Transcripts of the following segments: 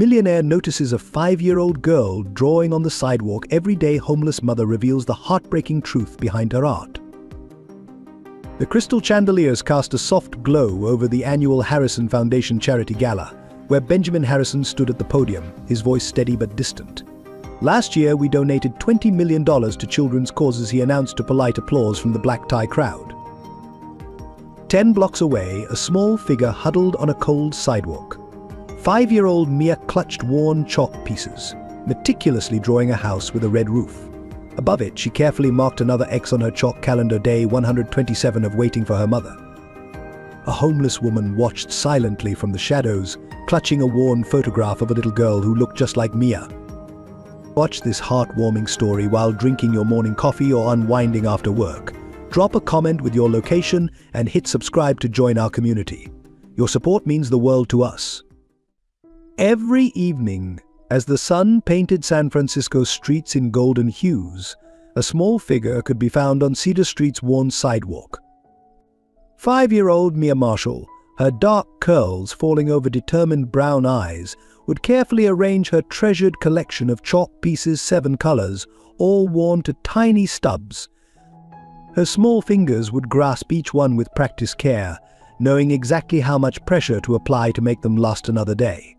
Millionaire notices a 5-year-old girl drawing on the sidewalk. Everyday homeless mother reveals the heartbreaking truth behind her art. The crystal chandeliers cast a soft glow over the annual Harrison Foundation Charity Gala, where Benjamin Harrison stood at the podium, his voice steady but distant. Last year, we donated $20 million to children's causes, he announced to polite applause from the black tie crowd. 10 blocks away, a small figure huddled on a cold sidewalk. 5-year-old Mia clutched worn chalk pieces, meticulously drawing a house with a red roof. Above it, she carefully marked another X on her chalk calendar, day 127 of waiting for her mother. A homeless woman watched silently from the shadows, clutching a worn photograph of a little girl who looked just like Mia. Watch this heartwarming story while drinking your morning coffee or unwinding after work. Drop a comment with your location and hit subscribe to join our community. Your support means the world to us. Every evening, as the sun painted San Francisco's streets in golden hues, a small figure could be found on Cedar Street's worn sidewalk. 5-year-old Mia Marshall, her dark curls falling over determined brown eyes, would carefully arrange her treasured collection of chalk pieces, 7 colors, all worn to tiny stubs. Her small fingers would grasp each one with practiced care, knowing exactly how much pressure to apply to make them last another day.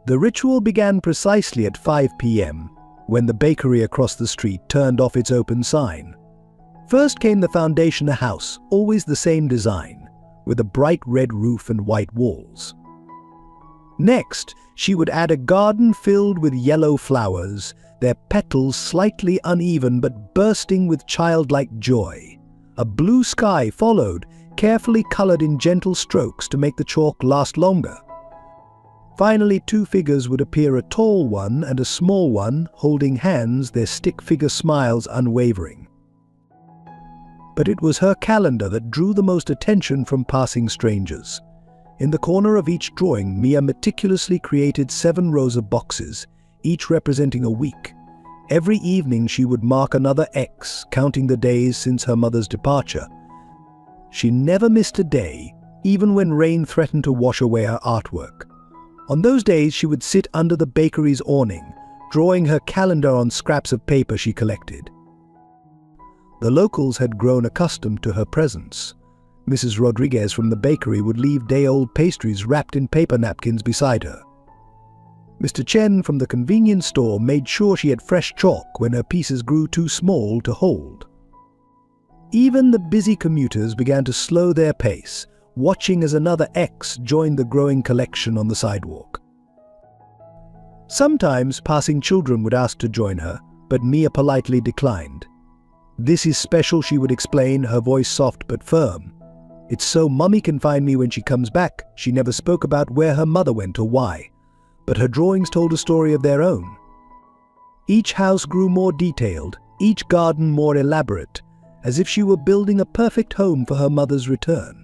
The ritual began precisely at 5 p.m., when the bakery across the street turned off its open sign. First came the foundation, a house, always the same design, with a bright red roof and white walls. Next, she would add a garden filled with yellow flowers, their petals slightly uneven but bursting with childlike joy. A blue sky followed, carefully colored in gentle strokes to make the chalk last longer. Finally, 2 figures would appear, a tall one and a small one, holding hands, their stick figure smiles unwavering. But it was her calendar that drew the most attention from passing strangers. In the corner of each drawing, Mia meticulously created 7 rows of boxes, each representing a week. Every evening she would mark another X, counting the days since her mother's departure. She never missed a day, even when rain threatened to wash away her artwork. On those days, she would sit under the bakery's awning, drawing her calendar on scraps of paper she collected. The locals had grown accustomed to her presence. Mrs. Rodriguez from the bakery would leave day-old pastries wrapped in paper napkins beside her. Mr. Chen from the convenience store made sure she had fresh chalk when her pieces grew too small to hold. Even the busy commuters began to slow their pace, watching as another X joined the growing collection on the sidewalk. Sometimes passing children would ask to join her, but Mia politely declined. "This is special," she would explain, her voice soft but firm. "It's so Mummy can find me when she comes back." She never spoke about where her mother went or why, but her drawings told a story of their own. Each house grew more detailed, each garden more elaborate, as if she were building a perfect home for her mother's return.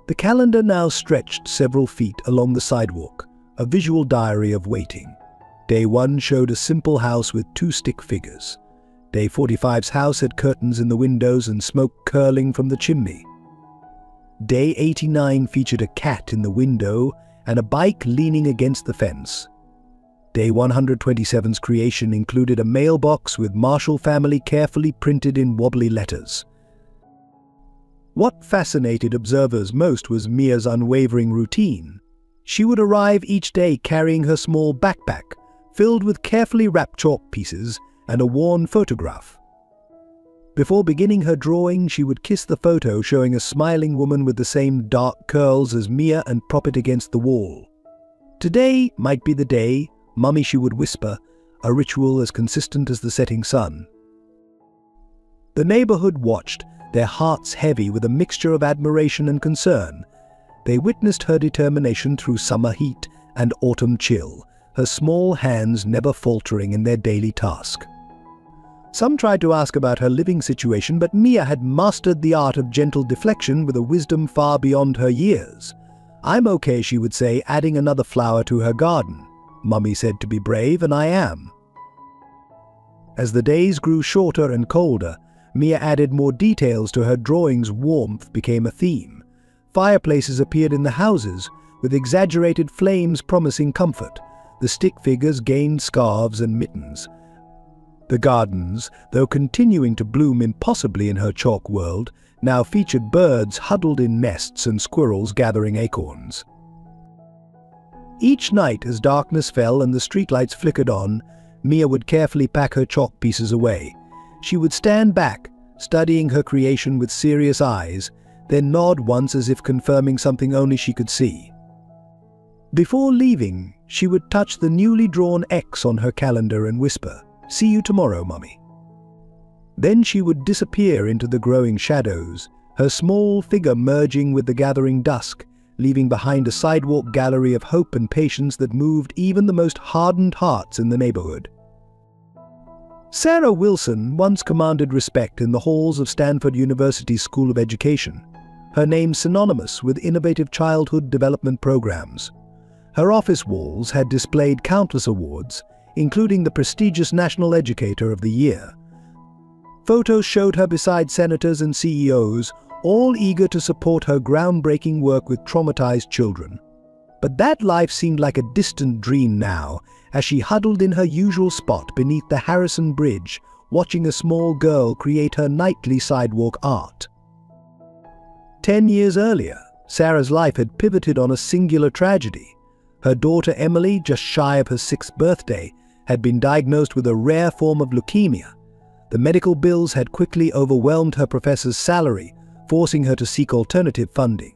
The calendar now stretched several feet along the sidewalk, a visual diary of waiting. Day 1 showed a simple house with 2 stick figures. Day 45's house had curtains in the windows and smoke curling from the chimney. Day 89 featured a cat in the window and a bike leaning against the fence. Day 127's creation included a mailbox with Marshall family carefully printed in wobbly letters. What fascinated observers most was Mia's unwavering routine. She would arrive each day carrying her small backpack, filled with carefully wrapped chalk pieces and a worn photograph. Before beginning her drawing, she would kiss the photo showing a smiling woman with the same dark curls as Mia and prop it against the wall. "Today might be the day, Mummy," she would whisper, a ritual as consistent as the setting sun. The neighborhood watched, their hearts heavy with a mixture of admiration and concern. They witnessed her determination through summer heat and autumn chill, her small hands never faltering in their daily task. Some tried to ask about her living situation, but Mia had mastered the art of gentle deflection with a wisdom far beyond her years. "I'm okay," she would say, adding another flower to her garden. "Mummy said to be brave, and I am." As the days grew shorter and colder, Mia added more details to her drawings. Warmth became a theme. Fireplaces appeared in the houses, with exaggerated flames promising comfort. The stick figures gained scarves and mittens. The gardens, though continuing to bloom impossibly in her chalk world, now featured birds huddled in nests and squirrels gathering acorns. Each night, as darkness fell and the streetlights flickered on, Mia would carefully pack her chalk pieces away. She would stand back, studying her creation with serious eyes, then nod once as if confirming something only she could see. Before leaving, she would touch the newly drawn X on her calendar and whisper, "See you tomorrow, Mummy." Then she would disappear into the growing shadows, her small figure merging with the gathering dusk, leaving behind a sidewalk gallery of hope and patience that moved even the most hardened hearts in the neighborhood. Sarah Wilson once commanded respect in the halls of Stanford University's School of Education, her name synonymous with innovative childhood development programs. Her office walls had displayed countless awards, including the prestigious National Educator of the Year. Photos showed her beside senators and CEOs, all eager to support her groundbreaking work with traumatized children. But that life seemed like a distant dream now, as she huddled in her usual spot beneath the Harrison Bridge, watching a small girl create her nightly sidewalk art. 10 years earlier, Sarah's life had pivoted on a singular tragedy. Her daughter Emily, just shy of her 6th birthday, had been diagnosed with a rare form of leukemia. The medical bills had quickly overwhelmed her professor's salary, forcing her to seek alternative funding.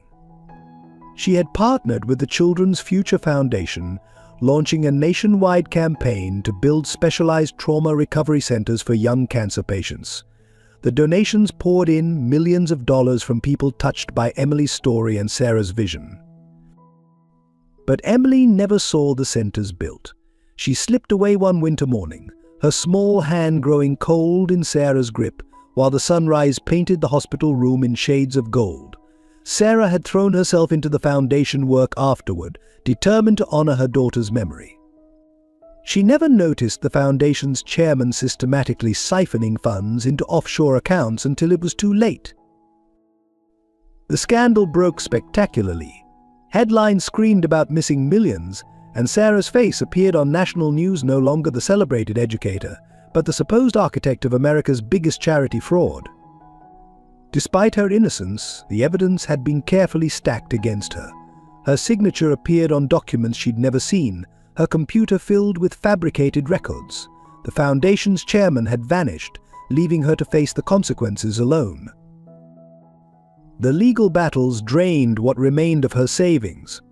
She had partnered with the Children's Future Foundation, launching a nationwide campaign to build specialized trauma recovery centers for young cancer patients. The donations poured in, millions of dollars from people touched by Emily's story and Sarah's vision. But Emily never saw the centers built. She slipped away one winter morning, her small hand growing cold in Sarah's grip, while the sunrise painted the hospital room in shades of gold. Sarah had thrown herself into the foundation work afterward, determined to honor her daughter's memory. She never noticed the foundation's chairman systematically siphoning funds into offshore accounts until it was too late. The scandal broke spectacularly. Headlines screamed about missing millions, and Sarah's face appeared on national news, no longer the celebrated educator, but the supposed architect of America's biggest charity fraud. Despite her innocence, the evidence had been carefully stacked against her. Her signature appeared on documents she'd never seen, her computer filled with fabricated records. The foundation's chairman had vanished, leaving her to face the consequences alone. The legal battles drained what remained of her savings.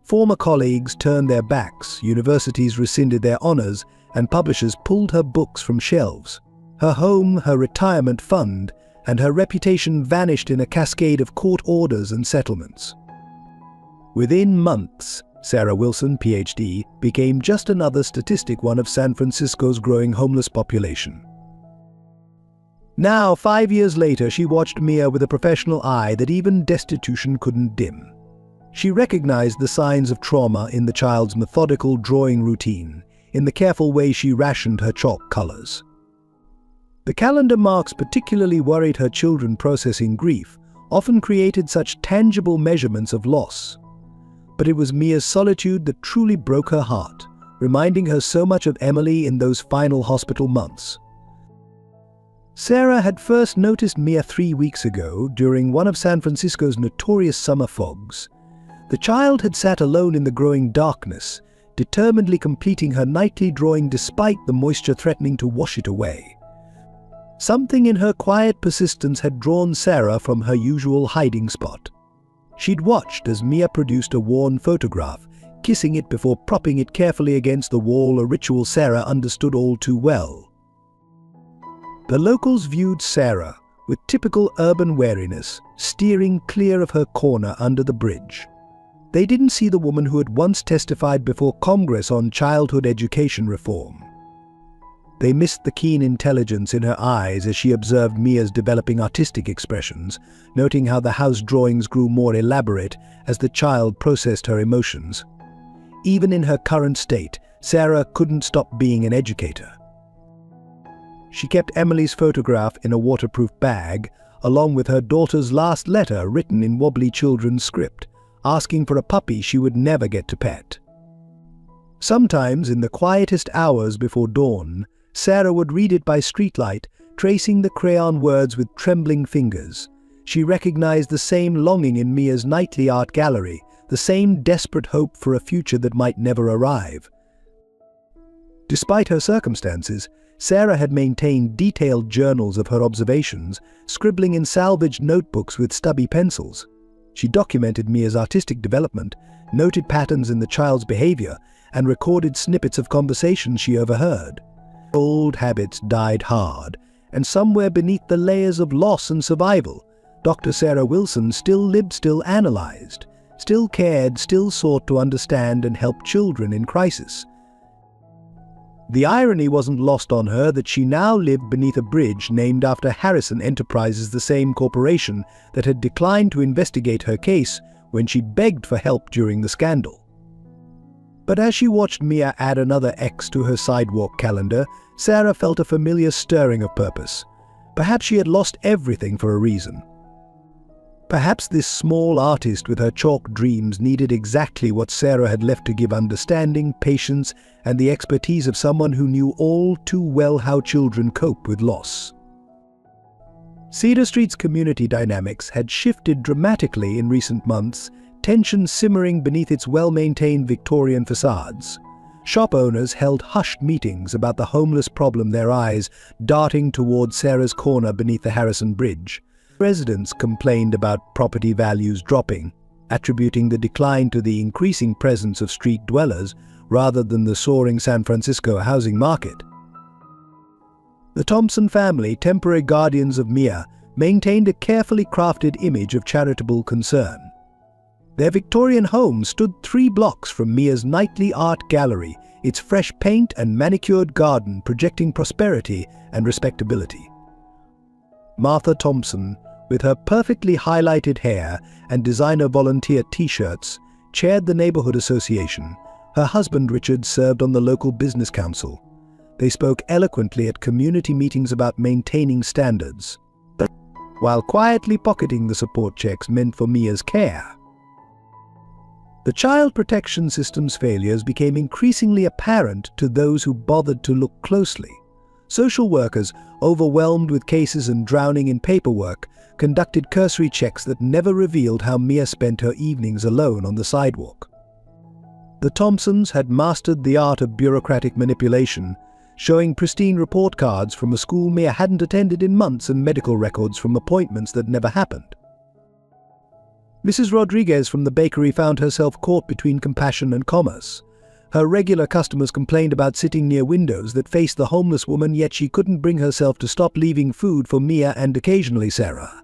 Former colleagues turned their backs, universities rescinded their honors, and publishers pulled her books from shelves. Her home, her retirement fund, and her reputation vanished in a cascade of court orders and settlements. Within months, Sarah Wilson, PhD, became just another statistic, one of San Francisco's growing homeless population. Now, 5 years later, she watched Mia with a professional eye that even destitution couldn't dim. She recognized the signs of trauma in the child's methodical drawing routine, in the careful way she rationed her chalk colors. The calendar marks particularly worried her children. Processing grief often created such tangible measurements of loss. But it was Mia's solitude that truly broke her heart, reminding her so much of Emily in those final hospital months. Sarah had first noticed Mia 3 weeks ago during one of San Francisco's notorious summer fogs. The child had sat alone in the growing darkness, determinedly completing her nightly drawing despite the moisture threatening to wash it away. Something in her quiet persistence had drawn Sarah from her usual hiding spot. She'd watched as Mia produced a worn photograph, kissing it before propping it carefully against the wall, a ritual Sarah understood all too well. The locals viewed Sarah with typical urban wariness, steering clear of her corner under the bridge. They didn't see the woman who had once testified before Congress on childhood education reform. They missed the keen intelligence in her eyes as she observed Mia's developing artistic expressions, noting how the house drawings grew more elaborate as the child processed her emotions. Even in her current state, Sarah couldn't stop being an educator. She kept Emily's photograph in a waterproof bag, along with her daughter's last letter written in wobbly children's script, asking for a puppy she would never get to pet. Sometimes, in the quietest hours before dawn, Sarah would read it by streetlight, tracing the crayon words with trembling fingers. She recognized the same longing in Mia's nightly art gallery, the same desperate hope for a future that might never arrive. Despite her circumstances, Sarah had maintained detailed journals of her observations, scribbling in salvaged notebooks with stubby pencils. She documented Mia's artistic development, noted patterns in the child's behavior, and recorded snippets of conversations she overheard. Old habits died hard, and somewhere beneath the layers of loss and survival, Dr. Sarah Wilson still lived, still analyzed, still cared, still sought to understand and help children in crisis. The irony wasn't lost on her that she now lived beneath a bridge named after Harrison Enterprises, the same corporation that had declined to investigate her case when she begged for help during the scandal. But as she watched Mia add another X to her Sidewalk calendar, Sarah felt a familiar stirring of purpose. Perhaps she had lost everything for a reason. Perhaps this small artist with her chalk dreams needed exactly what Sarah had left to give: understanding, patience, and the expertise of someone who knew all too well how children cope with loss. Cedar Street's community dynamics had shifted dramatically in recent months, tension simmering beneath its well-maintained Victorian facades. Shop owners held hushed meetings about the homeless problem, their eyes darting toward Sarah's corner beneath the Harrison Bridge. Residents complained about property values dropping, attributing the decline to the increasing presence of street dwellers rather than the soaring San Francisco housing market. The Thompson family, temporary guardians of Mia, maintained a carefully crafted image of charitable concern. Their Victorian home stood 3 blocks from Mia's nightly art gallery, its fresh paint and manicured garden projecting prosperity and respectability. Martha Thompson, with her perfectly highlighted hair and designer volunteer t-shirts, chaired the neighborhood association. Her husband Richard served on the local business council. They spoke eloquently at community meetings about maintaining standards, while quietly pocketing the support checks meant for Mia's care. The child protection system's failures became increasingly apparent to those who bothered to look closely. Social workers, overwhelmed with cases and drowning in paperwork, conducted cursory checks that never revealed how Mia spent her evenings alone on the sidewalk. The Thompsons had mastered the art of bureaucratic manipulation, showing pristine report cards from a school Mia hadn't attended in months and medical records from appointments that never happened. Mrs. Rodriguez from the bakery found herself caught between compassion and commerce. Her regular customers complained about sitting near windows that faced the homeless woman, yet she couldn't bring herself to stop leaving food for Mia and occasionally Sarah.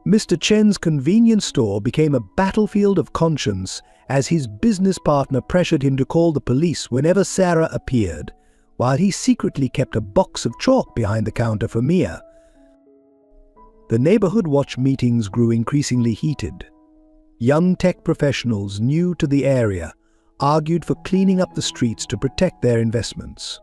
Mr. Chen's convenience store became a battlefield of conscience as his business partner pressured him to call the police whenever Sarah appeared, while he secretly kept a box of chalk behind the counter for Mia. The neighborhood watch meetings grew increasingly heated. Young tech professionals new to the area argued for cleaning up the streets to protect their investments.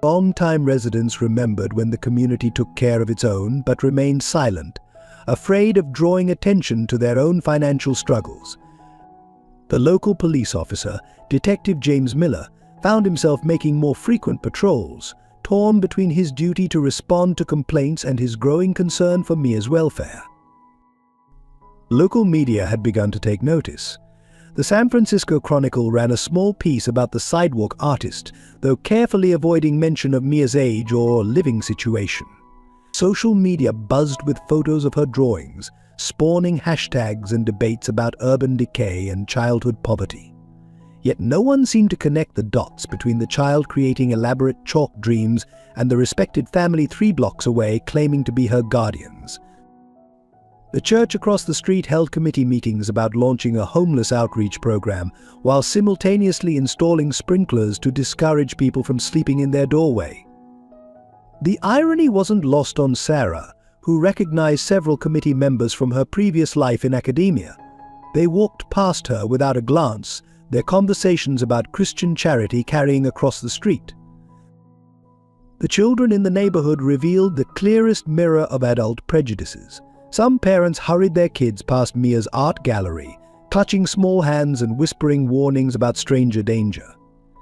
Long-time residents remembered when the community took care of its own but remained silent, afraid of drawing attention to their own financial struggles. The local police officer, Detective James Miller, found himself making more frequent patrols, torn between his duty to respond to complaints and his growing concern for Mia's welfare. Local media had begun to take notice. The San Francisco Chronicle ran a small piece about the sidewalk artist, though carefully avoiding mention of Mia's age or living situation. Social media buzzed with photos of her drawings, spawning hashtags and debates about urban decay and childhood poverty. Yet no one seemed to connect the dots between the child creating elaborate chalk dreams and the respected family 3 blocks away claiming to be her guardians. The church across the street held committee meetings about launching a homeless outreach program while simultaneously installing sprinklers to discourage people from sleeping in their doorway. The irony wasn't lost on Sarah, who recognized several committee members from her previous life in academia. They walked past her without a glance, their conversations about Christian charity carrying across the street. The children in the neighborhood revealed the clearest mirror of adult prejudices. Some parents hurried their kids past Mia's art gallery, clutching small hands and whispering warnings about stranger danger.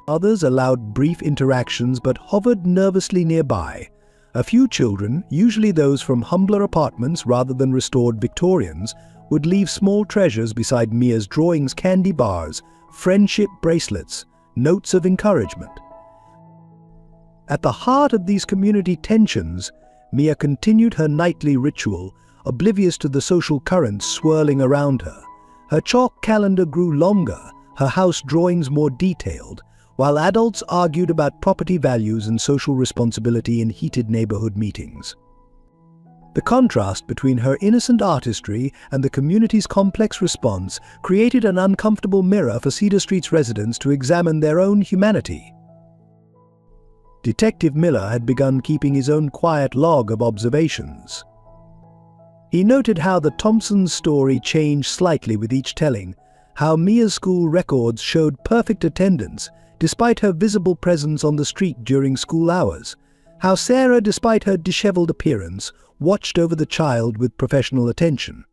Others allowed brief interactions but hovered nervously nearby. A few children, usually those from humbler apartments rather than restored Victorians, would leave small treasures beside Mia's drawings: candy bars, friendship bracelets, notes of encouragement. At the heart of these community tensions, Mia continued her nightly ritual, oblivious to the social currents swirling around her. Her chalk calendar grew longer, her house drawings more detailed, while adults argued about property values and social responsibility in heated neighborhood meetings. The contrast between her innocent artistry and the community's complex response created an uncomfortable mirror for Cedar Street's residents to examine their own humanity. Detective Miller had begun keeping his own quiet log of observations. He noted how the Thompsons' story changed slightly with each telling, how Mia's school records showed perfect attendance despite her visible presence on the street during school hours, how Sarah, despite her disheveled appearance, watched over the child with professional attention.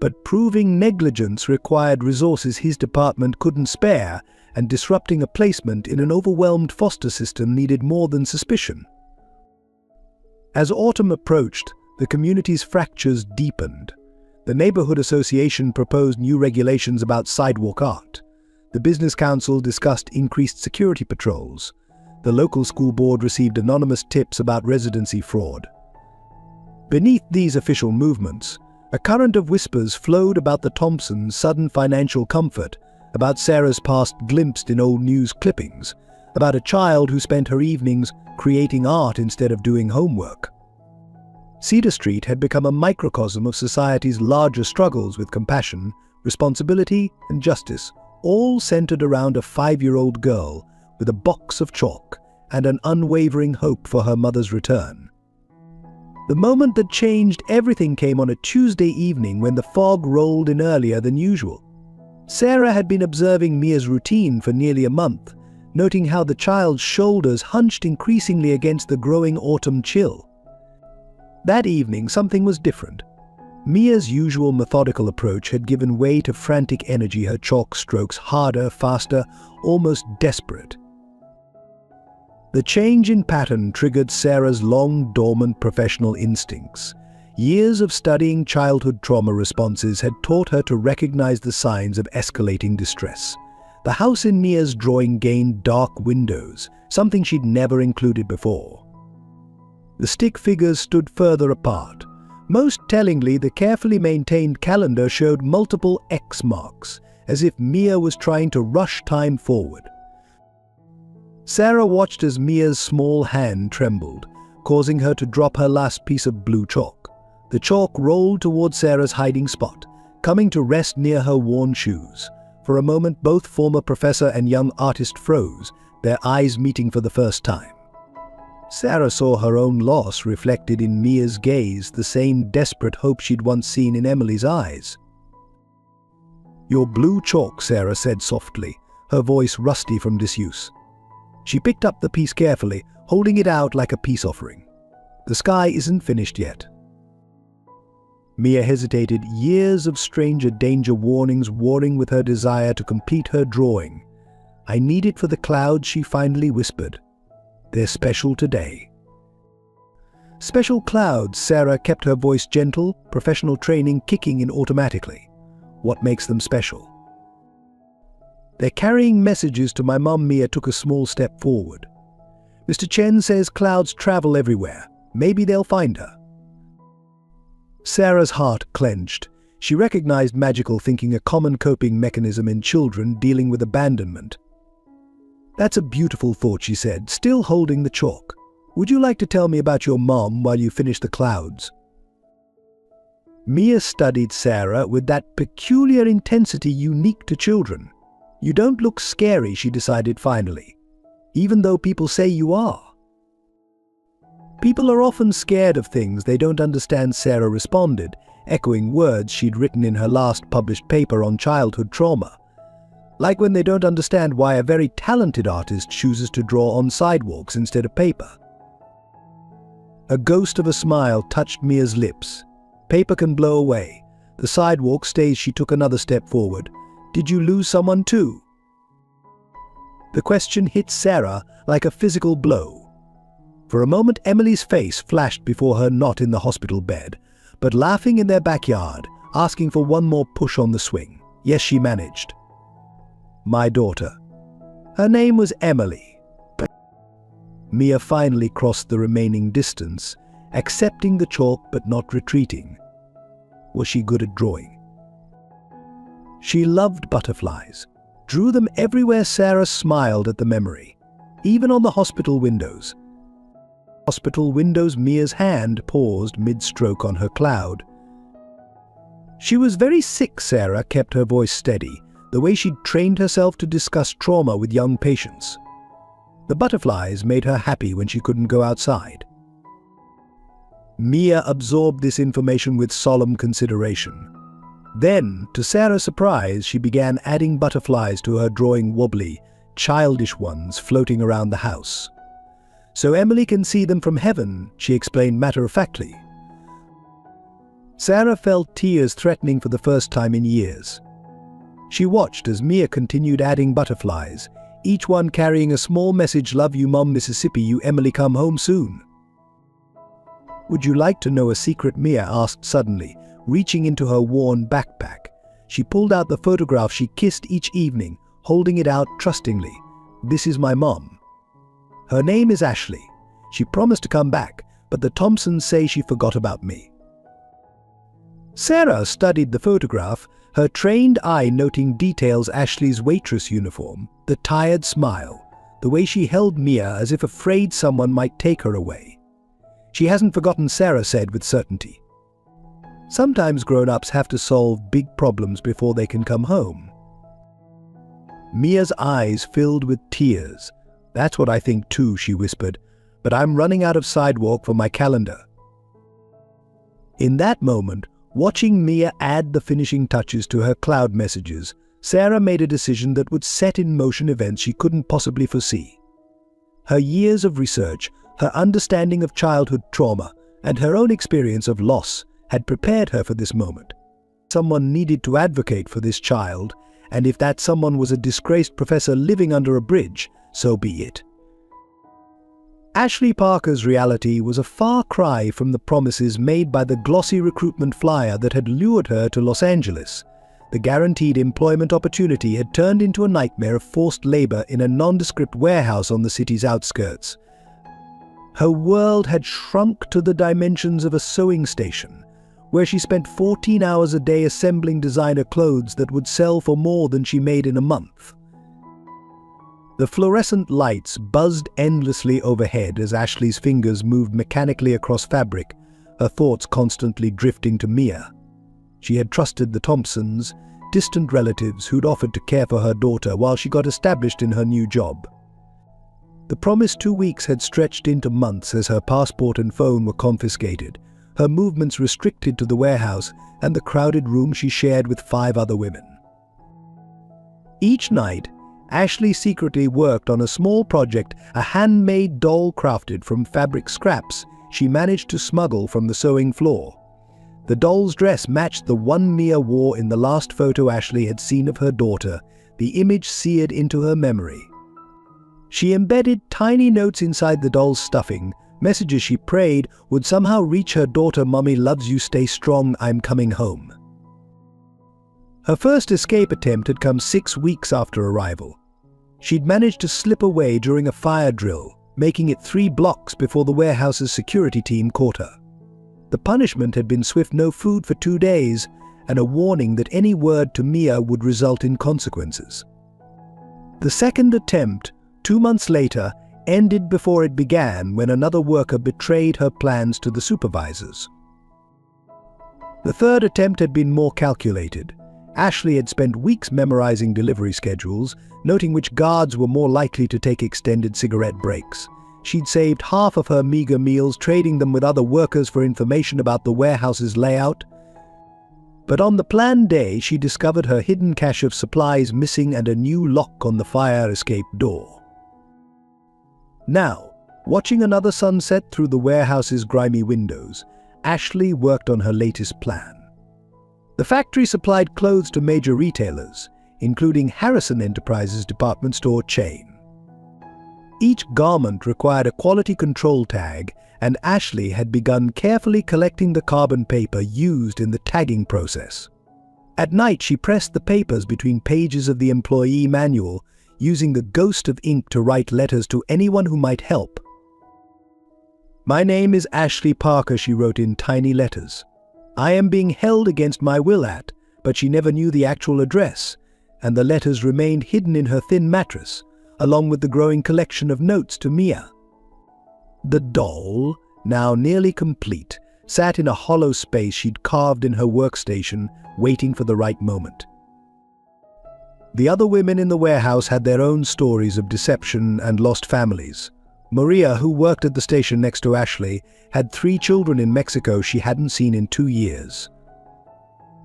But proving negligence required resources his department couldn't spare, and disrupting a placement in an overwhelmed foster system needed more than suspicion. As autumn approached, the community's fractures deepened. The neighborhood association proposed new regulations about sidewalk art. The business council discussed increased security patrols. The local school board received anonymous tips about residency fraud. Beneath these official movements, a current of whispers flowed about the Thompsons' sudden financial comfort, about Sarah's past glimpsed in old news clippings, about a child who spent her evenings creating art instead of doing homework. Cedar Street had become a microcosm of society's larger struggles with compassion, responsibility, and justice, all centered around a 5-year-old girl with a box of chalk and an unwavering hope for her mother's return. The moment that changed everything came on a Tuesday evening when the fog rolled in earlier than usual. Sarah had been observing Mia's routine for nearly a month, noting how the child's shoulders hunched increasingly against the growing autumn chill. That evening, something was different. Mia's usual methodical approach had given way to frantic energy, her chalk strokes harder, faster, almost desperate. The change in pattern triggered Sarah's long-dormant professional instincts. Years of studying childhood trauma responses had taught her to recognize the signs of escalating distress. The house in Mia's drawing gained dark windows, something she'd never included before. The stick figures stood further apart. Most tellingly, the carefully maintained calendar showed multiple X marks, as if Mia was trying to rush time forward. Sarah watched as Mia's small hand trembled, causing her to drop her last piece of blue chalk. The chalk rolled toward Sarah's hiding spot, coming to rest near her worn shoes. For a moment, both former professor and young artist froze, their eyes meeting for the first time. Sarah saw her own loss reflected in Mia's gaze, the same desperate hope she'd once seen in Emily's eyes. "Your blue chalk," Sarah said softly, her voice rusty from disuse. She picked up the piece carefully, holding it out like a peace offering. "The sky isn't finished yet." Mia hesitated, years of stranger danger warnings warring with her desire to complete her drawing. "I need it for the clouds," she finally whispered. "They're special today." Special clouds, Sarah kept her voice gentle, professional training kicking in automatically. "What makes them special?" "They're carrying messages to my mom." Mia took a small step forward. "Mr. Chen says clouds travel everywhere. Maybe they'll find her." Sarah's heart clenched. She recognized magical thinking, a common coping mechanism in children dealing with abandonment. "That's a beautiful thought," she said, still holding the chalk. "Would you like to tell me about your mom while you finish the clouds?" Mia studied Sarah with that peculiar intensity unique to children. "You don't look scary," she decided finally, "even though people say you are." "People are often scared of things they don't understand," Sarah responded, echoing words she'd written in her last published paper on childhood trauma. Like when they don't understand why a very talented artist chooses to draw on sidewalks instead of paper. A ghost of a smile touched Mia's lips. "Paper can blow away. The sidewalk stays. She took another step forward. Did you lose someone too? The question hit Sarah like a physical blow. For a moment, Emily's face flashed before her, not in the hospital bed, but laughing in their backyard, asking for one more push on the swing. Yes, she managed. My daughter. Her name was Emily. Mia finally crossed the remaining distance, accepting the chalk but not retreating. Was she good at drawing? She loved butterflies, drew them everywhere. Sarah smiled at the memory, even on the hospital windows. Mia's hand paused mid-stroke on her cloud. She was very sick. Sarah kept her voice steady, the way she'd trained herself to discuss trauma with young patients. The butterflies made her happy when she couldn't go outside. Mia absorbed this information with solemn consideration. Then, to Sarah's surprise, she began adding butterflies to her drawing, wobbly, childish ones floating around the house. So Emily can see them from heaven, she explained matter-of-factly. Sarah felt tears threatening for the first time in years. She watched as Mia continued adding butterflies, each one carrying a small message. Love you, Mom, Mississippi, you, Emily, come home soon. Would you like to know a secret? Mia asked suddenly, reaching into her worn backpack. She pulled out the photograph she kissed each evening, holding it out trustingly. This is my mom. Her name is Ashley. She promised to come back, but the Thompsons say she forgot about me. Sarah studied the photograph, her trained eye noting details: Ashley's waitress uniform, the tired smile, the way she held Mia as if afraid someone might take her away. She hasn't forgotten, Sarah said with certainty. Sometimes grown-ups have to solve big problems before they can come home. Mia's eyes filled with tears. That's what I think too, she whispered, but I'm running out of Sidewalk for my calendar. In that moment, watching Mia add the finishing touches to her cloud messages, Sarah made a decision that would set in motion events she couldn't possibly foresee. Her years of research, her understanding of childhood trauma, and her own experience of loss had prepared her for this moment. Someone needed to advocate for this child, and if that someone was a disgraced professor living under a bridge, so be it. Ashley Parker's reality was a far cry from the promises made by the glossy recruitment flyer that had lured her to Los Angeles. The guaranteed employment opportunity had turned into a nightmare of forced labor in a nondescript warehouse on the city's outskirts. Her world had shrunk to the dimensions of a sewing station, where she spent 14 hours a day assembling designer clothes that would sell for more than she made in a month. The fluorescent lights buzzed endlessly overhead as Ashley's fingers moved mechanically across fabric, her thoughts constantly drifting to Mia. She had trusted the Thompsons, distant relatives who'd offered to care for her daughter while she got established in her new job. The promised 2 weeks had stretched into months as her passport and phone were confiscated, her movements restricted to the warehouse and the crowded room she shared with 5 other women. Each night, Ashley secretly worked on a small project, a handmade doll crafted from fabric scraps she managed to smuggle from the sewing floor. The doll's dress matched the one Mia wore in the last photo Ashley had seen of her daughter, the image seared into her memory. She embedded tiny notes inside the doll's stuffing, messages she prayed would somehow reach her daughter. Mommy loves you, stay strong, I'm coming home. Her first escape attempt had come 6 weeks after arrival. She'd managed to slip away during a fire drill, making it 3 blocks before the warehouse's security team caught her. The punishment had been swift: no food for 2 days, and a warning that any word to Mia would result in consequences. The second attempt, 2 months later, ended before it began when another worker betrayed her plans to the supervisors. The third attempt had been more calculated. Ashley had spent weeks memorizing delivery schedules, noting which guards were more likely to take extended cigarette breaks. She'd saved half of her meager meals, trading them with other workers for information about the warehouse's layout. But on the planned day, she discovered her hidden cache of supplies missing and a new lock on the fire escape door. Now, watching another sunset through the warehouse's grimy windows, Ashley worked on her latest plan. The factory supplied clothes to major retailers, including Harrison Enterprises department store chain. Each garment required a quality control tag, and Ashley had begun carefully collecting the carbon paper used in the tagging process. At night, she pressed the papers between pages of the employee manual, using the ghost of ink to write letters to anyone who might help. "My name is Ashley Parker," she wrote in tiny letters. "I am being held against my will at," but she never knew the actual address, and the letters remained hidden in her thin mattress, along with the growing collection of notes to Mia. The doll, now nearly complete, sat in a hollow space she'd carved in her workstation, waiting for the right moment. The other women in the warehouse had their own stories of deception and lost families. Maria, who worked at the station next to Ashley, had 3 children in Mexico she hadn't seen in 2 years.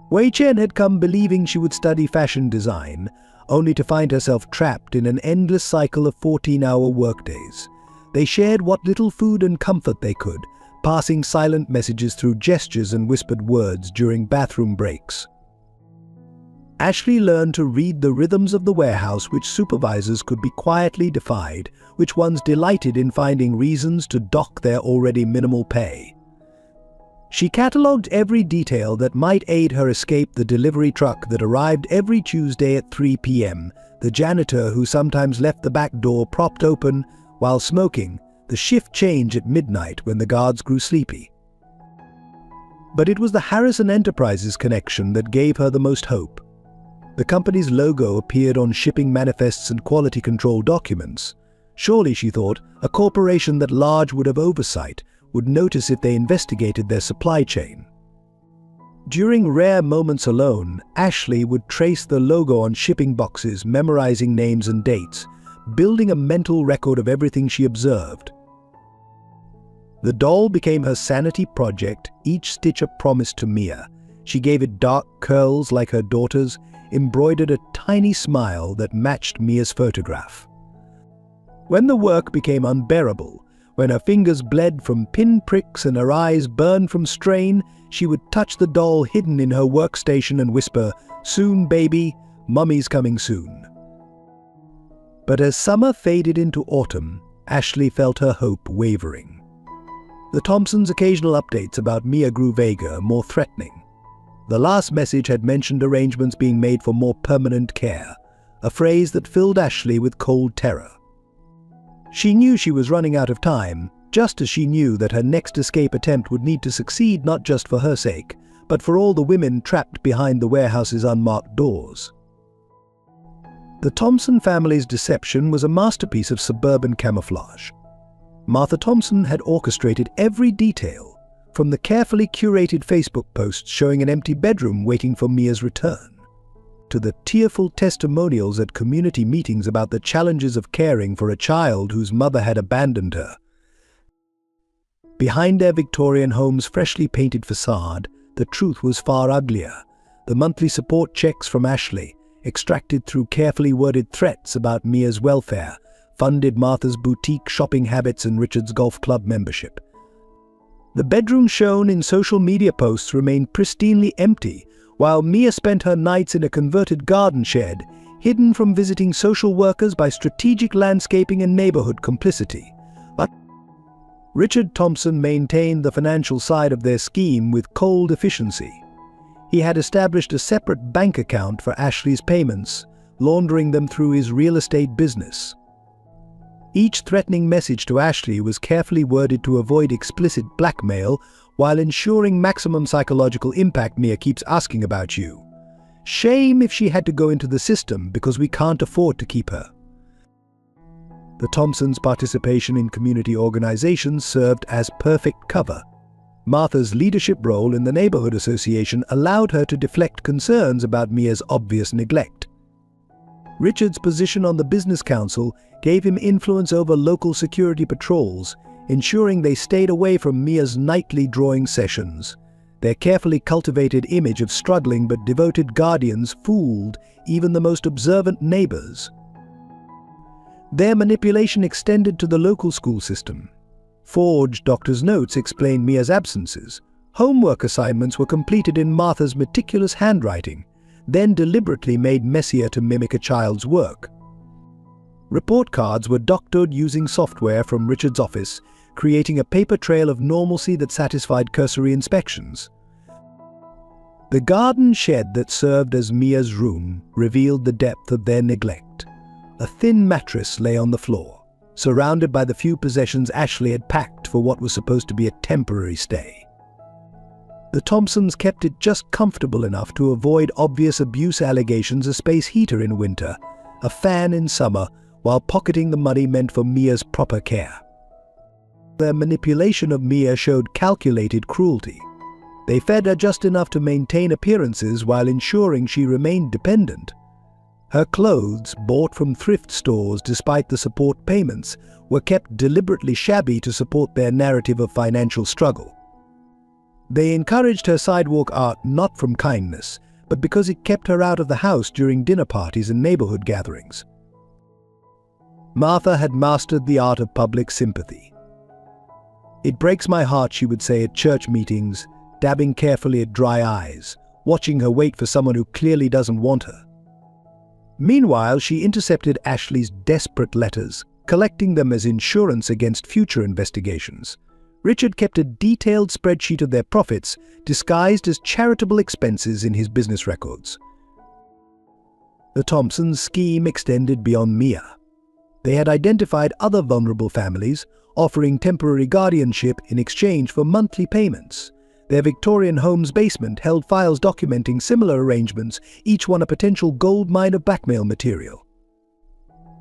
Wei Chen had come believing she would study fashion design, only to find herself trapped in an endless cycle of 14-hour workdays. They shared what little food and comfort they could, passing silent messages through gestures and whispered words during bathroom breaks. Ashley learned to read the rhythms of the warehouse, which supervisors could be quietly defied, which ones delighted in finding reasons to dock their already minimal pay. She catalogued every detail that might aid her escape: the delivery truck that arrived every Tuesday at 3 p.m., the janitor who sometimes left the back door propped open while smoking, the shift change at midnight when the guards grew sleepy. But it was the Harrison Enterprises connection that gave her the most hope. The company's logo appeared on shipping manifests and quality control documents. Surely, she thought, a corporation that large would have oversight would notice if they investigated their supply chain. During rare moments alone, Ashley would trace the logo on shipping boxes, memorizing names and dates, building a mental record of everything she observed. The doll became her sanity project, each stitch a promise to Mia. She gave it dark curls like her daughter's, embroidered a tiny smile that matched Mia's photograph. When the work became unbearable, when her fingers bled from pin pricks and her eyes burned from strain, she would touch the doll hidden in her workstation and whisper, "Soon, baby, Mummy's coming soon." But as summer faded into autumn, Ashley felt her hope wavering. The Thompsons' occasional updates about Mia grew vaguer, more threatening. The last message had mentioned arrangements being made for more permanent care, a phrase that filled Ashley with cold terror. She knew she was running out of time, just as she knew that her next escape attempt would need to succeed, not just for her sake, but for all the women trapped behind the warehouse's unmarked doors. The Thompson family's deception was a masterpiece of suburban camouflage. Martha Thompson had orchestrated every detail, from the carefully curated Facebook posts showing an empty bedroom waiting for Mia's return, to the tearful testimonials at community meetings about the challenges of caring for a child whose mother had abandoned her. Behind their Victorian home's freshly painted facade, the truth was far uglier. The monthly support checks from Ashley, extracted through carefully worded threats about Mia's welfare, funded Martha's boutique shopping habits and Richard's golf club membership. The bedroom shown in social media posts remained pristinely empty, while Mia spent her nights in a converted garden shed, hidden from visiting social workers by strategic landscaping and neighborhood complicity. But Richard Thompson maintained the financial side of their scheme with cold efficiency. He had established a separate bank account for Ashley's payments, laundering them through his real estate business. Each threatening message to Ashley was carefully worded to avoid explicit blackmail, while ensuring maximum psychological impact. "Mia keeps asking about you. Shame if she had to go into the system, because we can't afford to keep her." The Thompsons' participation in community organizations served as perfect cover. Martha's leadership role in the neighborhood association allowed her to deflect concerns about Mia's obvious neglect. Richard's position on the business council gave him influence over local security patrols, ensuring they stayed away from Mia's nightly drawing sessions. Their carefully cultivated image of struggling but devoted guardians fooled even the most observant neighbors. Their manipulation extended to the local school system. Forged doctor's notes explained Mia's absences, Homework assignments were completed in Martha's meticulous handwriting, then deliberately made messier to mimic a child's work. Report cards were doctored using software from Richard's office, creating a paper trail of normalcy that satisfied cursory inspections. The garden shed that served as Mia's room revealed the depth of their neglect. A thin mattress lay on the floor, surrounded by the few possessions Ashley had packed for what was supposed to be a temporary stay. The Thompsons kept it just comfortable enough to avoid obvious abuse allegations: a space heater in winter, a fan in summer, while pocketing the money meant for Mia's proper care. Their manipulation of Mia showed calculated cruelty. They fed her just enough to maintain appearances while ensuring she remained dependent. Her clothes, bought from thrift stores despite the support payments, were kept deliberately shabby to support their narrative of financial struggle. They encouraged her sidewalk art not from kindness, but because it kept her out of the house during dinner parties and neighborhood gatherings. Martha had mastered the art of public sympathy. "It breaks my heart," she would say at church meetings, dabbing carefully at dry eyes, watching her wait for someone who clearly doesn't want her. Meanwhile, she intercepted Ashley's desperate letters, collecting them as insurance against future investigations. Richard kept a detailed spreadsheet of their profits, disguised as charitable expenses in his business records. The Thompsons' scheme extended beyond Mia. They had identified other vulnerable families, offering temporary guardianship in exchange for monthly payments. Their Victorian home's basement held files documenting similar arrangements, each one a potential gold mine of blackmail material.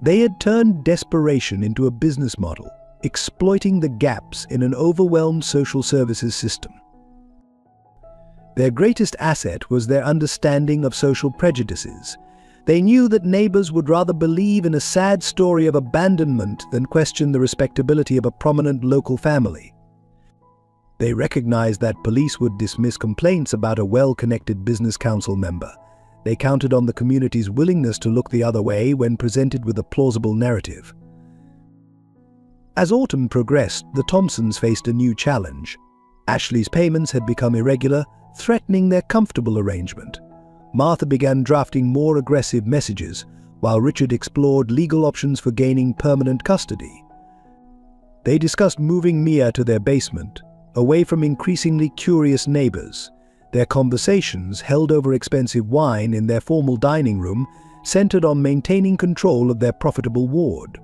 They had turned desperation into a business model, exploiting the gaps in an overwhelmed social services system. Their greatest asset was their understanding of social prejudices. They knew that neighbors would rather believe in a sad story of abandonment than question the respectability of a prominent local family. They recognized that police would dismiss complaints about a well-connected business council member. They counted on the community's willingness to look the other way when presented with a plausible narrative. As autumn progressed, the Thompsons faced a new challenge. Ashley's payments had become irregular, threatening their comfortable arrangement. Martha began drafting more aggressive messages, while Richard explored legal options for gaining permanent custody. They discussed moving Mia to their basement, away from increasingly curious neighbors. Their conversations, held over expensive wine in their formal dining room, centered on maintaining control of their profitable ward.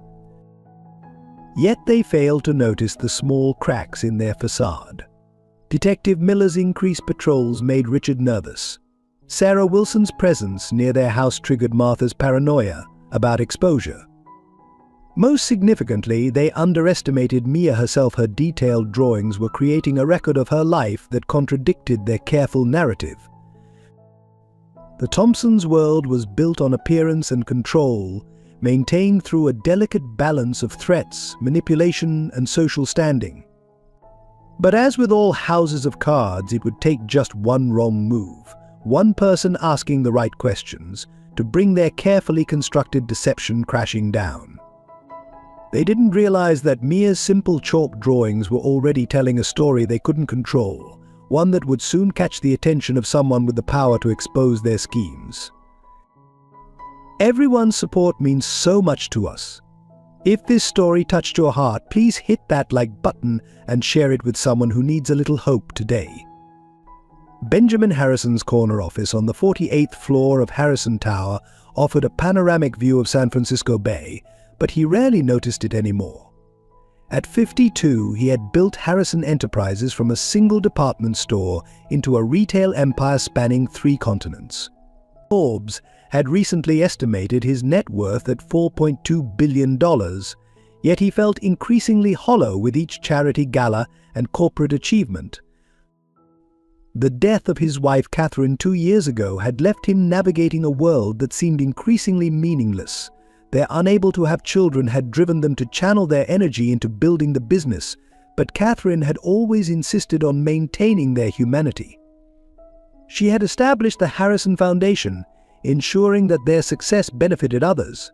Yet they failed to notice the small cracks in their facade. Detective Miller's increased patrols made Richard nervous. Sarah Wilson's presence near their house triggered Martha's paranoia about exposure. Most significantly, they underestimated Mia herself. Her detailed drawings were creating a record of her life that contradicted their careful narrative. The Thompsons' world was built on appearance and control, maintained through a delicate balance of threats, manipulation, and social standing. But as with all houses of cards, it would take just one wrong move, one person asking the right questions, to bring their carefully constructed deception crashing down. They didn't realize that Mia's simple chalk drawings were already telling a story they couldn't control, one that would soon catch the attention of someone with the power to expose their schemes. Everyone's support means so much to us. If this story touched your heart, please hit that like button and share it with someone who needs a little hope today. Benjamin Harrison's corner office on the 48th floor of Harrison Tower offered a panoramic view of San Francisco Bay, but he rarely noticed it anymore. At 52, he had built Harrison Enterprises from a single department store into a retail empire spanning 3 continents. Forbes had recently estimated his net worth at $4.2 billion, yet he felt increasingly hollow with each charity gala and corporate achievement. The death of his wife Catherine 2 years ago had left him navigating a world that seemed increasingly meaningless. Their unable to have children had driven them to channel their energy into building the business, but Catherine had always insisted on maintaining their humanity. She had established the Harrison Foundation, ensuring that their success benefited others.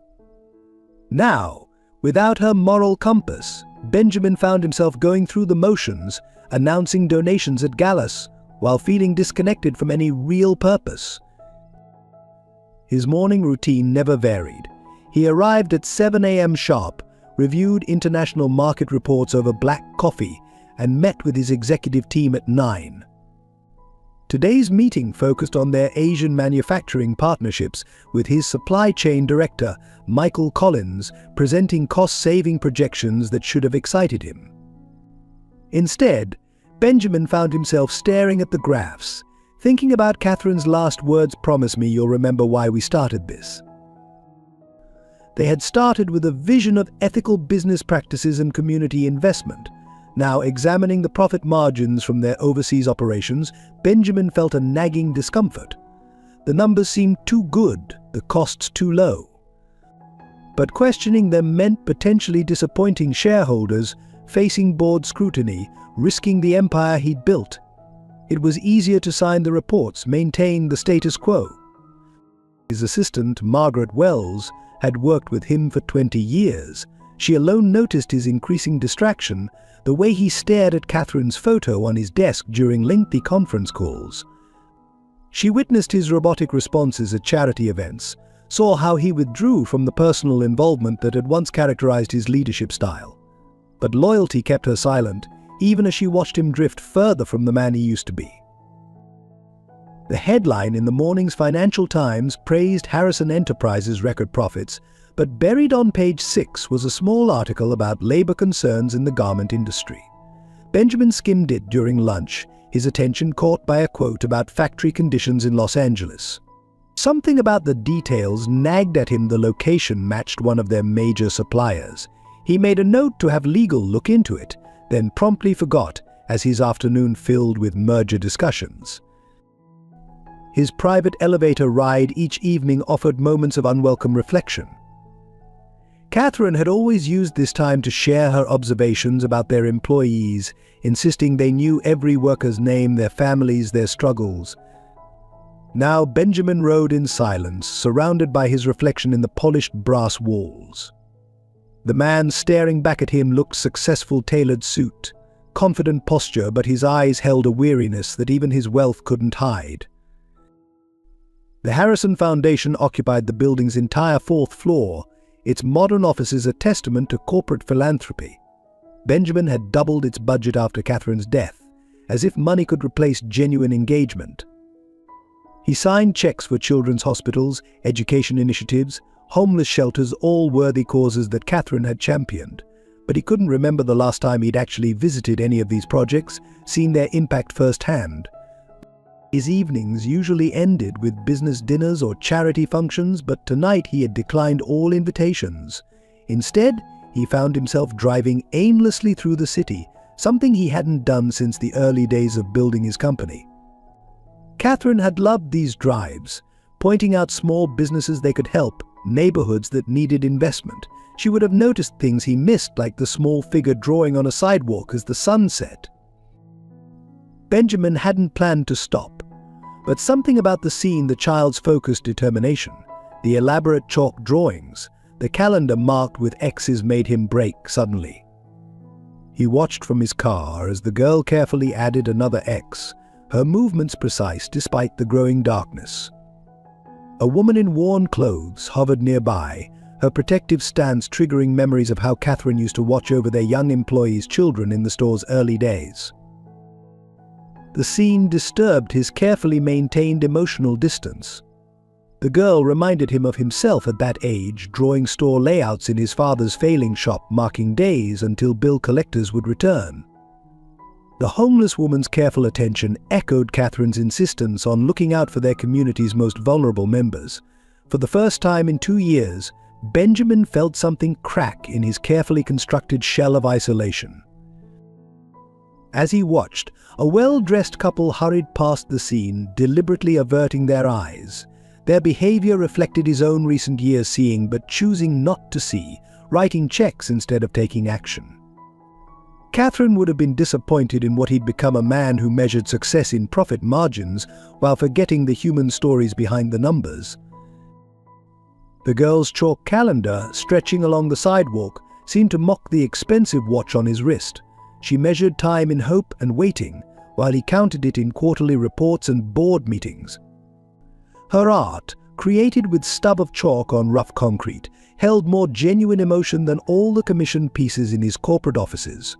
Now, without her moral compass, Benjamin found himself going through the motions, announcing donations at galas, while feeling disconnected from any real purpose. His morning routine never varied. He arrived at 7 a.m. sharp, reviewed international market reports over black coffee, and met with his executive team at 9. Today's meeting focused on their Asian manufacturing partnerships, with his supply chain director, Michael Collins, presenting cost-saving projections that should have excited him. Instead, Benjamin found himself staring at the graphs, thinking about Catherine's last words, "Promise me you'll remember why we started this." They had started with a vision of ethical business practices and community investment. Now, examining the profit margins from their overseas operations, Benjamin felt a nagging discomfort. The numbers seemed too good, the costs too low. But questioning them meant potentially disappointing shareholders, facing board scrutiny, risking the empire he'd built. It was easier to sign the reports, maintain the status quo. His assistant, Margaret Wells, had worked with him for 20 years. She alone noticed his increasing distraction, the way he stared at Catherine's photo on his desk during lengthy conference calls. She witnessed his robotic responses at charity events, saw how he withdrew from the personal involvement that had once characterized his leadership style. But loyalty kept her silent, even as she watched him drift further from the man he used to be. The headline in the morning's Financial Times praised Harrison Enterprises' record profits, but buried on page 6 was a small article about labor concerns in the garment industry. Benjamin skimmed it during lunch, his attention caught by a quote about factory conditions in Los Angeles. Something about the details nagged at him. The location matched one of their major suppliers. He made a note to have legal look into it, then promptly forgot as his afternoon filled with merger discussions. His private elevator ride each evening offered moments of unwelcome reflection. Catherine had always used this time to share her observations about their employees, insisting they knew every worker's name, their families, their struggles. Now Benjamin rode in silence, surrounded by his reflection in the polished brass walls. The man staring back at him looked successful, tailored suit, confident posture, but his eyes held a weariness that even his wealth couldn't hide. The Harrison Foundation occupied the building's entire 4th floor, its modern offices a testament to corporate philanthropy. Benjamin had doubled its budget after Catherine's death, as if money could replace genuine engagement. He signed checks for children's hospitals, education initiatives, homeless shelters, all worthy causes that Catherine had championed. But he couldn't remember the last time he'd actually visited any of these projects, seen their impact firsthand. His evenings usually ended with business dinners or charity functions, but tonight he had declined all invitations. Instead, he found himself driving aimlessly through the city, something he hadn't done since the early days of building his company. Catherine had loved these drives, pointing out small businesses they could help, neighborhoods that needed investment. She would have noticed things he missed, like the small figure drawing on a sidewalk as the sun set. Benjamin hadn't planned to stop, but something about the scene, the child's focused determination, the elaborate chalk drawings, the calendar marked with X's made him break suddenly. He watched from his car as the girl carefully added another X, her movements precise despite the growing darkness. A woman in worn clothes hovered nearby, her protective stance triggering memories of how Catherine used to watch over their young employees' children in the store's early days. The scene disturbed his carefully maintained emotional distance. The girl reminded him of himself at that age, drawing store layouts in his father's failing shop, marking days until bill collectors would return. The homeless woman's careful attention echoed Catherine's insistence on looking out for their community's most vulnerable members. For the first time in 2 years, Benjamin felt something crack in his carefully constructed shell of isolation. As he watched, a well-dressed couple hurried past the scene, deliberately averting their eyes. Their behavior reflected his own recent years, seeing but choosing not to see, writing checks instead of taking action. Catherine would have been disappointed in what he'd become, a man who measured success in profit margins while forgetting the human stories behind the numbers. The girl's chalk calendar, stretching along the sidewalk, seemed to mock the expensive watch on his wrist. She measured time in hope and waiting, while he counted it in quarterly reports and board meetings. Her art, created with stub of chalk on rough concrete, held more genuine emotion than all the commissioned pieces in his corporate offices.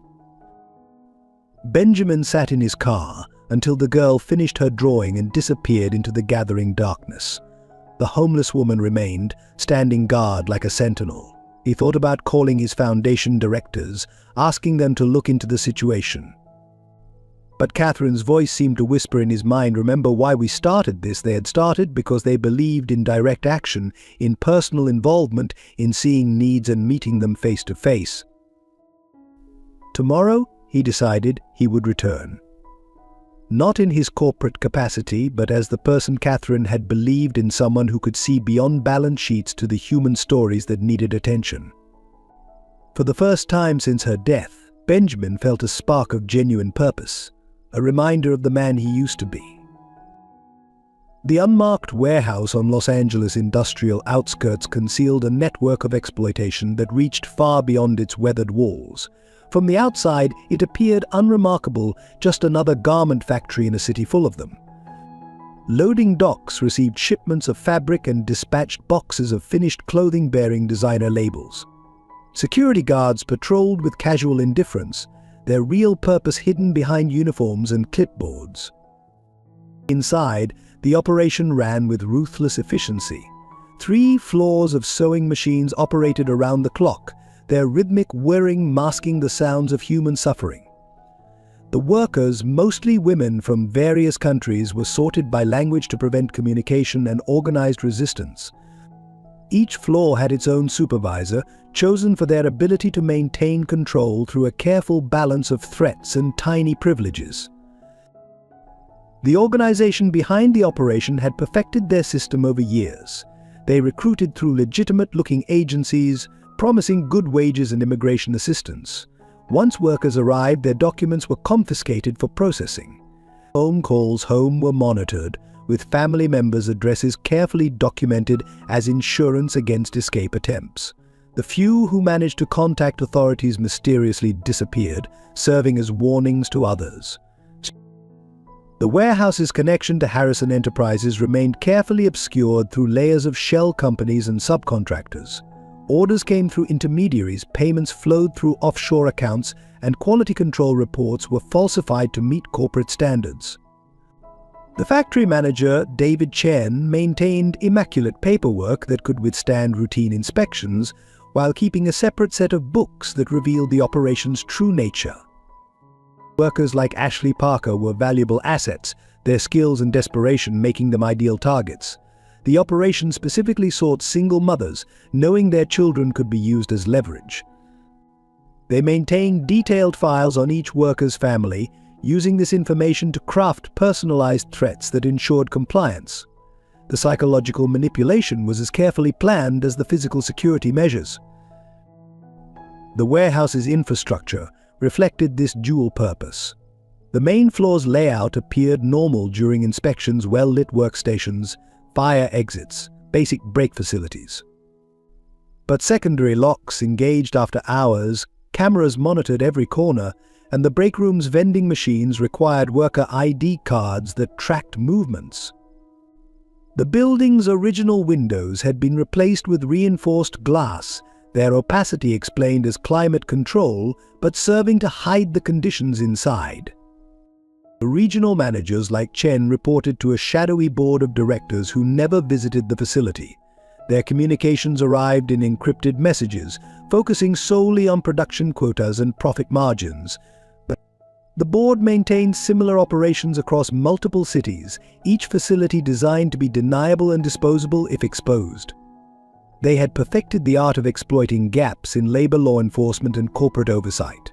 Benjamin sat in his car until the girl finished her drawing and disappeared into the gathering darkness. The homeless woman remained, standing guard like a sentinel. He thought about calling his foundation directors, asking them to look into the situation. But Catherine's voice seemed to whisper in his mind, "Remember why we started this?" They had started because they believed in direct action, in personal involvement, in seeing needs and meeting them face to face. Tomorrow, he decided, he would return. Not in his corporate capacity, but as the person Catherine had believed in, someone who could see beyond balance sheets to the human stories that needed attention. For the first time since her death, Benjamin felt a spark of genuine purpose, a reminder of the man he used to be. The unmarked warehouse on Los Angeles' industrial outskirts concealed a network of exploitation that reached far beyond its weathered walls. From the outside, it appeared unremarkable, just another garment factory in a city full of them. Loading docks received shipments of fabric and dispatched boxes of finished clothing bearing designer labels. Security guards patrolled with casual indifference, their real purpose hidden behind uniforms and clipboards. Inside, the operation ran with ruthless efficiency. 3 floors of sewing machines operated around the clock, their rhythmic whirring masking the sounds of human suffering. The workers, mostly women from various countries, were sorted by language to prevent communication and organized resistance. Each floor had its own supervisor, chosen for their ability to maintain control through a careful balance of threats and tiny privileges. The organization behind the operation had perfected their system over years. They recruited through legitimate-looking agencies, promising good wages and immigration assistance. Once workers arrived, their documents were confiscated for processing. Phone calls home were monitored, with family members' addresses carefully documented as insurance against escape attempts. The few who managed to contact authorities mysteriously disappeared, serving as warnings to others. The warehouse's connection to Harrison Enterprises remained carefully obscured through layers of shell companies and subcontractors. Orders came through intermediaries, payments flowed through offshore accounts, and quality control reports were falsified to meet corporate standards. The factory manager, David Chen, maintained immaculate paperwork that could withstand routine inspections, while keeping a separate set of books that revealed the operation's true nature. Workers like Ashley Parker were valuable assets, their skills and desperation making them ideal targets. The operation specifically sought single mothers, knowing their children could be used as leverage. They maintained detailed files on each worker's family, using this information to craft personalized threats that ensured compliance. The psychological manipulation was as carefully planned as the physical security measures. The warehouse's infrastructure reflected this dual purpose. The main floor's layout appeared normal during inspections: well-lit workstations, fire exits, basic brake facilities. But secondary locks engaged after hours, cameras monitored every corner, and the break room's vending machines required worker ID cards that tracked movements. The building's original windows had been replaced with reinforced glass, their opacity explained as climate control, but serving to hide the conditions inside. The regional managers like Chen reported to a shadowy board of directors who never visited the facility. Their communications arrived in encrypted messages, focusing solely on production quotas and profit margins. But the board maintained similar operations across multiple cities, each facility designed to be deniable and disposable if exposed. They had perfected the art of exploiting gaps in labor law enforcement and corporate oversight.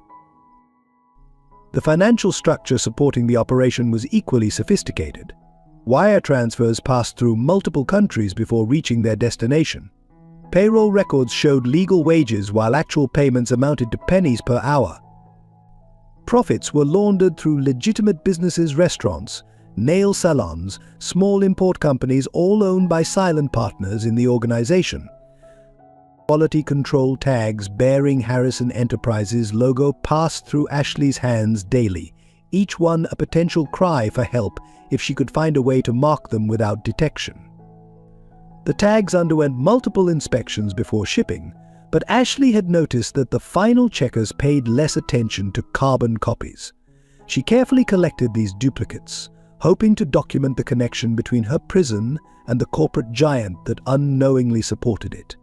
The financial structure supporting the operation was equally sophisticated. Wire transfers passed through multiple countries before reaching their destination. Payroll records showed legal wages while actual payments amounted to pennies per hour. Profits were laundered through legitimate businesses, restaurants, nail salons, small import companies, all owned by silent partners in the organization. Quality control tags bearing Harrison Enterprises logo passed through Ashley's hands daily, each one a potential cry for help if she could find a way to mark them without detection. The tags underwent multiple inspections before shipping, but Ashley had noticed that the final checkers paid less attention to carbon copies. She carefully collected these duplicates, hoping to document the connection between her prison and the corporate giant that unknowingly supported it.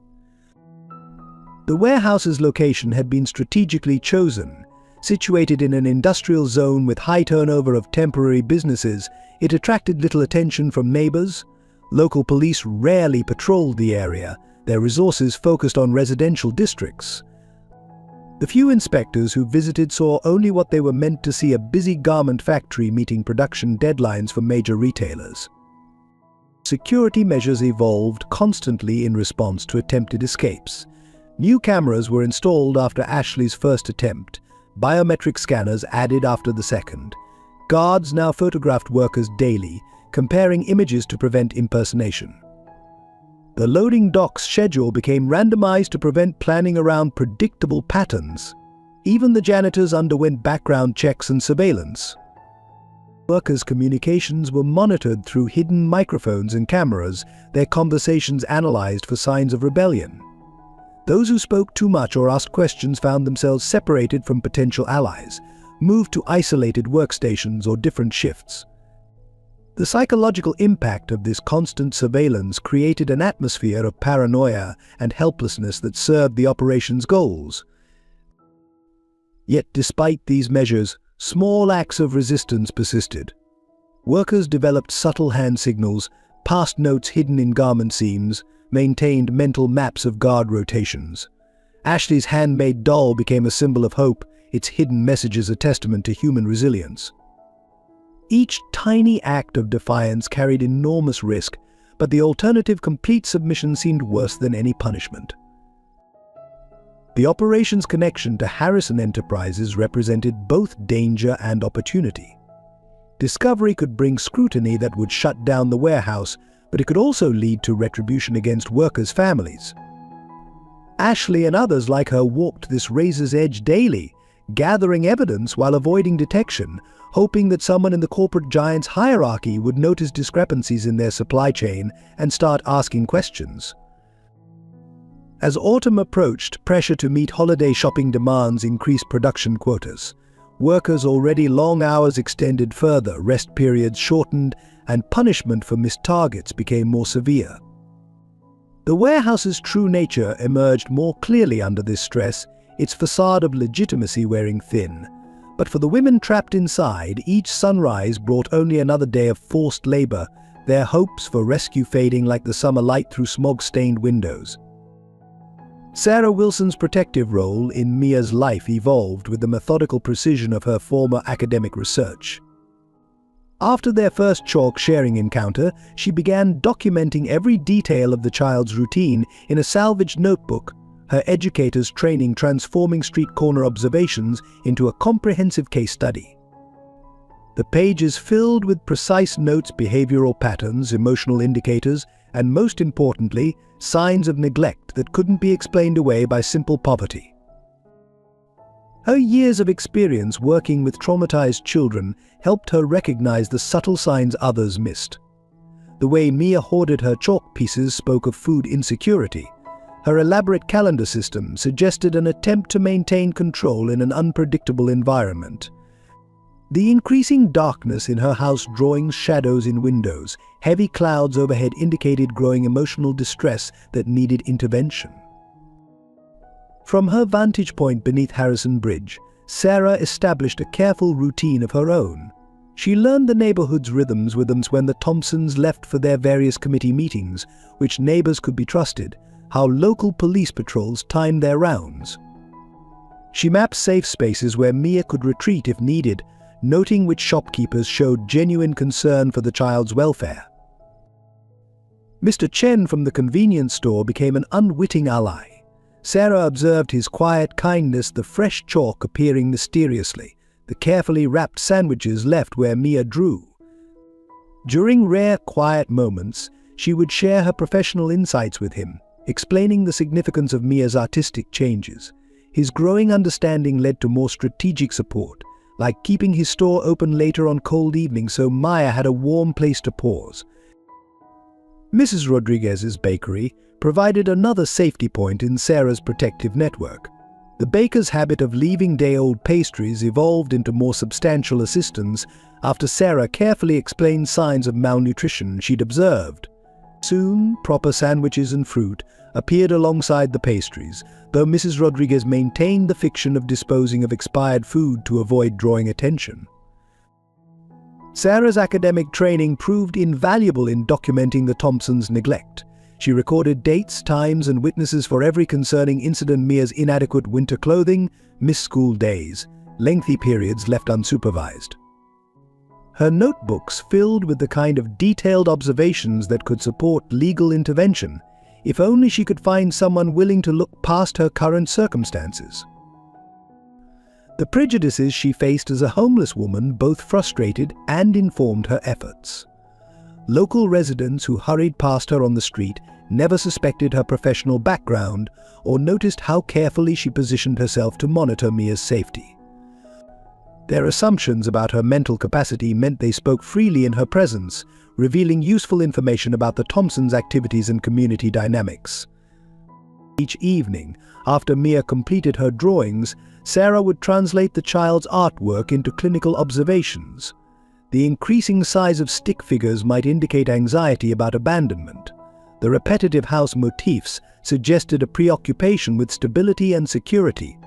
The warehouse's location had been strategically chosen. Situated in an industrial zone with high turnover of temporary businesses, it attracted little attention from neighbors. Local police rarely patrolled the area, their resources focused on residential districts. The few inspectors who visited saw only what they were meant to see: a busy garment factory meeting production deadlines for major retailers. Security measures evolved constantly in response to attempted escapes. New cameras were installed after Ashley's first attempt, biometric scanners added after the second. Guards now photographed workers daily, comparing images to prevent impersonation. The loading dock's schedule became randomized to prevent planning around predictable patterns. Even the janitors underwent background checks and surveillance. Workers' communications were monitored through hidden microphones and cameras, their conversations analyzed for signs of rebellion. Those who spoke too much or asked questions found themselves separated from potential allies, moved to isolated workstations or different shifts. The psychological impact of this constant surveillance created an atmosphere of paranoia and helplessness that served the operation's goals. Yet despite these measures, small acts of resistance persisted. Workers developed subtle hand signals, passed notes hidden in garment seams, maintained mental maps of guard rotations. Ashley's handmade doll became a symbol of hope, its hidden messages a testament to human resilience. Each tiny act of defiance carried enormous risk, but the alternative, complete submission, seemed worse than any punishment. The operation's connection to Harrison Enterprises represented both danger and opportunity. Discovery could bring scrutiny that would shut down the warehouse, but it could also lead to retribution against workers' families. Ashley and others like her walked this razor's edge daily, gathering evidence while avoiding detection, hoping that someone in the corporate giant's hierarchy would notice discrepancies in their supply chain and start asking questions. As autumn approached, pressure to meet holiday shopping demands increased production quotas. Workers' already long hours extended further, rest periods shortened, and punishment for missed targets became more severe. The warehouse's true nature emerged more clearly under this stress, its facade of legitimacy wearing thin. But for the women trapped inside, each sunrise brought only another day of forced labor, their hopes for rescue fading like the summer light through smog-stained windows. Sarah Wilson's protective role in Mia's life evolved with the methodical precision of her former academic research. After their first chalk-sharing encounter, she began documenting every detail of the child's routine in a salvaged notebook, her educator's training transforming street corner observations into a comprehensive case study. The pages filled with precise notes, behavioral patterns, emotional indicators, and most importantly, signs of neglect that couldn't be explained away by simple poverty. Her years of experience working with traumatized children helped her recognize the subtle signs others missed. The way Mia hoarded her chalk pieces spoke of food insecurity. Her elaborate calendar system suggested an attempt to maintain control in an unpredictable environment. The increasing darkness in her house, drawing shadows in windows, heavy clouds overhead indicated growing emotional distress that needed intervention. From her vantage point beneath Harrison Bridge, Sarah established a careful routine of her own. She learned the neighborhood's rhythms when the Thompsons left for their various committee meetings, which neighbors could be trusted, how local police patrols timed their rounds. She mapped safe spaces where Mia could retreat if needed, noting which shopkeepers showed genuine concern for the child's welfare. Mr. Chen from the convenience store became an unwitting ally. Sarah observed his quiet kindness, the fresh chalk appearing mysteriously, the carefully wrapped sandwiches left where Mia drew. During rare, quiet moments, she would share her professional insights with him, explaining the significance of Mia's artistic changes. His growing understanding led to more strategic support, like keeping his store open later on cold evenings so Mia had a warm place to pause. Mrs. Rodriguez's bakery provided another safety point in Sarah's protective network. The baker's habit of leaving day-old pastries evolved into more substantial assistance after Sarah carefully explained signs of malnutrition she'd observed. Soon, proper sandwiches and fruit appeared alongside the pastries, though Mrs. Rodriguez maintained the fiction of disposing of expired food to avoid drawing attention. Sarah's academic training proved invaluable in documenting the Thompsons' neglect. She recorded dates, times, and witnesses for every concerning incident: Mia's inadequate winter clothing, missed school days, lengthy periods left unsupervised. Her notebooks filled with the kind of detailed observations that could support legal intervention, if only she could find someone willing to look past her current circumstances. The prejudices she faced as a homeless woman both frustrated and informed her efforts. Local residents who hurried past her on the street never suspected her professional background or noticed how carefully she positioned herself to monitor Mia's safety. Their assumptions about her mental capacity meant they spoke freely in her presence, revealing useful information about the Thompsons' activities and community dynamics. Each evening, after Mia completed her drawings, Sarah would translate the child's artwork into clinical observations. The increasing size of stick figures might indicate anxiety about abandonment. The repetitive house motifs suggested a preoccupation with stability and security.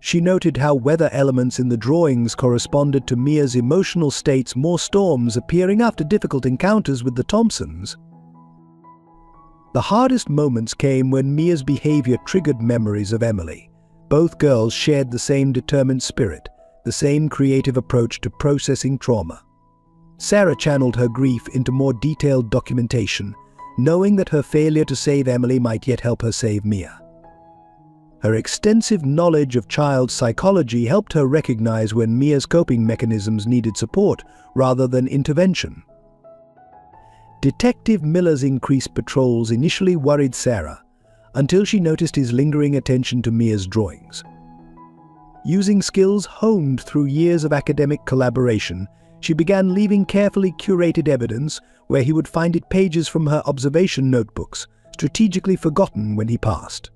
She noted how weather elements in the drawings corresponded to Mia's emotional states, more storms appearing after difficult encounters with the Thompsons. The hardest moments came when Mia's behavior triggered memories of Emily. Both girls shared the same determined spirit, the same creative approach to processing trauma. Sarah channeled her grief into more detailed documentation, knowing that her failure to save Emily might yet help her save Mia. Her extensive knowledge of child psychology helped her recognize when Mia's coping mechanisms needed support rather than intervention. Detective Miller's increased patrols initially worried Sarah, until she noticed his lingering attention to Mia's drawings. Using skills honed through years of academic collaboration, she began leaving carefully curated evidence where he would find it: pages from her observation notebooks, strategically forgotten when he passed.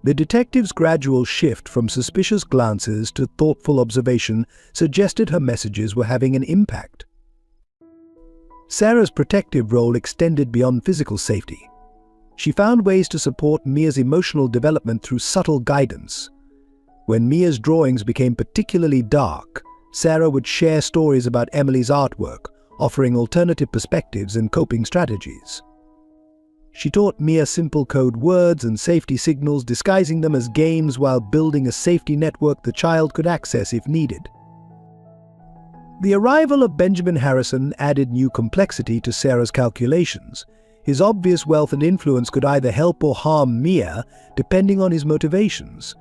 The detective's gradual shift from suspicious glances to thoughtful observation suggested her messages were having an impact. Sarah's protective role extended beyond physical safety. She found ways to support Mia's emotional development through subtle guidance. When Mia's drawings became particularly dark, Sarah would share stories about Emily's artwork, offering alternative perspectives and coping strategies. She taught Mia simple code words and safety signals, disguising them as games while building a safety network the child could access if needed. The arrival of Benjamin Harrison added new complexity to Sarah's calculations. His obvious wealth and influence could either help or harm Mia, depending on his motivations.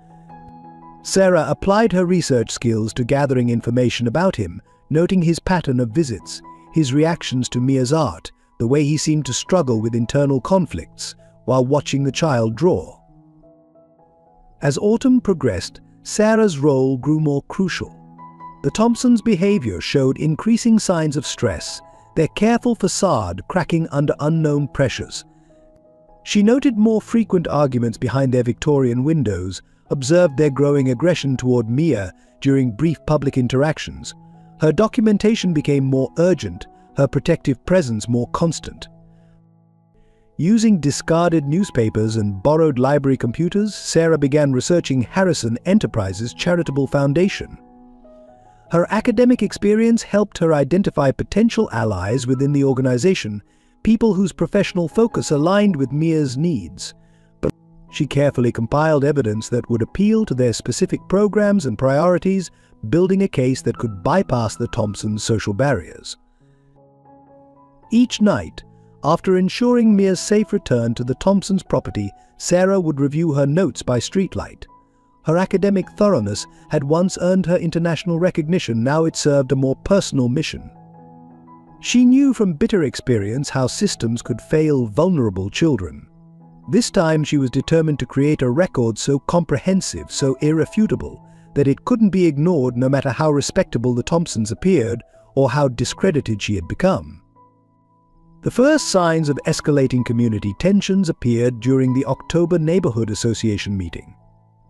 Sarah applied her research skills to gathering information about him, noting his pattern of visits, his reactions to Mia's art, the way he seemed to struggle with internal conflicts while watching the child draw. As autumn progressed, Sarah's role grew more crucial. The Thompsons' behavior showed increasing signs of stress, their careful facade cracking under unknown pressures. She noted more frequent arguments behind their Victorian windows, observed their growing aggression toward Mia during brief public interactions. Her documentation became more urgent, her protective presence more constant. Using discarded newspapers and borrowed library computers, Sarah began researching Harrison Enterprises' charitable foundation. Her academic experience helped her identify potential allies within the organization, people whose professional focus aligned with Mia's needs. But she carefully compiled evidence that would appeal to their specific programs and priorities, building a case that could bypass the Thompsons' social barriers. Each night, after ensuring Mia's safe return to the Thompsons' property, Sarah would review her notes by streetlight. Her academic thoroughness had once earned her international recognition, now it served a more personal mission. She knew from bitter experience how systems could fail vulnerable children. This time she was determined to create a record so comprehensive, so irrefutable, that it couldn't be ignored no matter how respectable the Thompsons appeared or how discredited she had become. The first signs of escalating community tensions appeared during the October Neighborhood Association meeting.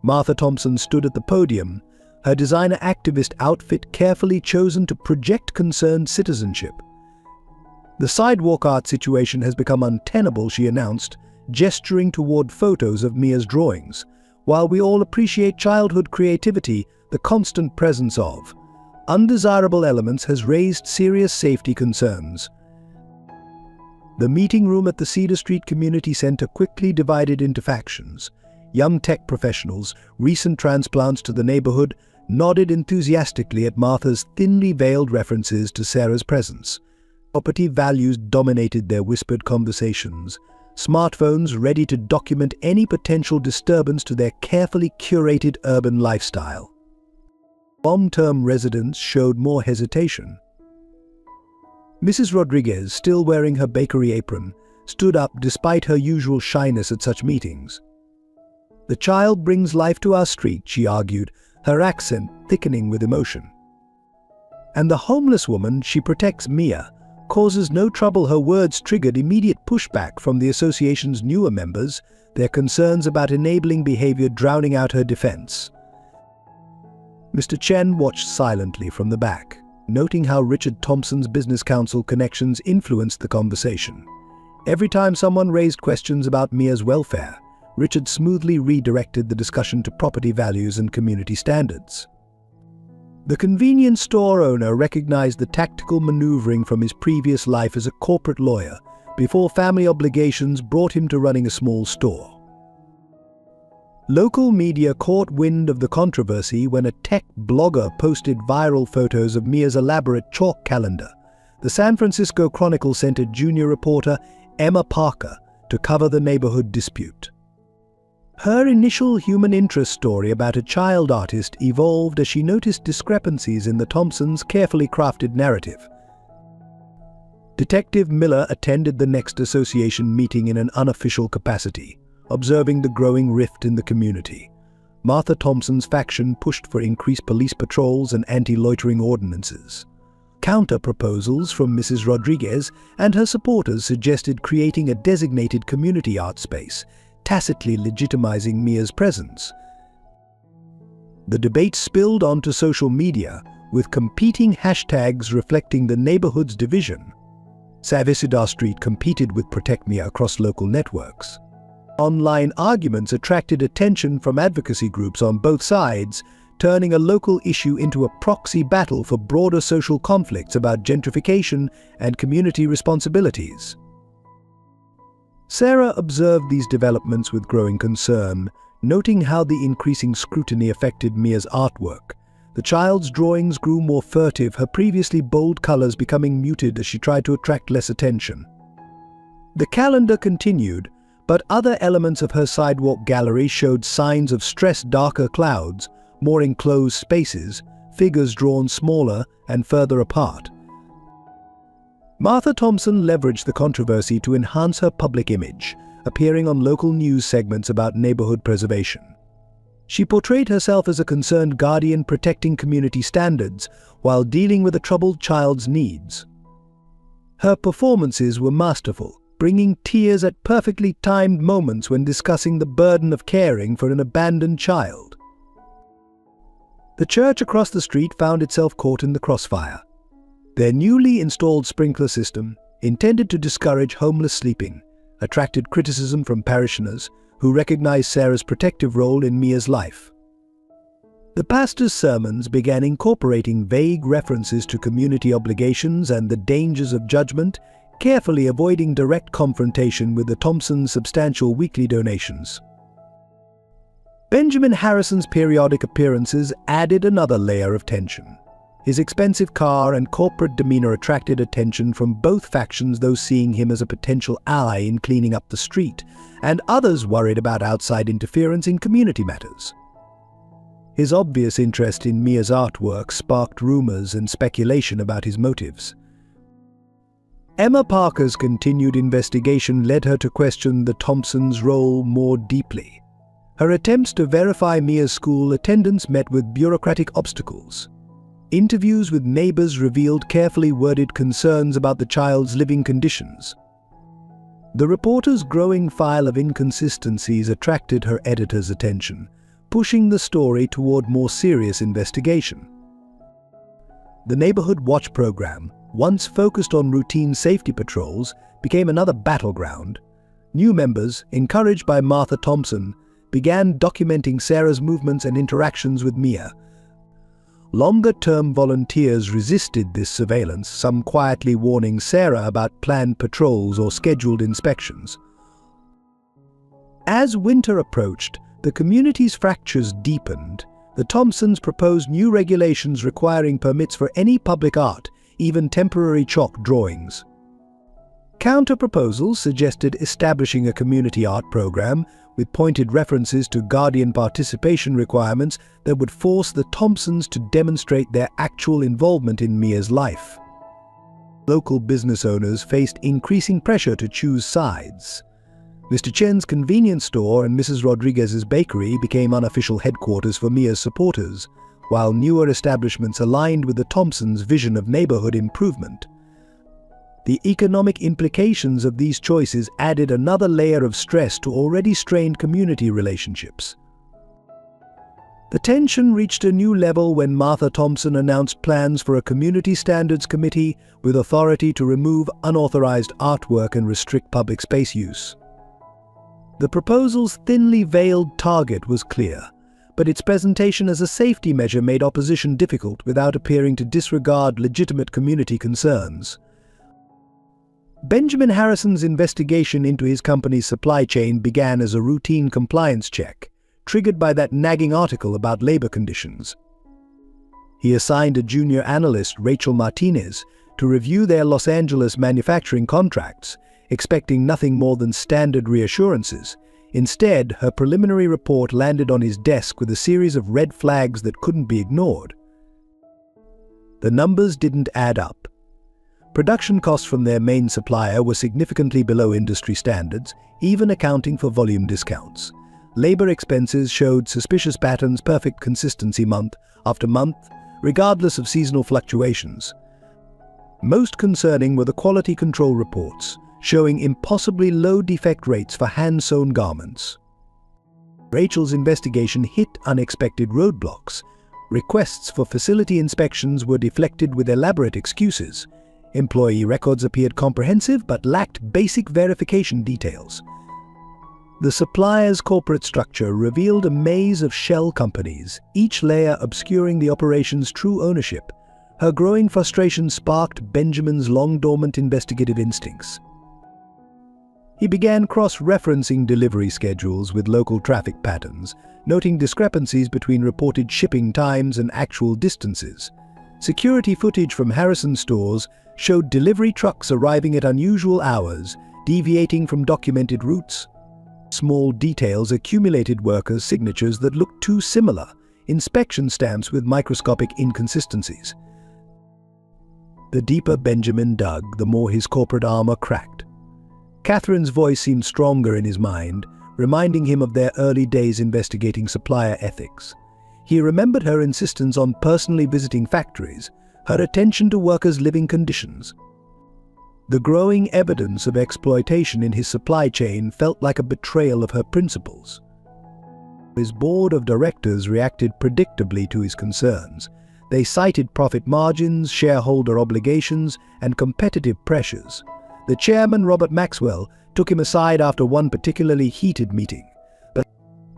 Martha Thompson stood at the podium, her designer activist outfit carefully chosen to project concerned citizenship. "The sidewalk art situation has become untenable," she announced, gesturing toward photos of Mia's drawings. "While we all appreciate childhood creativity, the constant presence of undesirable elements has raised serious safety concerns." The meeting room at the Cedar Street Community Center quickly divided into factions. Young tech professionals, recent transplants to the neighborhood, nodded enthusiastically at Martha's thinly veiled references to Sarah's presence. Property values dominated their whispered conversations, smartphones ready to document any potential disturbance to their carefully curated urban lifestyle. Long-term residents showed more hesitation. Mrs. Rodriguez, still wearing her bakery apron, stood up despite her usual shyness at such meetings. "The child brings life to our street," she argued, her accent thickening with emotion. "And the homeless woman, she protects Mia, causes no trouble." Her words triggered immediate pushback from the association's newer members, their concerns about enabling behavior drowning out her defense. Mr. Chen watched silently from the back, noting how Richard Thompson's business council connections influenced the conversation. Every time someone raised questions about Mia's welfare, Richard smoothly redirected the discussion to property values and community standards. The convenience store owner recognized the tactical maneuvering from his previous life as a corporate lawyer before family obligations brought him to running a small store. Local media caught wind of the controversy when a tech blogger posted viral photos of Mia's elaborate chalk calendar. The San Francisco Chronicle sent a junior reporter, Emma Parker, to cover the neighborhood dispute. Her initial human interest story about a child artist evolved as she noticed discrepancies in the Thompsons' carefully crafted narrative. Detective Miller attended the next association meeting in an unofficial capacity, observing the growing rift in the community. Martha Thompson's faction pushed for increased police patrols and anti-loitering ordinances. Counter-proposals from Mrs. Rodriguez and her supporters suggested creating a designated community art space, tacitly legitimizing Mia's presence. The debate spilled onto social media, with competing hashtags reflecting the neighborhood's division. Cedar Street competed with Protect Mia across local networks. Online arguments attracted attention from advocacy groups on both sides, turning a local issue into a proxy battle for broader social conflicts about gentrification and community responsibilities. Sarah observed these developments with growing concern, noting how the increasing scrutiny affected Mia's artwork. The child's drawings grew more furtive, her previously bold colors becoming muted as she tried to attract less attention. The calendar continued, but other elements of her sidewalk gallery showed signs of stressed darker clouds, more enclosed spaces, figures drawn smaller and further apart. Martha Thompson leveraged the controversy to enhance her public image, appearing on local news segments about neighborhood preservation. She portrayed herself as a concerned guardian protecting community standards while dealing with a troubled child's needs. Her performances were masterful, bringing tears at perfectly timed moments when discussing the burden of caring for an abandoned child. The church across the street found itself caught in the crossfire. Their newly installed sprinkler system, intended to discourage homeless sleeping, attracted criticism from parishioners who recognized Sarah's protective role in Mia's life. The pastor's sermons began incorporating vague references to community obligations and the dangers of judgment, carefully avoiding direct confrontation with the Thompsons' substantial weekly donations. Benjamin Harrison's periodic appearances added another layer of tension. His expensive car and corporate demeanor attracted attention from both factions, those seeing him as a potential ally in cleaning up the street, and others worried about outside interference in community matters. His obvious interest in Mia's artwork sparked rumors and speculation about his motives. Emma Parker's continued investigation led her to question the Thompsons' role more deeply. Her attempts to verify Mia's school attendance met with bureaucratic obstacles. Interviews with neighbors revealed carefully worded concerns about the child's living conditions. The reporter's growing file of inconsistencies attracted her editor's attention, pushing the story toward more serious investigation. The Neighborhood Watch program, once focused on routine safety patrols, became another battleground. New members, encouraged by Martha Thompson, began documenting Sarah's movements and interactions with Mia. Longer-term volunteers resisted this surveillance, some quietly warning Sarah about planned patrols or scheduled inspections. As winter approached, the community's fractures deepened. The Thompsons proposed new regulations requiring permits for any public art, even temporary chalk drawings. Counter-proposals suggested establishing a community art program with pointed references to guardian participation requirements that would force the Thompsons to demonstrate their actual involvement in Mia's life. Local business owners faced increasing pressure to choose sides. Mr. Chen's convenience store and Mrs. Rodriguez's bakery became unofficial headquarters for Mia's supporters, while newer establishments aligned with the Thompsons' vision of neighborhood improvement. The economic implications of these choices added another layer of stress to already strained community relationships. The tension reached a new level when Martha Thompson announced plans for a community standards committee with authority to remove unauthorized artwork and restrict public space use. The proposal's thinly veiled target was clear, but its presentation as a safety measure made opposition difficult without appearing to disregard legitimate community concerns. Benjamin Harrison's investigation into his company's supply chain began as a routine compliance check, triggered by that nagging article about labor conditions. He assigned a junior analyst, Rachel Martinez, to review their Los Angeles manufacturing contracts, expecting nothing more than standard reassurances. Instead, her preliminary report landed on his desk with a series of red flags that couldn't be ignored. The numbers didn't add up. Production costs from their main supplier were significantly below industry standards, even accounting for volume discounts. Labor expenses showed suspicious patterns, perfect consistency month after month, regardless of seasonal fluctuations. Most concerning were the quality control reports, showing impossibly low defect rates for hand-sewn garments. Rachel's investigation hit unexpected roadblocks. Requests for facility inspections were deflected with elaborate excuses. Employee records appeared comprehensive but lacked basic verification details. The supplier's corporate structure revealed a maze of shell companies, each layer obscuring the operation's true ownership. Her growing frustration sparked Benjamin's long-dormant investigative instincts. He began cross-referencing delivery schedules with local traffic patterns, noting discrepancies between reported shipping times and actual distances. Security footage from Harrison stores showed delivery trucks arriving at unusual hours, deviating from documented routes. Small details accumulated workers' signatures that looked too similar, inspection stamps with microscopic inconsistencies. The deeper Benjamin dug, the more his corporate armor cracked. Catherine's voice seemed stronger in his mind, reminding him of their early days investigating supplier ethics. He remembered her insistence on personally visiting factories, her attention to workers' living conditions. The growing evidence of exploitation in his supply chain felt like a betrayal of her principles. His board of directors reacted predictably to his concerns. They cited profit margins, shareholder obligations, and competitive pressures. The chairman, Robert Maxwell, took him aside after one particularly heated meeting.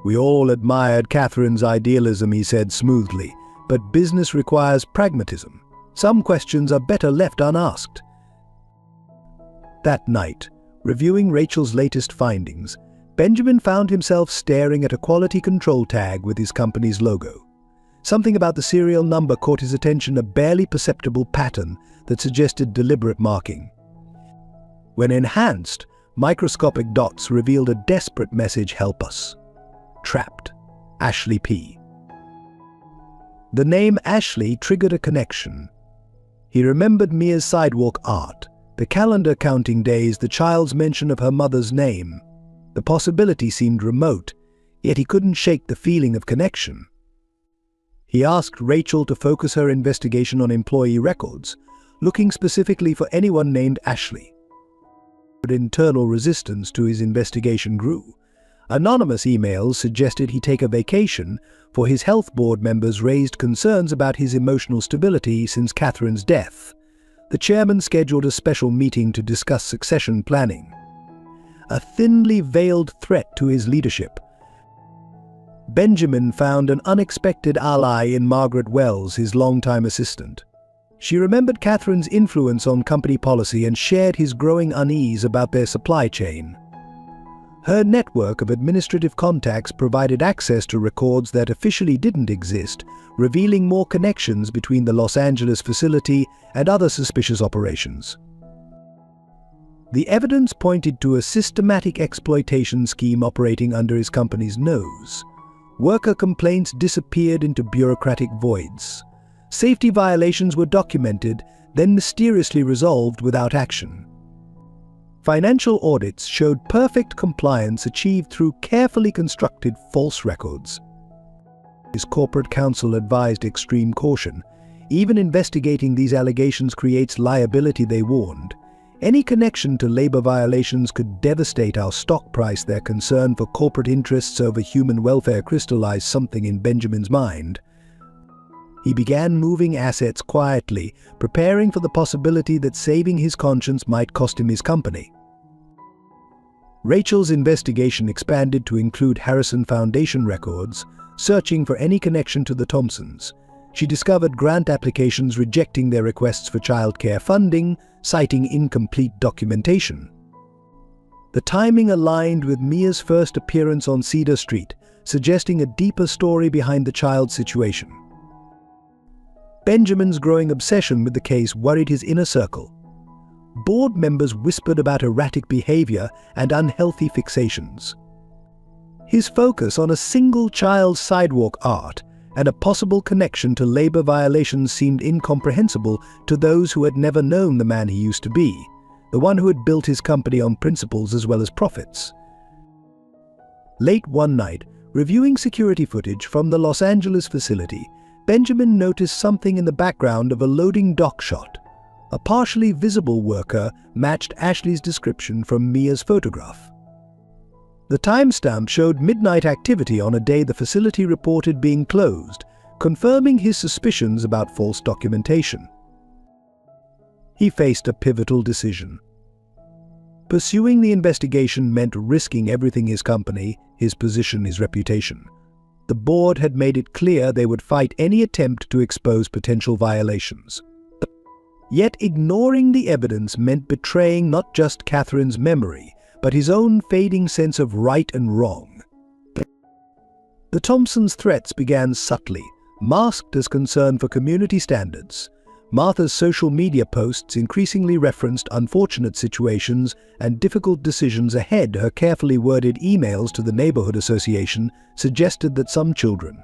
"We all admired Catherine's idealism," he said smoothly, "but business requires pragmatism. Some questions are better left unasked." That night, reviewing Rachel's latest findings, Benjamin found himself staring at a quality control tag with his company's logo. Something about the serial number caught his attention, a barely perceptible pattern that suggested deliberate marking. When enhanced, microscopic dots revealed a desperate message: "Help us. Trapped. Ashley P." The name Ashley triggered a connection. He remembered Mia's Sidewalk art, The calendar counting days, the child's mention of her mother's name. The possibility seemed remote, yet he couldn't shake the feeling of connection. He asked Rachel to focus her investigation on employee records, looking specifically for anyone named Ashley. But internal resistance to his investigation grew. Anonymous emails suggested he take a vacation, for his health board members raised concerns about his emotional stability since Catherine's death. The chairman scheduled a special meeting to discuss succession planning. A thinly veiled threat to his leadership. Benjamin found an unexpected ally in Margaret Wells, his longtime assistant. She remembered Catherine's influence on company policy and shared his growing unease about their supply chain. Her network of administrative contacts provided access to records that officially didn't exist, revealing more connections between the Los Angeles facility and other suspicious operations. The evidence pointed to a systematic exploitation scheme operating under his company's nose. Worker complaints disappeared into bureaucratic voids. Safety violations were documented, then mysteriously resolved without action. Financial audits showed perfect compliance achieved through carefully constructed false records. His corporate counsel advised extreme caution. Even investigating these allegations creates liability, they warned. Any connection to labor violations could devastate our stock price. Their concern for corporate interests over human welfare crystallized something in Benjamin's mind. He began moving assets quietly, preparing for the possibility that saving his conscience might cost him his company. Rachel's investigation expanded to include Harrison Foundation records, searching for any connection to the Thompsons. She discovered grant applications rejecting their requests for childcare funding, citing incomplete documentation. The timing aligned with Mia's first appearance on Cedar Street, suggesting a deeper story behind the child's situation. Benjamin's growing obsession with the case worried his inner circle. Board members whispered about erratic behavior and unhealthy fixations. His focus on a single child's sidewalk art and a possible connection to labor violations seemed incomprehensible to those who had never known the man he used to be, the one who had built his company on principles as well as profits. Late one night, reviewing security footage from the Los Angeles facility, Benjamin noticed something in the background of a loading dock shot. A partially visible worker matched Ashley's description from Mia's photograph. The timestamp showed midnight activity on a day the facility reported being closed, confirming his suspicions about false documentation. He faced a pivotal decision. Pursuing the investigation meant risking everything: his company, his position, his reputation. The board had made it clear they would fight any attempt to expose potential violations. Yet ignoring the evidence meant betraying not just Catherine's memory, but his own fading sense of right and wrong. The Thompsons' threats began subtly, masked as concern for community standards. Martha's social media posts increasingly referenced unfortunate situations and difficult decisions ahead. Her carefully worded emails to the neighborhood association suggested that some children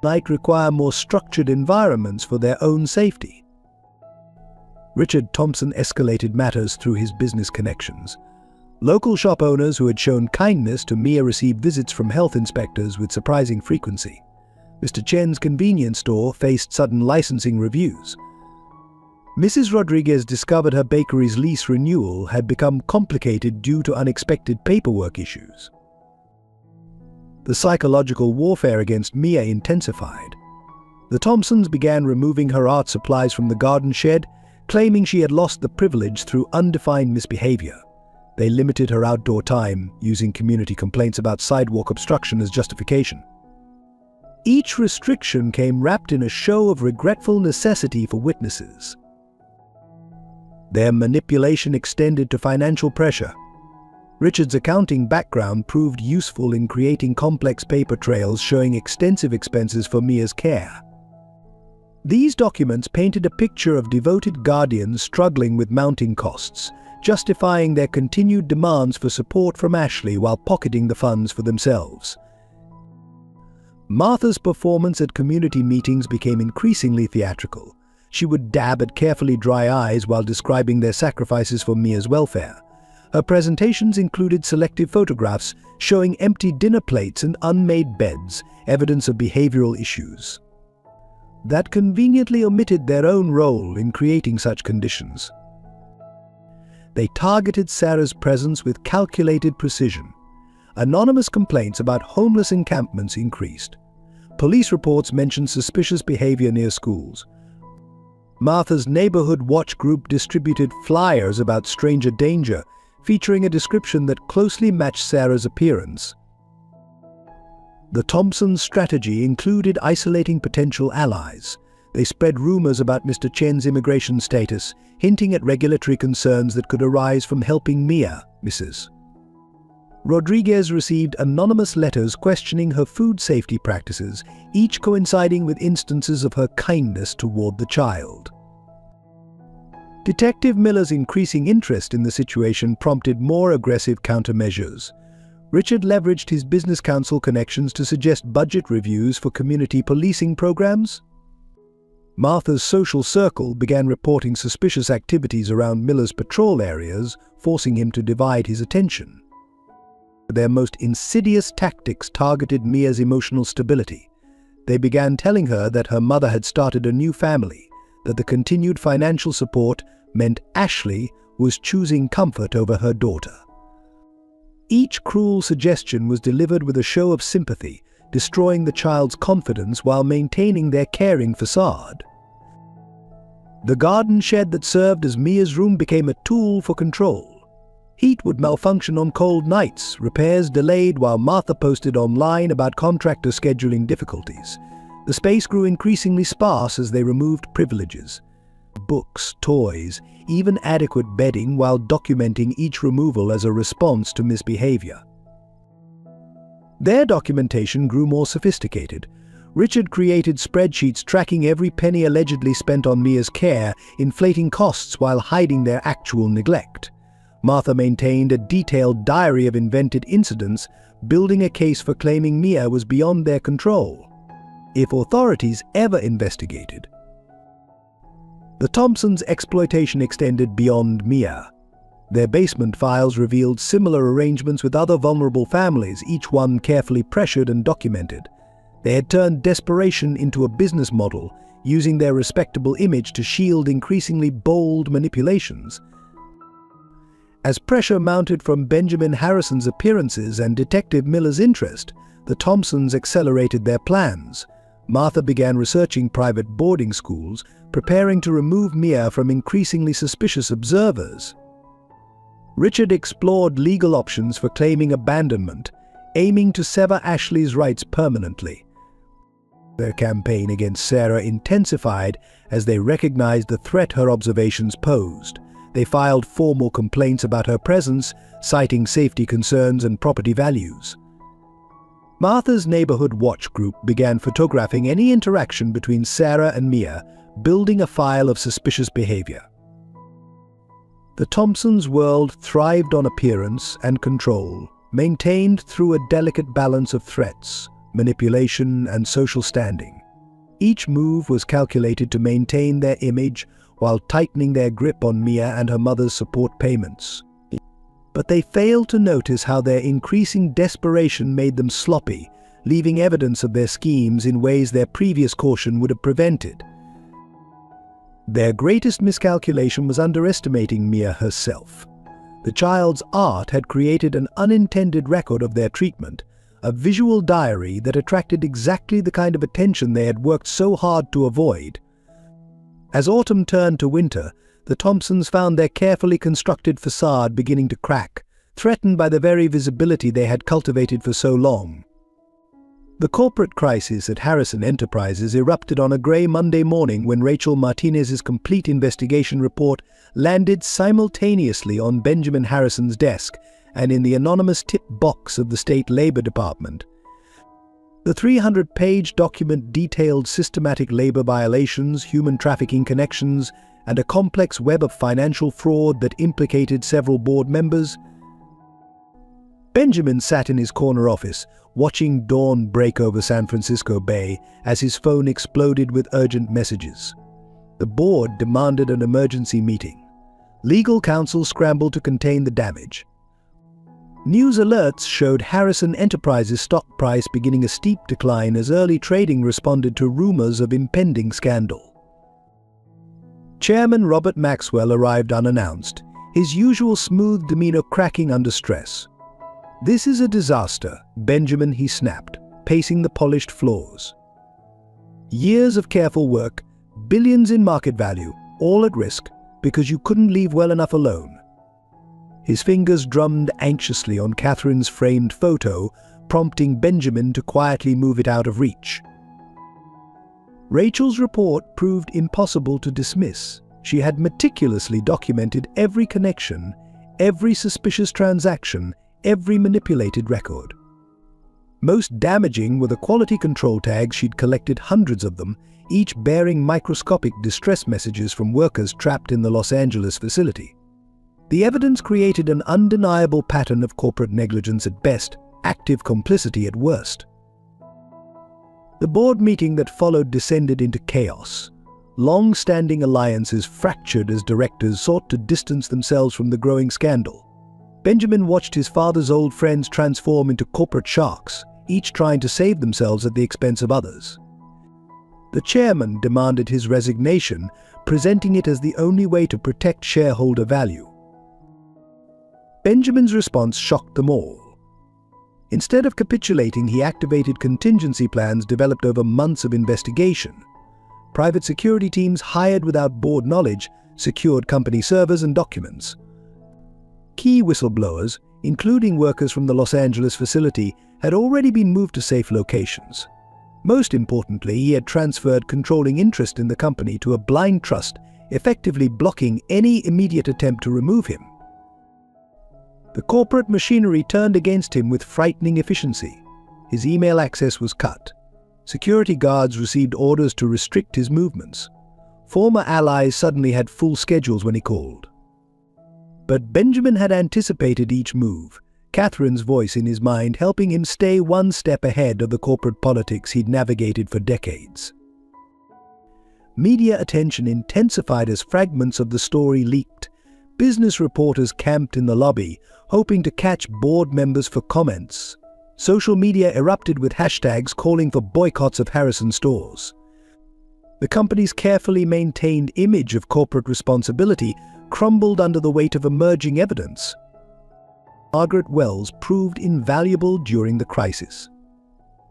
might require more structured environments for their own safety. Richard Thompson escalated matters through his business connections. Local shop owners who had shown kindness to Mia received visits from health inspectors with surprising frequency. Mr. Chen's convenience store faced sudden licensing reviews. Mrs. Rodriguez discovered her bakery's lease renewal had become complicated due to unexpected paperwork issues. The psychological warfare against Mia intensified. The Thompsons began removing her art supplies from the garden shed, claiming she had lost the privilege through undefined misbehavior. They limited her outdoor time, using community complaints about sidewalk obstruction as justification. Each restriction came wrapped in a show of regretful necessity for witnesses. Their manipulation extended to financial pressure. Richard's accounting background proved useful in creating complex paper trails showing extensive expenses for Mia's care. These documents painted a picture of devoted guardians struggling with mounting costs, justifying their continued demands for support from Ashley while pocketing the funds for themselves. Martha's performance at community meetings became increasingly theatrical. She would dab at carefully dry eyes while describing their sacrifices for Mia's welfare. Her presentations included selective photographs showing empty dinner plates and unmade beds, evidence of behavioral issues that conveniently omitted their own role in creating such conditions. They targeted Sarah's presence with calculated precision. Anonymous complaints about homeless encampments increased. Police reports mentioned suspicious behavior near schools. Martha's neighborhood watch group distributed flyers about stranger danger, featuring a description that closely matched Sarah's appearance. The Thompsons' strategy included isolating potential allies. They spread rumors about Mr. Chen's immigration status, hinting at regulatory concerns that could arise from helping Mia, Mrs. Rodriguez received anonymous letters questioning her food safety practices, each coinciding with instances of her kindness toward the child. Detective Miller's increasing interest in the situation prompted more aggressive countermeasures. Richard leveraged his business council connections to suggest budget reviews for community policing programs. Martha's social circle began reporting suspicious activities around Miller's patrol areas, forcing him to divide his attention. Their most insidious tactics targeted Mia's emotional stability. They began telling her that her mother had started a new family, that the continued financial support meant Ashley was choosing comfort over her daughter. Each cruel suggestion was delivered with a show of sympathy, destroying the child's confidence while maintaining their caring facade. The garden shed that served as Mia's room became a tool for control. Heat would malfunction on cold nights, repairs delayed while Martha posted online about contractor scheduling difficulties. The space grew increasingly sparse as they removed privileges. Books, toys, even adequate bedding, while documenting each removal as a response to misbehavior. Their documentation grew more sophisticated. Richard created spreadsheets tracking every penny allegedly spent on Mia's care, inflating costs while hiding their actual neglect. Martha maintained a detailed diary of invented incidents, building a case for claiming Mia was beyond their control. If authorities ever investigated, the Thompsons' exploitation extended beyond Mia. Their basement files revealed similar arrangements with other vulnerable families, each one carefully pressured and documented. They had turned desperation into a business model, using their respectable image to shield increasingly bold manipulations. As pressure mounted from Benjamin Harrison's appearances and Detective Miller's interest, the Thompsons accelerated their plans. Martha began researching private boarding schools, preparing to remove Mia from increasingly suspicious observers. Richard explored legal options for claiming abandonment, aiming to sever Ashley's rights permanently. Their campaign against Sarah intensified as they recognized the threat her observations posed. They filed formal complaints about her presence, citing safety concerns and property values. Martha's neighborhood watch group began photographing any interaction between Sarah and Mia, building a file of suspicious behavior. The Thompsons' world thrived on appearance and control, maintained through a delicate balance of threats, manipulation, and social standing. Each move was calculated to maintain their image while tightening their grip on Mia and her mother's support payments. But they failed to notice how their increasing desperation made them sloppy, leaving evidence of their schemes in ways their previous caution would have prevented. Their greatest miscalculation was underestimating Mia herself. The child's art had created an unintended record of their treatment, a visual diary that attracted exactly the kind of attention they had worked so hard to avoid. As autumn turned to winter, the Thompsons found their carefully constructed facade beginning to crack, threatened by the very visibility they had cultivated for so long. The corporate crisis at Harrison Enterprises erupted on a grey Monday morning when Rachel Martinez's complete investigation report landed simultaneously on Benjamin Harrison's desk and in the anonymous tip box of the State Labor Department. The 300-page document detailed systematic labor violations, human trafficking connections, and a complex web of financial fraud that implicated several board members. Benjamin sat in his corner office, watching dawn break over San Francisco Bay as his phone exploded with urgent messages. The board demanded an emergency meeting. Legal counsel scrambled to contain the damage. News alerts showed Harrison Enterprises' stock price beginning a steep decline as early trading responded to rumors of impending scandal. Chairman Robert Maxwell arrived unannounced, his usual smooth demeanor cracking under stress. "This is a disaster, Benjamin," he snapped, pacing the polished floors. "Years of careful work, billions in market value, all at risk because you couldn't leave well enough alone." His fingers drummed anxiously on Catherine's framed photo, prompting Benjamin to quietly move it out of reach. Rachel's report proved impossible to dismiss. She had meticulously documented every connection, every suspicious transaction, every manipulated record. Most damaging were the quality control tags. She'd collected hundreds of them, each bearing microscopic distress messages from workers trapped in the Los Angeles facility. The evidence created an undeniable pattern of corporate negligence at best, active complicity at worst. The board meeting that followed descended into chaos. Long-standing alliances fractured as directors sought to distance themselves from the growing scandal. Benjamin watched his father's old friends transform into corporate sharks, each trying to save themselves at the expense of others. The chairman demanded his resignation, presenting it as the only way to protect shareholder value. Benjamin's response shocked them all. Instead of capitulating, he activated contingency plans developed over months of investigation. Private security teams hired without board knowledge secured company servers and documents. Key whistleblowers, including workers from the Los Angeles facility, had already been moved to safe locations. Most importantly, he had transferred controlling interest in the company to a blind trust, effectively blocking any immediate attempt to remove him. The corporate machinery turned against him with frightening efficiency. His email access was cut. Security guards received orders to restrict his movements. Former allies suddenly had full schedules when he called. But Benjamin had anticipated each move, Catherine's voice in his mind helping him stay one step ahead of the corporate politics he'd navigated for decades. Media attention intensified as fragments of the story leaked. Business reporters camped in the lobby, hoping to catch board members for comments. Social media erupted with hashtags calling for boycotts of Harrison stores. The company's carefully maintained image of corporate responsibility crumbled under the weight of emerging evidence. Margaret Wells proved invaluable during the crisis.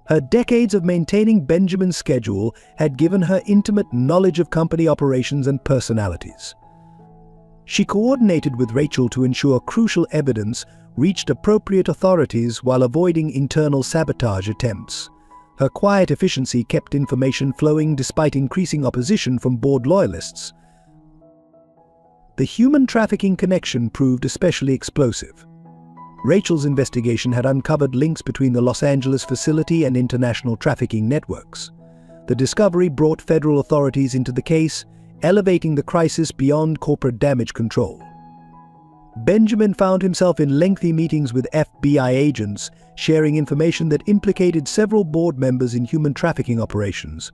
Her decades of maintaining Benjamin's schedule had given her intimate knowledge of company operations and personalities. She coordinated with Rachel to ensure crucial evidence reached appropriate authorities while avoiding internal sabotage attempts. Her quiet efficiency kept information flowing despite increasing opposition from board loyalists. The human trafficking connection proved especially explosive. Rachel's investigation had uncovered links between the Los Angeles facility and international trafficking networks. The discovery brought federal authorities into the case, elevating the crisis beyond corporate damage control. Benjamin found himself in lengthy meetings with FBI agents, sharing information that implicated several board members in human trafficking operations.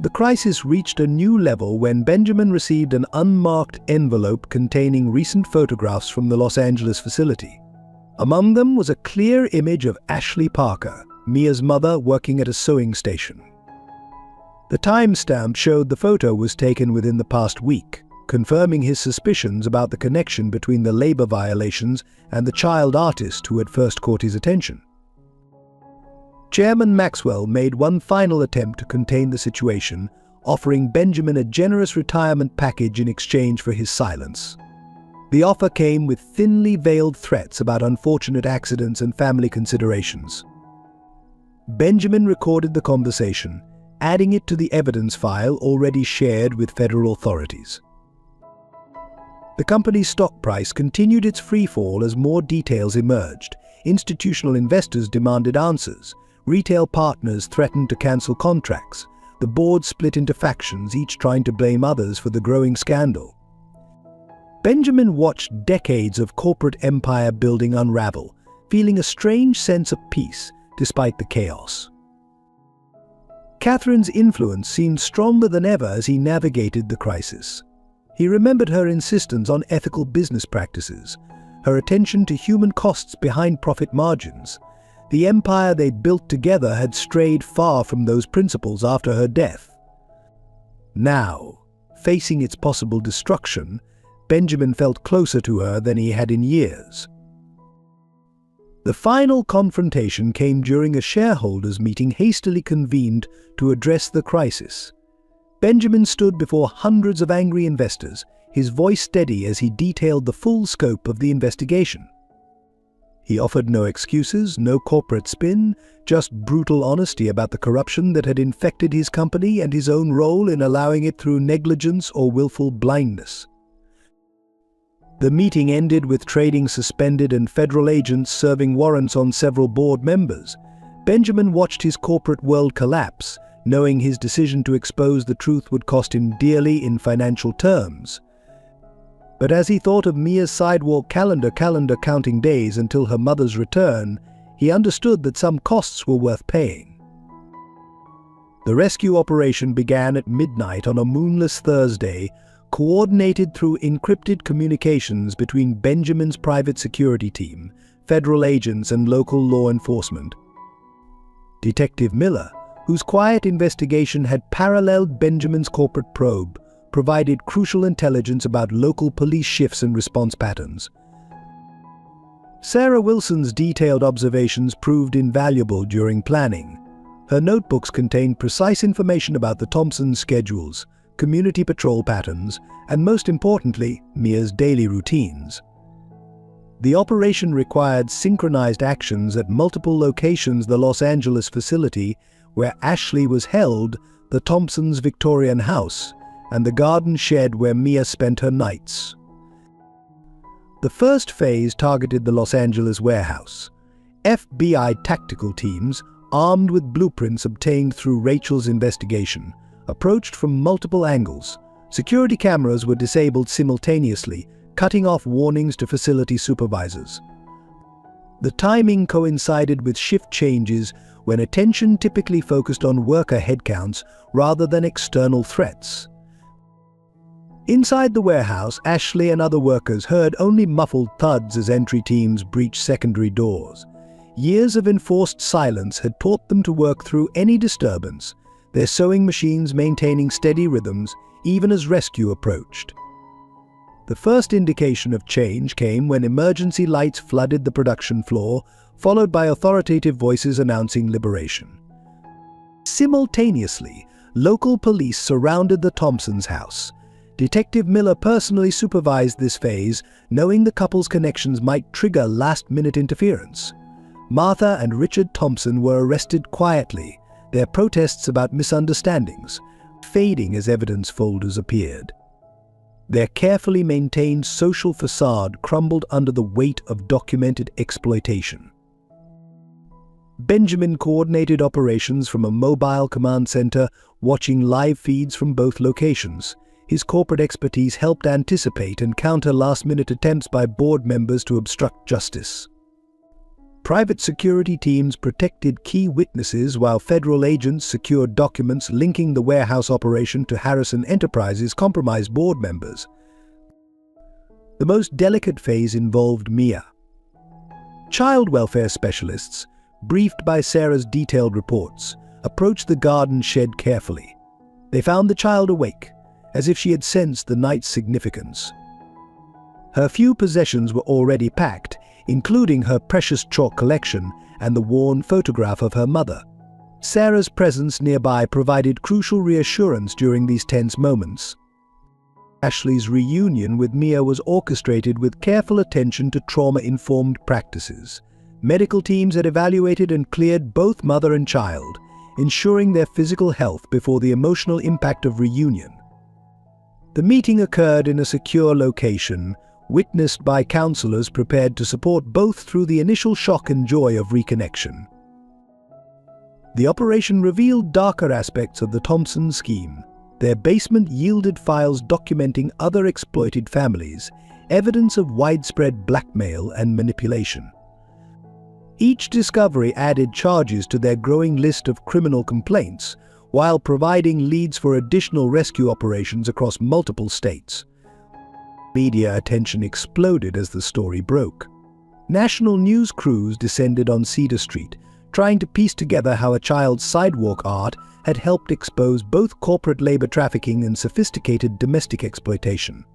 The crisis reached a new level when Benjamin received an unmarked envelope containing recent photographs from the Los Angeles facility. Among them was a clear image of Ashley Parker, Mia's mother, working at a sewing station. The timestamp showed the photo was taken within the past week, confirming his suspicions about the connection between the labor violations and the child artist who had first caught his attention. Chairman Maxwell made one final attempt to contain the situation, offering Benjamin a generous retirement package in exchange for his silence. The offer came with thinly veiled threats about unfortunate accidents and family considerations. Benjamin recorded the conversation, adding it to the evidence file already shared with federal authorities. The company's stock price continued its freefall as more details emerged. Institutional investors demanded answers. Retail partners threatened to cancel contracts. The board split into factions, each trying to blame others for the growing scandal. Benjamin watched decades of corporate empire building unravel, feeling a strange sense of peace despite the chaos. Catherine's influence seemed stronger than ever as he navigated the crisis. He remembered her insistence on ethical business practices, her attention to human costs behind profit margins. The empire they'd built together had strayed far from those principles after her death. Now, facing its possible destruction, Benjamin felt closer to her than he had in years. The final confrontation came during a shareholders' meeting hastily convened to address the crisis. Benjamin stood before hundreds of angry investors, his voice steady as he detailed the full scope of the investigation. He offered no excuses, no corporate spin, just brutal honesty about the corruption that had infected his company and his own role in allowing it through negligence or willful blindness. The meeting ended with trading suspended and federal agents serving warrants on several board members. Benjamin watched his corporate world collapse, knowing his decision to expose the truth would cost him dearly in financial terms. But as he thought of Mia's Sidewalk calendar counting days until her mother's return, he understood that some costs were worth paying. The rescue operation began at midnight on a moonless Thursday, coordinated through encrypted communications between Benjamin's private security team, federal agents, and local law enforcement. Detective Miller, whose quiet investigation had paralleled Benjamin's corporate probe, provided crucial intelligence about local police shifts and response patterns. Sarah Wilson's detailed observations proved invaluable during planning. Her notebooks contained precise information about the Thompsons' schedules, community patrol patterns, and most importantly, Mia's daily routines. The operation required synchronized actions at multiple locations: the Los Angeles facility, where Ashley was held, the Thompsons' Victorian house, and the garden shed where Mia spent her nights. The first phase targeted the Los Angeles warehouse. FBI tactical teams, armed with blueprints obtained through Rachel's investigation, approached from multiple angles. Security cameras were disabled simultaneously, cutting off warnings to facility supervisors. The timing coincided with shift changes when attention typically focused on worker headcounts rather than external threats. Inside the warehouse, Ashley and other workers heard only muffled thuds as entry teams breached secondary doors. Years of enforced silence had taught them to work through any disturbance, their sewing machines maintaining steady rhythms even as rescue approached. The first indication of change came when emergency lights flooded the production floor, followed by authoritative voices announcing liberation. Simultaneously, local police surrounded the Thompsons' house. Detective Miller personally supervised this phase, knowing the couple's connections might trigger last-minute interference. Martha and Richard Thompson were arrested quietly, their protests about misunderstandings fading as evidence folders appeared. Their carefully maintained social facade crumbled under the weight of documented exploitation. Benjamin coordinated operations from a mobile command center, watching live feeds from both locations. His corporate expertise helped anticipate and counter last-minute attempts by board members to obstruct justice. Private security teams protected key witnesses while federal agents secured documents linking the warehouse operation to Harrison Enterprises' compromised board members. The most delicate phase involved Mia. Child welfare specialists, briefed by Sarah's detailed reports, approached the garden shed carefully. They found the child awake, as if she had sensed the night's significance. Her few possessions were already packed, including her precious chalk collection and the worn photograph of her mother. Sarah's presence nearby provided crucial reassurance during these tense moments. Ashley's reunion with Mia was orchestrated with careful attention to trauma-informed practices. Medical teams had evaluated and cleared both mother and child, ensuring their physical health before the emotional impact of reunion. The meeting occurred in a secure location, witnessed by counselors prepared to support both through the initial shock and joy of reconnection. The operation revealed darker aspects of the Thompson scheme. Their basement yielded files documenting other exploited families, evidence of widespread blackmail and manipulation. Each discovery added charges to their growing list of criminal complaints, while providing leads for additional rescue operations across multiple states. Media attention exploded as the story broke. National news crews descended on Cedar Street, trying to piece together how a child's sidewalk art had helped expose both corporate labor trafficking and sophisticated domestic exploitation.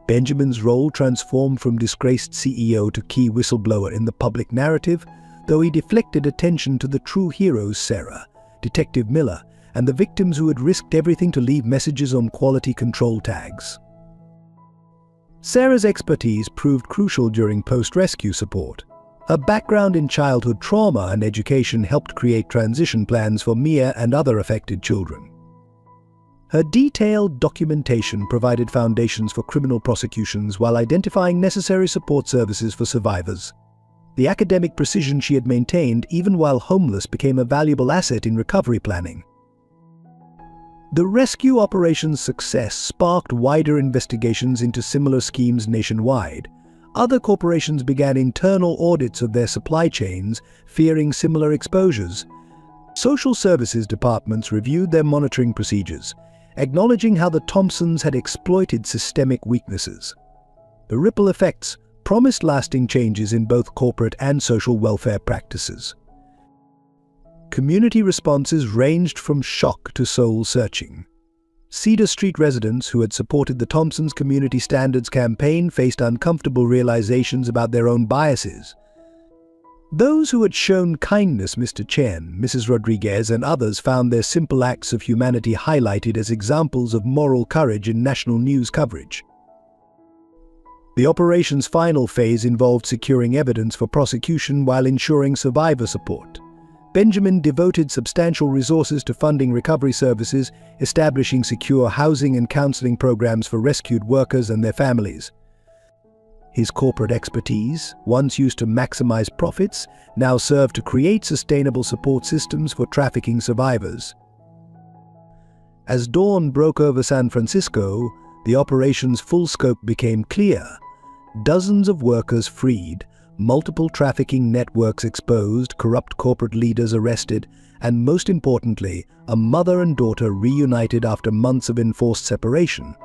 Benjamin's role transformed from disgraced CEO to key whistleblower in the public narrative, though he deflected attention to the true heroes Sarah, Detective Miller, and the victims who had risked everything to leave messages on quality control tags. Sarah's expertise proved crucial during post-rescue support. Her background in childhood trauma and education helped create transition plans for Mia and other affected children. Her detailed documentation provided foundations for criminal prosecutions while identifying necessary support services for survivors. The academic precision she had maintained, even while homeless, became a valuable asset in recovery planning. The rescue operation's success sparked wider investigations into similar schemes nationwide. Other corporations began internal audits of their supply chains, fearing similar exposures. Social services departments reviewed their monitoring procedures, acknowledging how the Thompsons had exploited systemic weaknesses. The ripple effects promised lasting changes in both corporate and social welfare practices. Community responses ranged from shock to soul-searching. Cedar Street residents who had supported the Thompsons' Community Standards campaign faced uncomfortable realizations about their own biases. Those who had shown kindness, Mr. Chen, Mrs. Rodriguez, and others, found their simple acts of humanity highlighted as examples of moral courage in national news coverage. The operation's final phase involved securing evidence for prosecution while ensuring survivor support. Benjamin devoted substantial resources to funding recovery services, establishing secure housing and counseling programs for rescued workers and their families. His corporate expertise, once used to maximize profits, now served to create sustainable support systems for trafficking survivors. As dawn broke over San Francisco, the operation's full scope became clear. Dozens of workers freed, multiple trafficking networks exposed, corrupt corporate leaders arrested, and most importantly, a mother and daughter reunited after months of enforced separation.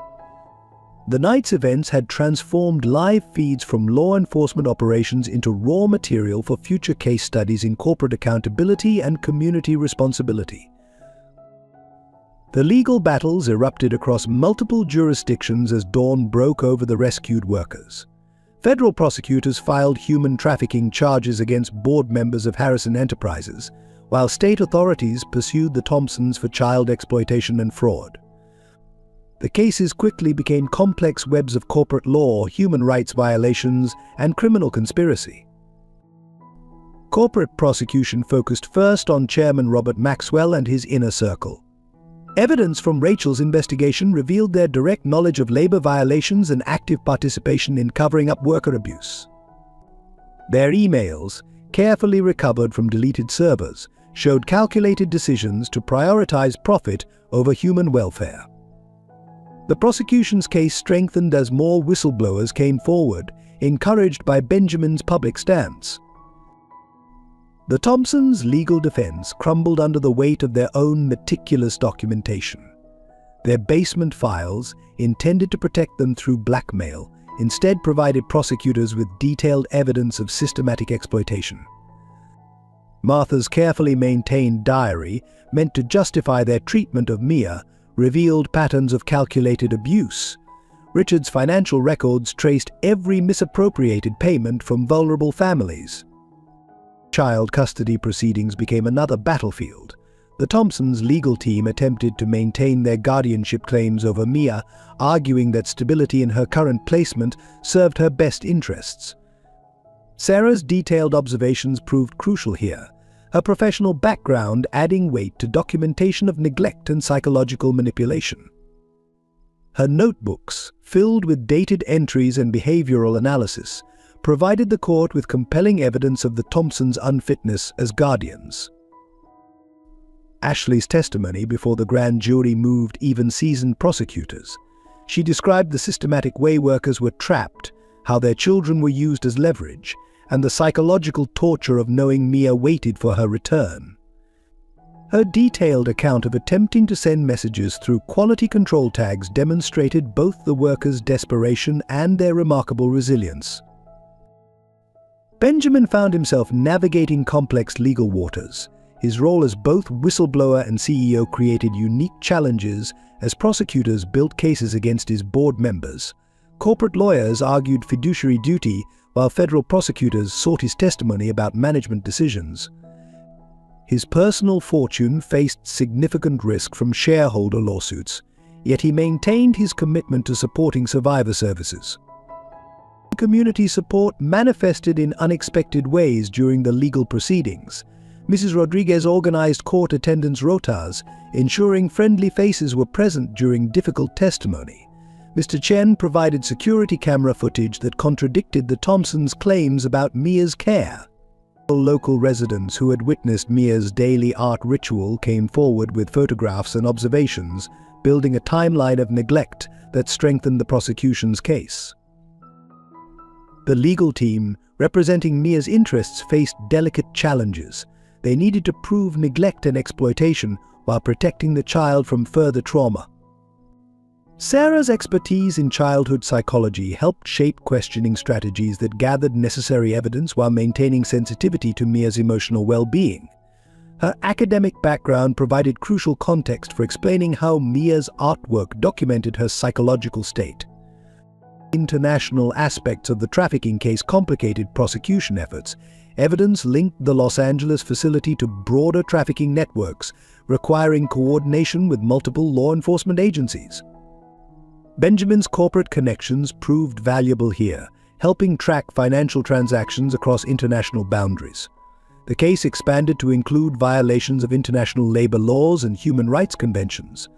The night's events had transformed live feeds from law enforcement operations into raw material for future case studies in corporate accountability and community responsibility. The legal battles erupted across multiple jurisdictions as dawn broke over the rescued workers. Federal prosecutors filed human trafficking charges against board members of Harrison Enterprises, while state authorities pursued the Thompsons for child exploitation and fraud. The cases quickly became complex webs of corporate law, human rights violations, and criminal conspiracy. Corporate prosecution focused first on Chairman Robert Maxwell and his inner circle. Evidence from Rachel's investigation revealed their direct knowledge of labor violations and active participation in covering up worker abuse. Their emails, carefully recovered from deleted servers, showed calculated decisions to prioritize profit over human welfare. The prosecution's case strengthened as more whistleblowers came forward, encouraged by Benjamin's public stance. The Thompsons' legal defense crumbled under the weight of their own meticulous documentation. Their basement files, intended to protect them through blackmail, instead provided prosecutors with detailed evidence of systematic exploitation. Martha's carefully maintained diary, meant to justify their treatment of Mia, revealed patterns of calculated abuse. Richard's financial records traced every misappropriated payment from vulnerable families. Child custody proceedings became another battlefield. The Thompsons' legal team attempted to maintain their guardianship claims over Mia, arguing that stability in her current placement served her best interests. Sarah's detailed observations proved crucial here, her professional background adding weight to documentation of neglect and psychological manipulation. Her notebooks, filled with dated entries and behavioral analysis, provided the court with compelling evidence of the Thompsons' unfitness as guardians. Ashley's testimony before the grand jury moved even seasoned prosecutors. She described the systematic way workers were trapped, how their children were used as leverage, and the psychological torture of knowing Mia waited for her return. Her detailed account of attempting to send messages through quality control tags demonstrated both the workers' desperation and their remarkable resilience. Benjamin found himself navigating complex legal waters. His role as both whistleblower and CEO created unique challenges as prosecutors built cases against his board members. Corporate lawyers argued fiduciary duty, while federal prosecutors sought his testimony about management decisions. His personal fortune faced significant risk from shareholder lawsuits, yet he maintained his commitment to supporting survivor services. Community support manifested in unexpected ways during the legal proceedings. Mrs. Rodriguez organized court attendance rotas, ensuring friendly faces were present during difficult testimony. Mr. Chen provided security camera footage that contradicted the Thompsons' claims about Mia's care. Local residents who had witnessed Mia's daily art ritual came forward with photographs and observations, building a timeline of neglect that strengthened the prosecution's case. The legal team, representing Mia's interests, faced delicate challenges. They needed to prove neglect and exploitation while protecting the child from further trauma. Sarah's expertise in childhood psychology helped shape questioning strategies that gathered necessary evidence while maintaining sensitivity to Mia's emotional well-being. Her academic background provided crucial context for explaining how Mia's artwork documented her psychological state. International aspects of the trafficking case complicated prosecution efforts. Evidence linked the Los Angeles facility to broader trafficking networks, requiring coordination with multiple law enforcement agencies. Benjamin's corporate connections proved valuable here, helping track financial transactions across international boundaries. The case expanded to include violations of international labor laws and human rights conventions.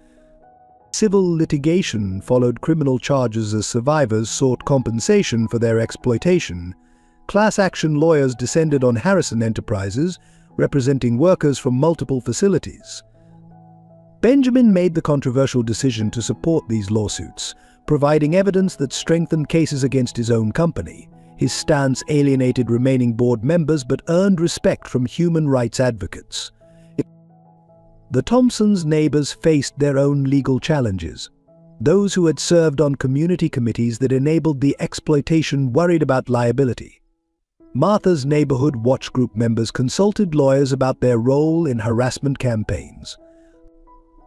Civil litigation followed criminal charges as survivors sought compensation for their exploitation. Class action lawyers descended on Harrison Enterprises, representing workers from multiple facilities. Benjamin made the controversial decision to support these lawsuits, providing evidence that strengthened cases against his own company. His stance alienated remaining board members but earned respect from human rights advocates. The Thompsons' neighbors faced their own legal challenges. Those who had served on community committees that enabled the exploitation worried about liability. Martha's neighborhood watch group members consulted lawyers about their role in harassment campaigns.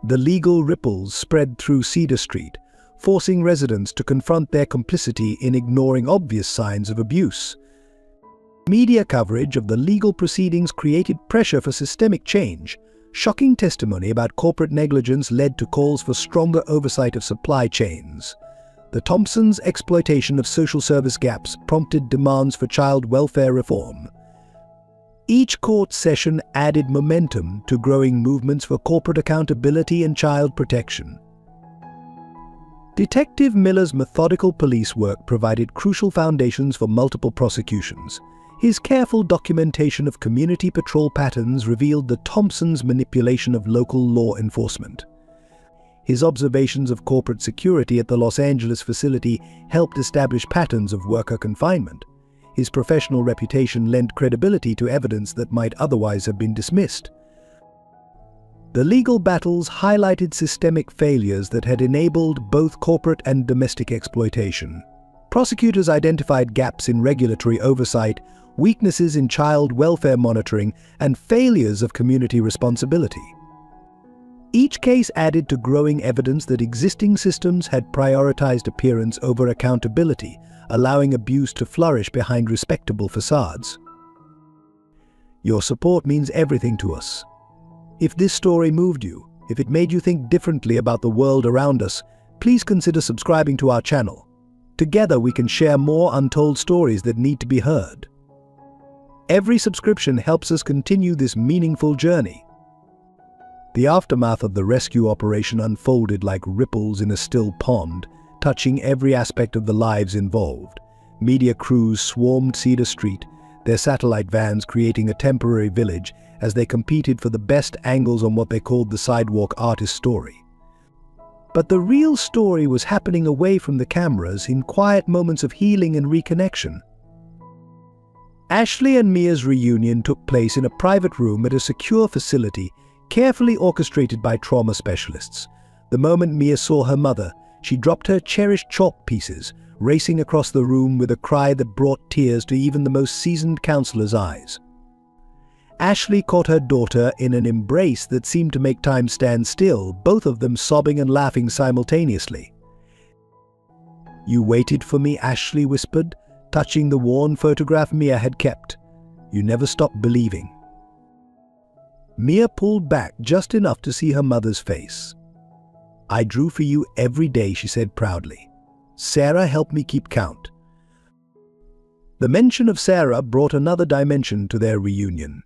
The legal ripples spread through Cedar Street, forcing residents to confront their complicity in ignoring obvious signs of abuse. Media coverage of the legal proceedings created pressure for systemic change. Shocking testimony about corporate negligence led to calls for stronger oversight of supply chains. The Thompsons' exploitation of social service gaps prompted demands for child welfare reform. Each court session added momentum to growing movements for corporate accountability and child protection. Detective Miller's methodical police work provided crucial foundations for multiple prosecutions. His careful documentation of community patrol patterns revealed the Thompsons' manipulation of local law enforcement. His observations of corporate security at the Los Angeles facility helped establish patterns of worker confinement. His professional reputation lent credibility to evidence that might otherwise have been dismissed. The legal battles highlighted systemic failures that had enabled both corporate and domestic exploitation. Prosecutors identified gaps in regulatory oversight, weaknesses in child welfare monitoring, and failures of community responsibility. Each case added to growing evidence that existing systems had prioritized appearance over accountability, allowing abuse to flourish behind respectable facades. Your support means everything to us. If this story moved you, if it made you think differently about the world around us, please consider subscribing to our channel. Together we can share more untold stories that need to be heard. Every subscription helps us continue this meaningful journey. The aftermath of the rescue operation unfolded like ripples in a still pond, touching every aspect of the lives involved. Media crews swarmed Cedar Street, their satellite vans creating a temporary village as they competed for the best angles on what they called the Sidewalk artist story. But the real story was happening away from the cameras in quiet moments of healing and reconnection. Ashley and Mia's reunion took place in a private room at a secure facility, carefully orchestrated by trauma specialists. The moment Mia saw her mother, she dropped her cherished chalk pieces, racing across the room with a cry that brought tears to even the most seasoned counselor's eyes. Ashley caught her daughter in an embrace that seemed to make time stand still, both of them sobbing and laughing simultaneously. "You waited for me," Ashley whispered, touching the worn photograph Mia had kept. "You never stopped believing." Mia pulled back just enough to see her mother's face. "I drew for you every day," she said proudly. "Sarah helped me keep count." The mention of Sarah brought another dimension to their reunion.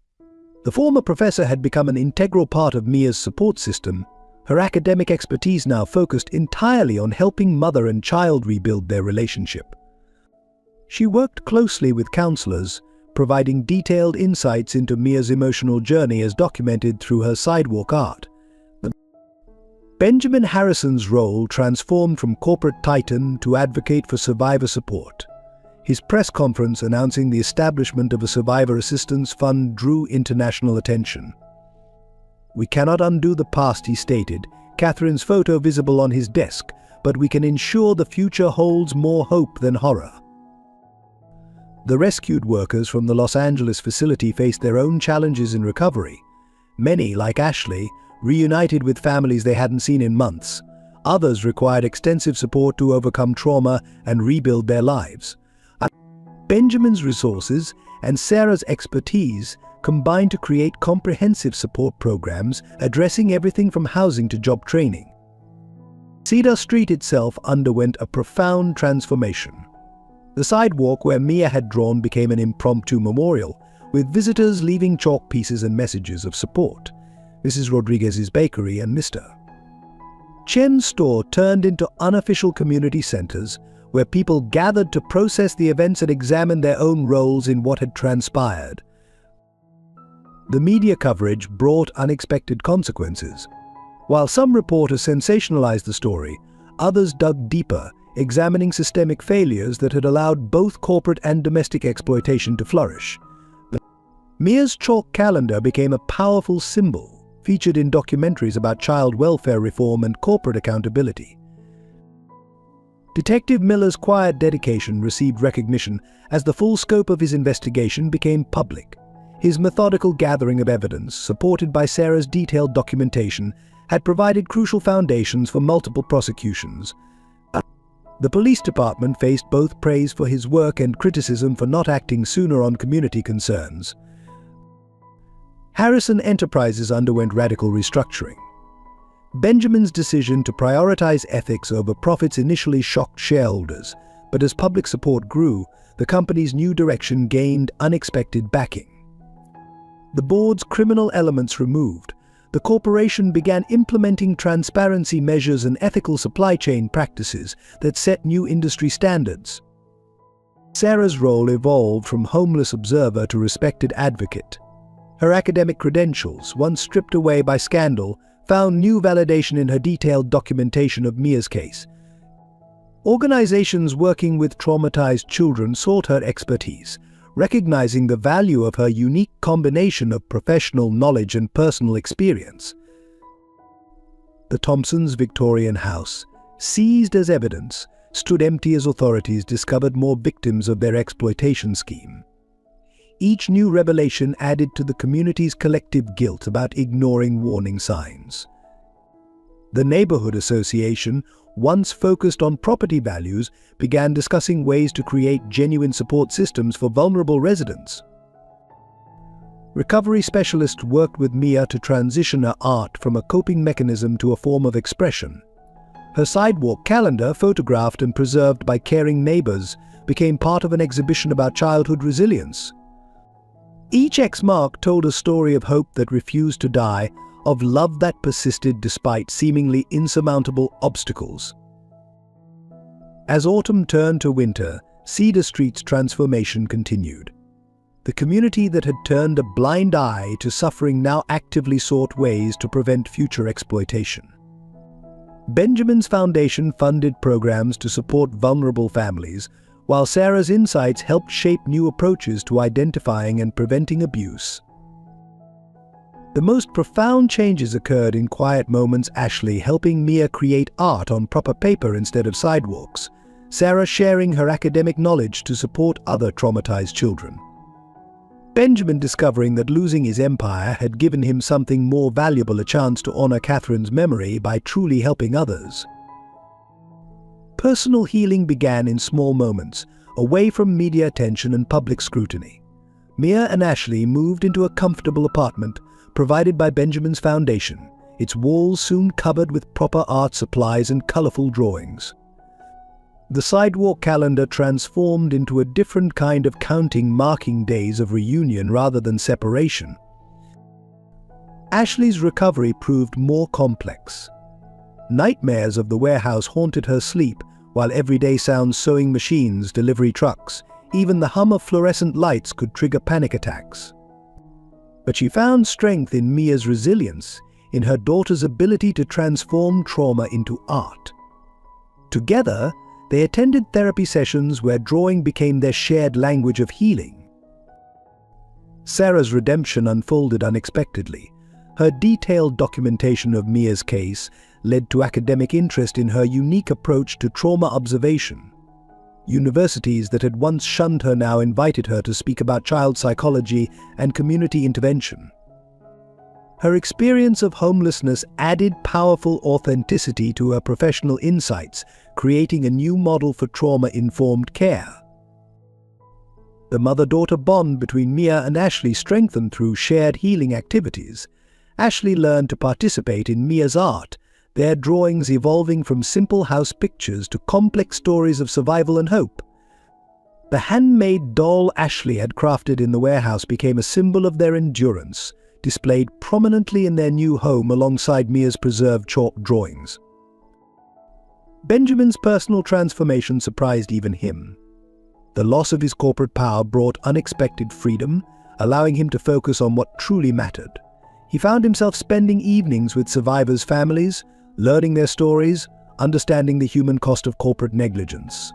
The former professor had become an integral part of Mia's support system, her academic expertise now focused entirely on helping mother and child rebuild their relationship. She worked closely with counselors, providing detailed insights into Mia's emotional journey as documented through her Sidewalk art. Benjamin Harrison's role transformed from corporate titan to advocate for survivor support. His press conference announcing the establishment of a survivor assistance fund drew international attention. "We cannot undo the past," he stated, Catherine's photo visible on his desk, "but we can ensure the future holds more hope than horror." The rescued workers from the Los Angeles facility faced their own challenges in recovery. Many, like Ashley, reunited with families they hadn't seen in months. Others required extensive support to overcome trauma and rebuild their lives. Benjamin's resources and Sarah's expertise combined to create comprehensive support programs addressing everything from housing to job training. Cedar Street itself underwent a profound transformation. The sidewalk where Mia had drawn became an impromptu memorial, with visitors leaving chalk pieces and messages of support. Mrs. Rodriguez's bakery and Mr. Chen's store turned into unofficial community centers where people gathered to process the events and examine their own roles in what had transpired. The media coverage brought unexpected consequences. While some reporters sensationalized the story, others dug deeper, examining systemic failures that had allowed both corporate and domestic exploitation to flourish. Mia's chalk calendar became a powerful symbol, featured in documentaries about child welfare reform and corporate accountability. Detective Miller's quiet dedication received recognition as the full scope of his investigation became public. His methodical gathering of evidence, supported by Sarah's detailed documentation, had provided crucial foundations for multiple prosecutions. The police department faced both praise for his work and criticism for not acting sooner on community concerns. Harrison Enterprises underwent radical restructuring. Benjamin's decision to prioritize ethics over profits initially shocked shareholders, but as public support grew, the company's new direction gained unexpected backing. The board's criminal elements removed, the corporation began implementing transparency measures and ethical supply chain practices that set new industry standards. Sarah's role evolved from homeless observer to respected advocate. Her academic credentials, once stripped away by scandal, found new validation in her detailed documentation of Mia's case. Organizations working with traumatized children sought her expertise, recognizing the value of her unique combination of professional knowledge and personal experience. The Thompsons' Victorian house, seized as evidence, stood empty as authorities discovered more victims of their exploitation scheme. Each new revelation added to the community's collective guilt about ignoring warning signs. The neighborhood association, once focused on property values, began discussing ways to create genuine support systems for vulnerable residents. Recovery specialists worked with Mia to transition her art from a coping mechanism to a form of expression. Her sidewalk calendar, photographed and preserved by caring neighbors, became part of an exhibition about childhood resilience. Each X-mark told a story of hope that refused to die, of love that persisted despite seemingly insurmountable obstacles. As autumn turned to winter, Cedar Street's transformation continued. The community that had turned a blind eye to suffering now actively sought ways to prevent future exploitation. Benjamin's foundation funded programs to support vulnerable families, while Sarah's insights helped shape new approaches to identifying and preventing abuse. The most profound changes occurred in quiet moments, Ashley helping Mia create art on proper paper instead of sidewalks, Sarah sharing her academic knowledge to support other traumatized children. Benjamin discovering that losing his empire had given him something more valuable, a chance to honor Catherine's memory by truly helping others. Personal healing began in small moments, away from media attention and public scrutiny. Mia and Ashley moved into a comfortable apartment provided by Benjamin's foundation, its walls soon covered with proper art supplies and colorful drawings. The sidewalk calendar transformed into a different kind of counting, marking days of reunion rather than separation. Ashley's recovery proved more complex. Nightmares of the warehouse haunted her sleep, while everyday sounds, sewing machines, delivery trucks, even the hum of fluorescent lights could trigger panic attacks. But she found strength in Mia's resilience, in her daughter's ability to transform trauma into art. Together, they attended therapy sessions where drawing became their shared language of healing. Sarah's redemption unfolded unexpectedly. Her detailed documentation of Mia's case led to academic interest in her unique approach to trauma observation. Universities that had once shunned her now invited her to speak about child psychology and community intervention. Her experience of homelessness added powerful authenticity to her professional insights, creating a new model for trauma-informed care. The mother-daughter bond between Mia and Ashley strengthened through shared healing activities. Ashley learned to participate in Mia's art, their drawings evolving from simple house pictures to complex stories of survival and hope. The handmade doll Ashley had crafted in the warehouse became a symbol of their endurance, displayed prominently in their new home alongside Mia's preserved chalk drawings. Benjamin's personal transformation surprised even him. The loss of his corporate power brought unexpected freedom, allowing him to focus on what truly mattered. He found himself spending evenings with survivors' families, learning their stories, understanding the human cost of corporate negligence.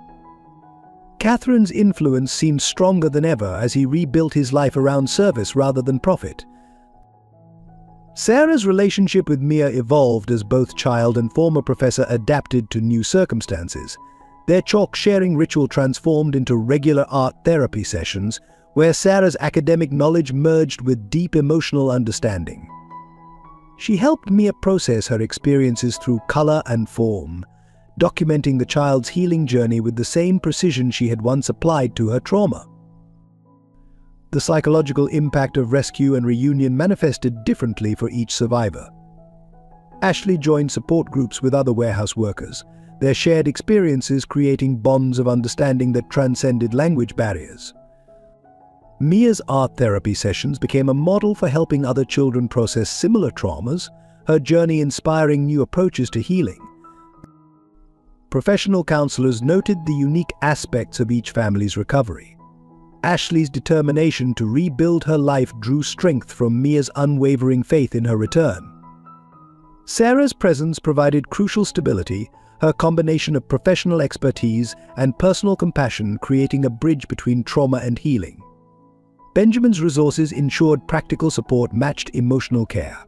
Catherine's influence seemed stronger than ever as he rebuilt his life around service rather than profit. Sarah's relationship with Mia evolved as both child and former professor adapted to new circumstances. Their chalk-sharing ritual transformed into regular art therapy sessions, where Sarah's academic knowledge merged with deep emotional understanding. She helped Mia process her experiences through color and form, documenting the child's healing journey with the same precision she had once applied to her trauma. The psychological impact of rescue and reunion manifested differently for each survivor. Ashley joined support groups with other warehouse workers, their shared experiences creating bonds of understanding that transcended language barriers. Mia's art therapy sessions became a model for helping other children process similar traumas, her journey inspiring new approaches to healing. Professional counselors noted the unique aspects of each family's recovery. Ashley's determination to rebuild her life drew strength from Mia's unwavering faith in her return. Sarah's presence provided crucial stability, her combination of professional expertise and personal compassion creating a bridge between trauma and healing. Benjamin's resources ensured practical support matched emotional care.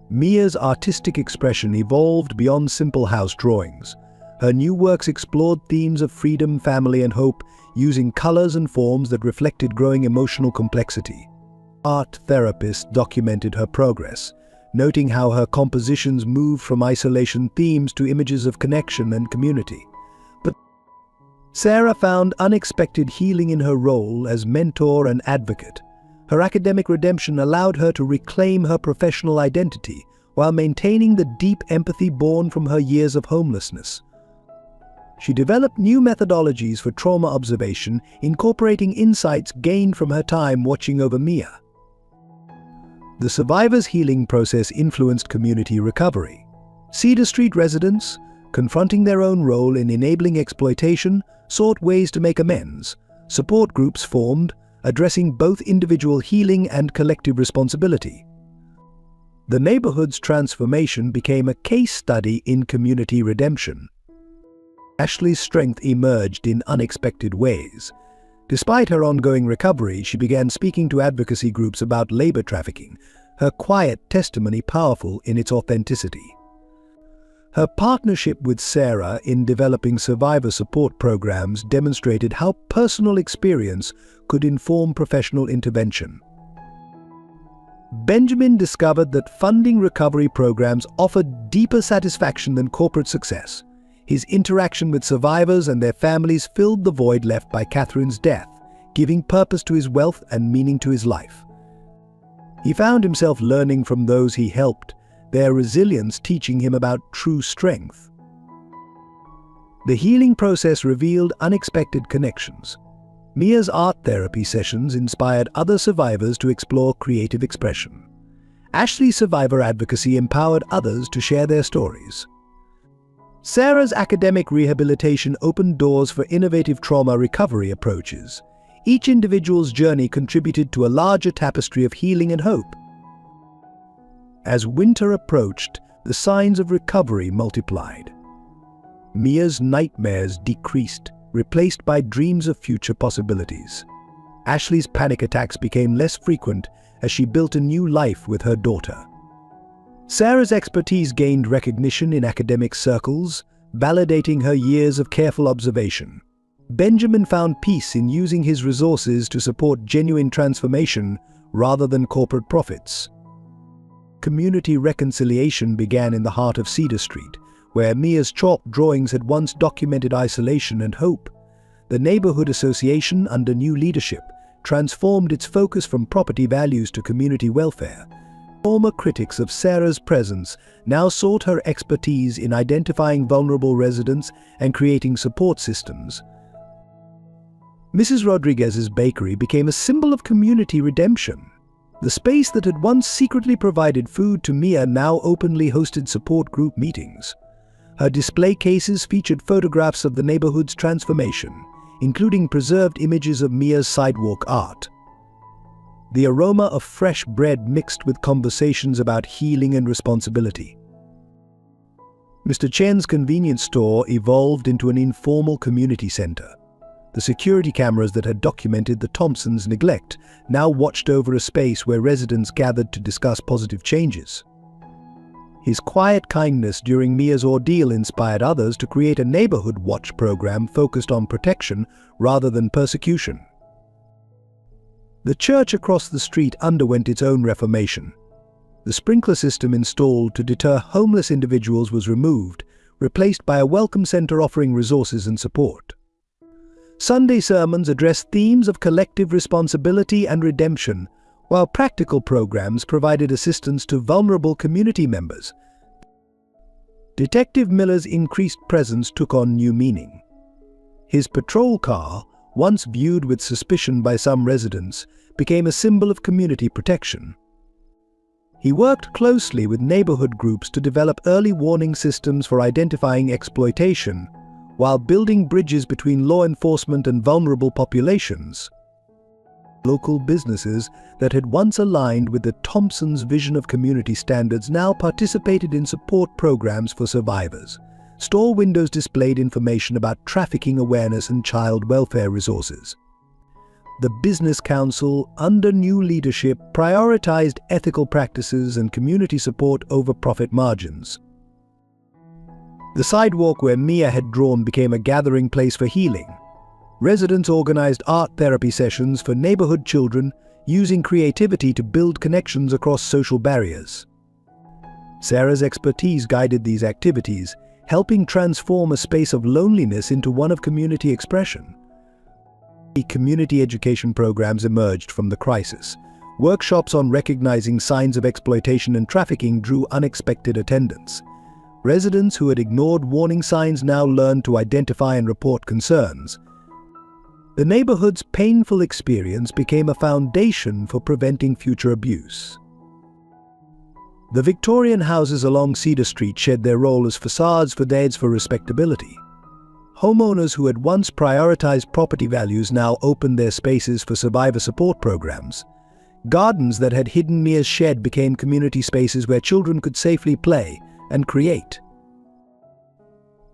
Mia's artistic expression evolved beyond simple house drawings. Her new works explored themes of freedom, family, and hope, using colors and forms that reflected growing emotional complexity. Art therapists documented her progress, noting how her compositions moved from isolation themes to images of connection and community. But Sarah found unexpected healing in her role as mentor and advocate. Her academic redemption allowed her to reclaim her professional identity while maintaining the deep empathy born from her years of homelessness. She developed new methodologies for trauma observation, incorporating insights gained from her time watching over Mia. The survivors' healing process influenced community recovery. Cedar Street residents, confronting their own role in enabling exploitation, sought ways to make amends. Support groups formed, addressing both individual healing and collective responsibility. The neighborhood's transformation became a case study in community redemption. Ashley's strength emerged in unexpected ways. Despite her ongoing recovery, she began speaking to advocacy groups about labor trafficking, her quiet testimony powerful in its authenticity. Her partnership with Sarah in developing survivor support programs demonstrated how personal experience could inform professional intervention. Benjamin discovered that funding recovery programs offered deeper satisfaction than corporate success. His interaction with survivors and their families filled the void left by Catherine's death, giving purpose to his wealth and meaning to his life. He found himself learning from those he helped, their resilience teaching him about true strength. The healing process revealed unexpected connections. Mia's art therapy sessions inspired other survivors to explore creative expression. Ashley's survivor advocacy empowered others to share their stories. Sarah's academic rehabilitation opened doors for innovative trauma recovery approaches. Each individual's journey contributed to a larger tapestry of healing and hope. As winter approached, the signs of recovery multiplied. Mia's nightmares decreased, replaced by dreams of future possibilities. Ashley's panic attacks became less frequent as she built a new life with her daughter. Sarah's expertise gained recognition in academic circles, validating her years of careful observation. Benjamin found peace in using his resources to support genuine transformation rather than corporate profits. Community reconciliation began in the heart of Cedar Street, where Mia's chalk drawings had once documented isolation and hope. The neighborhood association, under new leadership, transformed its focus from property values to community welfare. Former critics of Sarah's presence now sought her expertise in identifying vulnerable residents and creating support systems. Mrs. Rodriguez's bakery became a symbol of community redemption. The space that had once secretly provided food to Mia now openly hosted support group meetings. Her display cases featured photographs of the neighborhood's transformation, including preserved images of Mia's sidewalk art. The aroma of fresh bread mixed with conversations about healing and responsibility. Mr. Chen's convenience store evolved into an informal community center. The security cameras that had documented the Thompsons' neglect now watched over a space where residents gathered to discuss positive changes. His quiet kindness during Mia's ordeal inspired others to create a neighborhood watch program focused on protection rather than persecution. The church across the street underwent its own reformation. The sprinkler system installed to deter homeless individuals was removed, replaced by a welcome center offering resources and support. Sunday sermons addressed themes of collective responsibility and redemption, while practical programs provided assistance to vulnerable community members. Detective Miller's increased presence took on new meaning. His patrol car, once viewed with suspicion by some residents, became a symbol of community protection. He worked closely with neighborhood groups to develop early warning systems for identifying exploitation, while building bridges between law enforcement and vulnerable populations. Local businesses that had once aligned with the Thompsons' vision of community standards now participated in support programs for survivors. Store windows displayed information about trafficking awareness and child welfare resources. The Business Council, under new leadership, prioritized ethical practices and community support over profit margins. The sidewalk where Mia had drawn became a gathering place for healing. Residents organized art therapy sessions for neighborhood children, using creativity to build connections across social barriers. Sarah's expertise guided these activities, helping transform a space of loneliness into one of community expression. Community education programs emerged from the crisis. Workshops on recognizing signs of exploitation and trafficking drew unexpected attendance. Residents who had ignored warning signs now learned to identify and report concerns. The neighborhood's painful experience became a foundation for preventing future abuse. The Victorian houses along Cedar Street shed their role as facades for respectability. Homeowners who had once prioritized property values now opened their spaces for survivor support programs. Gardens that had hidden Mia's shed became community spaces where children could safely play and create.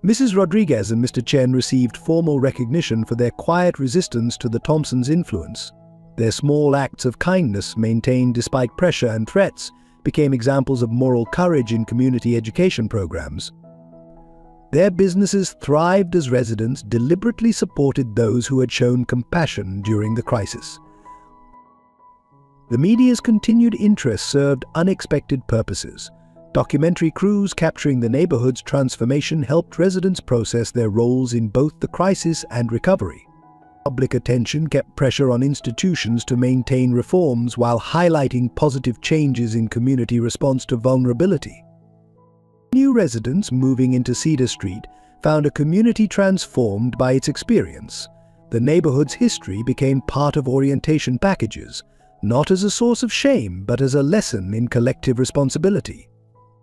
Mrs. Rodriguez and Mr. Chen received formal recognition for their quiet resistance to the Thompsons' influence. Their small acts of kindness, maintained despite pressure and threats, became examples of moral courage in community education programs. Their businesses thrived as residents deliberately supported those who had shown compassion during the crisis. The media's continued interest served unexpected purposes. Documentary crews capturing the neighborhood's transformation helped residents process their roles in both the crisis and recovery. Public attention kept pressure on institutions to maintain reforms while highlighting positive changes in community response to vulnerability. New residents moving into Cedar Street found a community transformed by its experience. The neighborhood's history became part of orientation packages, not as a source of shame but as a lesson in collective responsibility.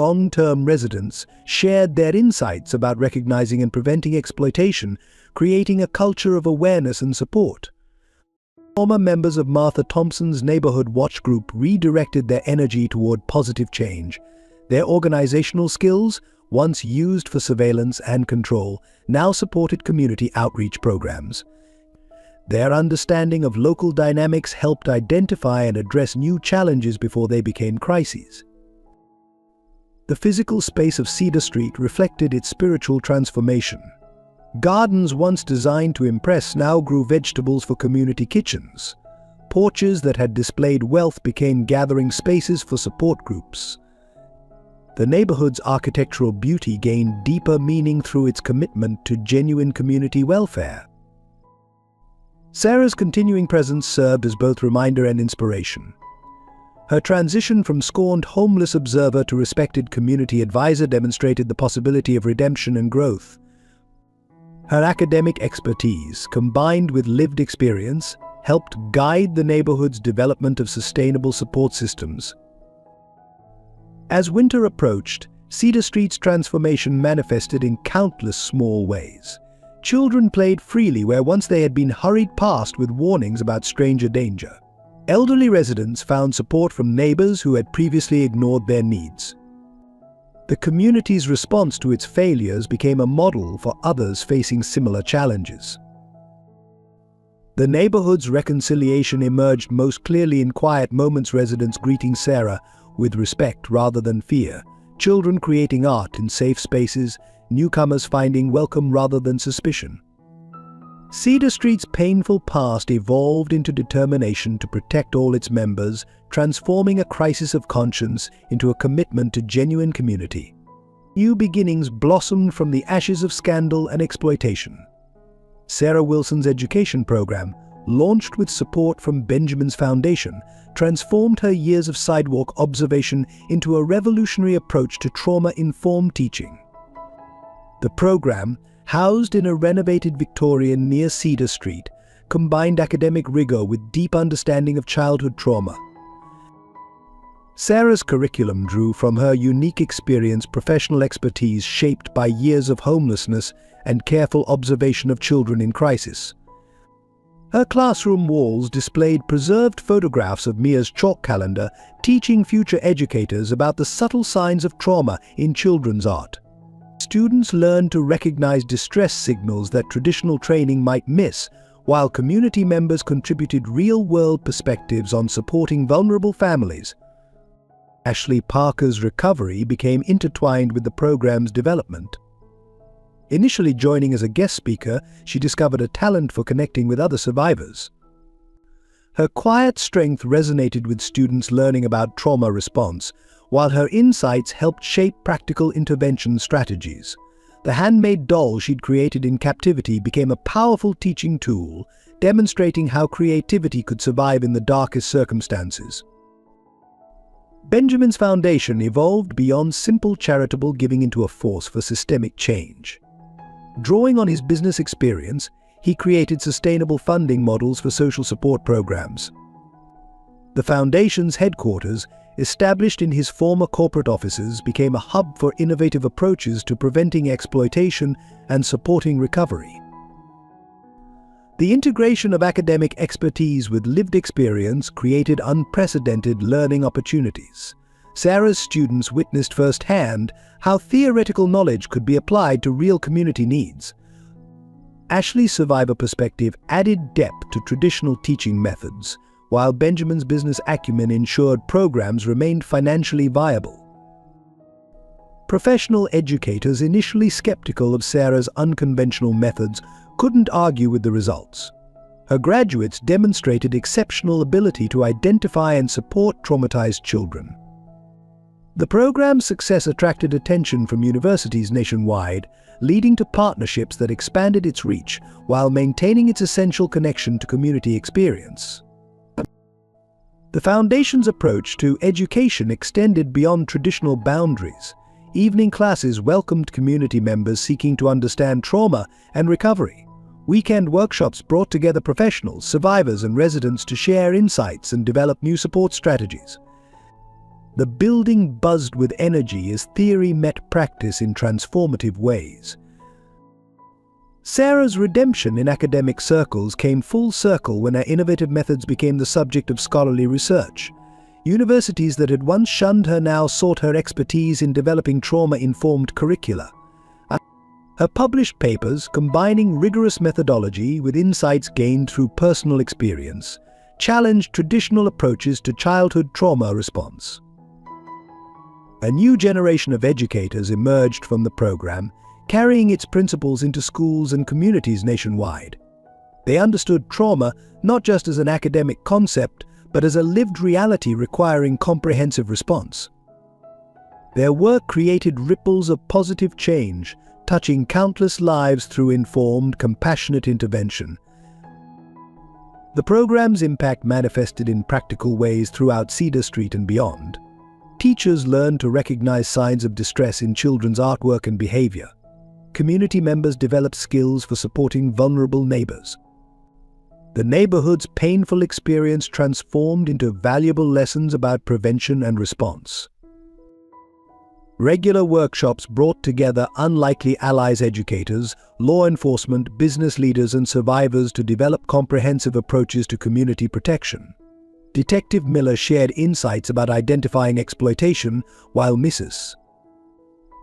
Long-term residents shared their insights about recognizing and preventing exploitation, creating a culture of awareness and support. Former members of Martha Thompson's Neighborhood Watch Group redirected their energy toward positive change. Their organizational skills, once used for surveillance and control, now supported community outreach programs. Their understanding of local dynamics helped identify and address new challenges before they became crises. The physical space of Cedar Street reflected its spiritual transformation. Gardens once designed to impress now grew vegetables for community kitchens. Porches that had displayed wealth became gathering spaces for support groups. The neighborhood's architectural beauty gained deeper meaning through its commitment to genuine community welfare. Sarah's continuing presence served as both reminder and inspiration. Her transition from scorned homeless observer to respected community advisor demonstrated the possibility of redemption and growth. Her academic expertise, combined with lived experience, helped guide the neighborhood's development of sustainable support systems. As winter approached, Cedar Street's transformation manifested in countless small ways. Children played freely where once they had been hurried past with warnings about stranger danger. Elderly residents found support from neighbors who had previously ignored their needs. The community's response to its failures became a model for others facing similar challenges. The neighborhood's reconciliation emerged most clearly in quiet moments, residents greeting Sarah with respect rather than fear, children creating art in safe spaces, newcomers finding welcome rather than suspicion. Cedar Street's painful past evolved into determination to protect all its members, transforming a crisis of conscience into a commitment to genuine community. New beginnings blossomed from the ashes of scandal and exploitation. Sarah Wilson's education program, launched with support from Benjamin's Foundation, transformed her years of sidewalk observation into a revolutionary approach to trauma-informed teaching. The program, housed in a renovated Victorian near Cedar Street, combined academic rigor with deep understanding of childhood trauma. Sarah's curriculum drew from her unique experience, professional expertise shaped by years of homelessness and careful observation of children in crisis. Her classroom walls displayed preserved photographs of Mia's chalk calendar, teaching future educators about the subtle signs of trauma in children's art. Students learned to recognize distress signals that traditional training might miss, while community members contributed real-world perspectives on supporting vulnerable families. Ashley Parker's recovery became intertwined with the program's development. Initially joining as a guest speaker, she discovered a talent for connecting with other survivors. Her quiet strength resonated with students learning about trauma response, while her insights helped shape practical intervention strategies. The handmade doll she'd created in captivity became a powerful teaching tool, demonstrating how creativity could survive in the darkest circumstances. Benjamin's Foundation evolved beyond simple charitable giving into a force for systemic change. Drawing on his business experience, he created sustainable funding models for social support programs. The Foundation's headquarters, established in his former corporate offices, became a hub for innovative approaches to preventing exploitation and supporting recovery. The integration of academic expertise with lived experience created unprecedented learning opportunities. Sarah's students witnessed firsthand how theoretical knowledge could be applied to real community needs. Ashley's survivor perspective added depth to traditional teaching methods, while Benjamin's business acumen ensured programs remained financially viable. Professional educators, initially skeptical of Sarah's unconventional methods, couldn't argue with the results. Her graduates demonstrated exceptional ability to identify and support traumatized children. The program's success attracted attention from universities nationwide, leading to partnerships that expanded its reach while maintaining its essential connection to community experience. The Foundation's approach to education extended beyond traditional boundaries. Evening classes welcomed community members seeking to understand trauma and recovery. Weekend workshops brought together professionals, survivors, and residents to share insights and develop new support strategies. The building buzzed with energy as theory met practice in transformative ways. Sarah's redemption in academic circles came full circle when her innovative methods became the subject of scholarly research. Universities that had once shunned her now sought her expertise in developing trauma-informed curricula. Her published papers, combining rigorous methodology with insights gained through personal experience, challenged traditional approaches to childhood trauma response. A new generation of educators emerged from the program, carrying its principles into schools and communities nationwide. They understood trauma not just as an academic concept, but as a lived reality requiring comprehensive response. Their work created ripples of positive change, touching countless lives through informed, compassionate intervention. The program's impact manifested in practical ways throughout Cedar Street and beyond. Teachers learned to recognize signs of distress in children's artwork and behavior. Community members developed skills for supporting vulnerable neighbors. The neighborhood's painful experience transformed into valuable lessons about prevention and response. Regular workshops brought together unlikely allies, educators, law enforcement, business leaders, and survivors to develop comprehensive approaches to community protection. Detective Miller shared insights about identifying exploitation, while Mrs.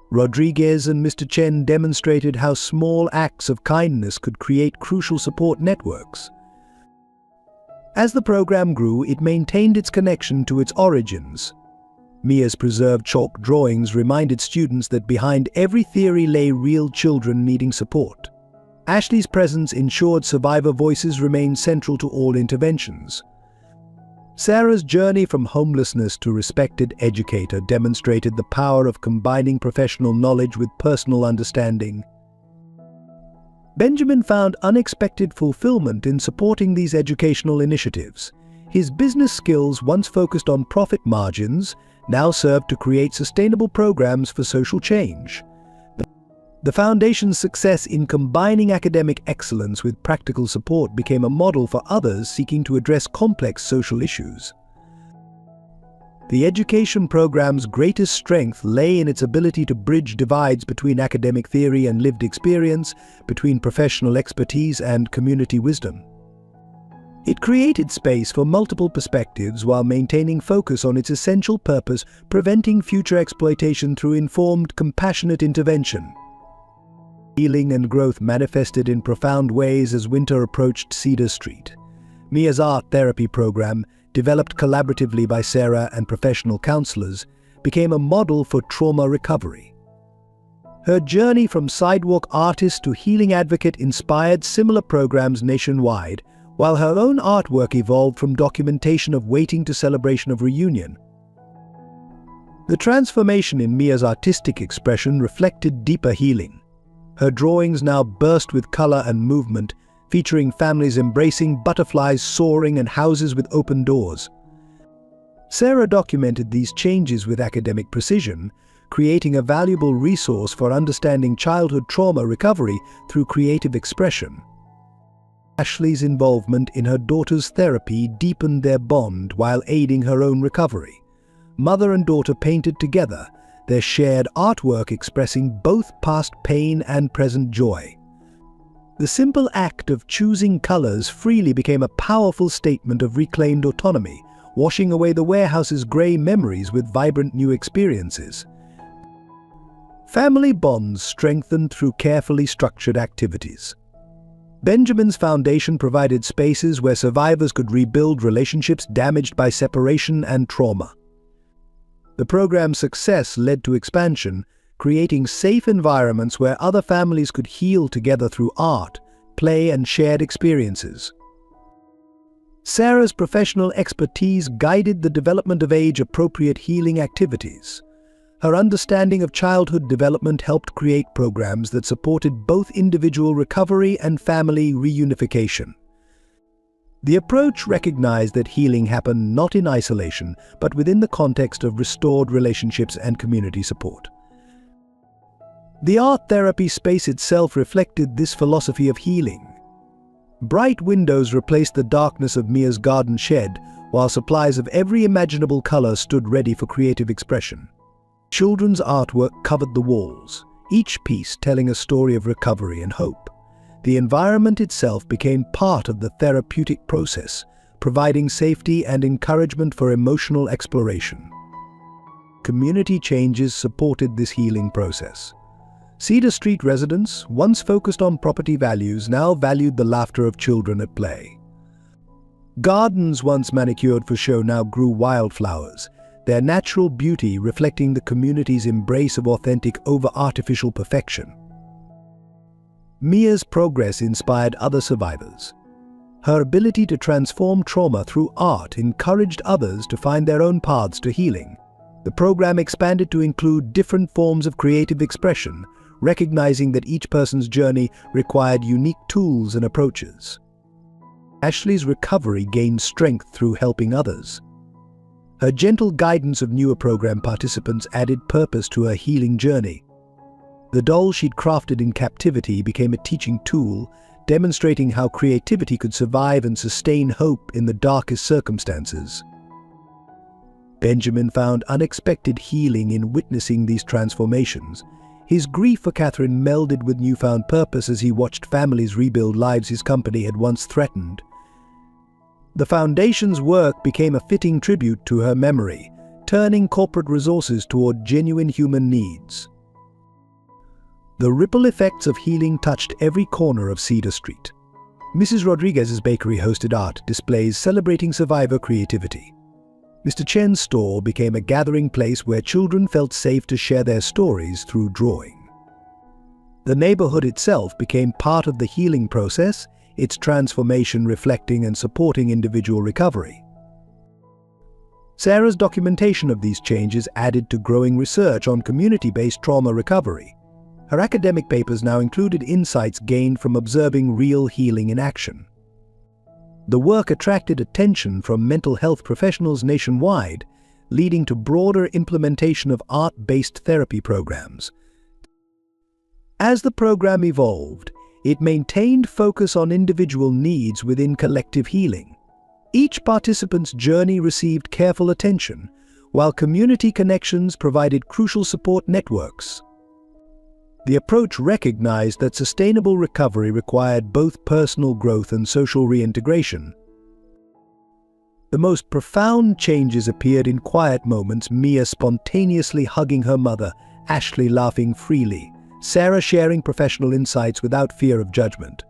Rodriguez and Mr. Chen demonstrated how small acts of kindness could create crucial support networks. As the program grew, it maintained its connection to its origins. Mia's preserved chalk drawings reminded students that behind every theory lay real children needing support. Ashley's presence ensured survivor voices remained central to all interventions. Sarah's journey from homelessness to respected educator demonstrated the power of combining professional knowledge with personal understanding. Benjamin found unexpected fulfillment in supporting these educational initiatives. His business skills, once focused on profit margins, now served to create sustainable programs for social change. The Foundation's success in combining academic excellence with practical support became a model for others seeking to address complex social issues. The education program's greatest strength lay in its ability to bridge divides between academic theory and lived experience, between professional expertise and community wisdom. It created space for multiple perspectives while maintaining focus on its essential purpose, preventing future exploitation through informed, compassionate intervention. Healing and growth manifested in profound ways as winter approached Cedar Street. Mia's art therapy program, developed collaboratively by Sarah and professional counselors, became a model for trauma recovery. Her journey from sidewalk artist to healing advocate inspired similar programs nationwide, while her own artwork evolved from documentation of waiting to celebration of reunion. The transformation in Mia's artistic expression reflected deeper healing. Her drawings now burst with color and movement, featuring families embracing, butterflies soaring, and houses with open doors. Sarah documented these changes with academic precision, creating a valuable resource for understanding childhood trauma recovery through creative expression. Ashley's involvement in her daughter's therapy deepened their bond while aiding her own recovery. Mother and daughter painted together, their shared artwork expressing both past pain and present joy. The simple act of choosing colors freely became a powerful statement of reclaimed autonomy, washing away the warehouse's grey memories with vibrant new experiences. Family bonds strengthened through carefully structured activities. Benjamin's foundation provided spaces where survivors could rebuild relationships damaged by separation and trauma. The program's success led to expansion, creating safe environments where other families could heal together through art, play, and shared experiences. Sarah's professional expertise guided the development of age-appropriate healing activities. Her understanding of childhood development helped create programs that supported both individual recovery and family reunification. The approach recognized that healing happened not in isolation, but within the context of restored relationships and community support. The art therapy space itself reflected this philosophy of healing. Bright windows replaced the darkness of Mia's garden shed, while supplies of every imaginable color stood ready for creative expression. Children's artwork covered the walls, each piece telling a story of recovery and hope. The environment itself became part of the therapeutic process, providing safety and encouragement for emotional exploration. Community changes supported this healing process. Cedar Street residents, once focused on property values, now valued the laughter of children at play. Gardens once manicured for show now grew wildflowers, their natural beauty reflecting the community's embrace of authentic over artificial perfection. Mia's progress inspired other survivors. Her ability to transform trauma through art encouraged others to find their own paths to healing. The program expanded to include different forms of creative expression, recognizing that each person's journey required unique tools and approaches. Ashley's recovery gained strength through helping others. Her gentle guidance of newer program participants added purpose to her healing journey. The doll she'd crafted in captivity became a teaching tool, demonstrating how creativity could survive and sustain hope in the darkest circumstances. Benjamin found unexpected healing in witnessing these transformations. His grief for Catherine melded with newfound purpose as he watched families rebuild lives his company had once threatened. The Foundation's work became a fitting tribute to her memory, turning corporate resources toward genuine human needs. The ripple effects of healing touched every corner of Cedar Street. Mrs. Rodriguez's bakery hosted art displays celebrating survivor creativity. Mr. Chen's store became a gathering place where children felt safe to share their stories through drawing. The neighborhood itself became part of the healing process, its transformation reflecting and supporting individual recovery. Sarah's documentation of these changes added to growing research on community-based trauma recovery. Her academic papers now included insights gained from observing real healing in action. The work attracted attention from mental health professionals nationwide, leading to broader implementation of art-based therapy programs. As the program evolved, it maintained focus on individual needs within collective healing. Each participant's journey received careful attention, while community connections provided crucial support networks. The approach recognized that sustainable recovery required both personal growth and social reintegration. The most profound changes appeared in quiet moments, Mia spontaneously hugging her mother, Ashley laughing freely, Sarah sharing professional insights without fear of judgment.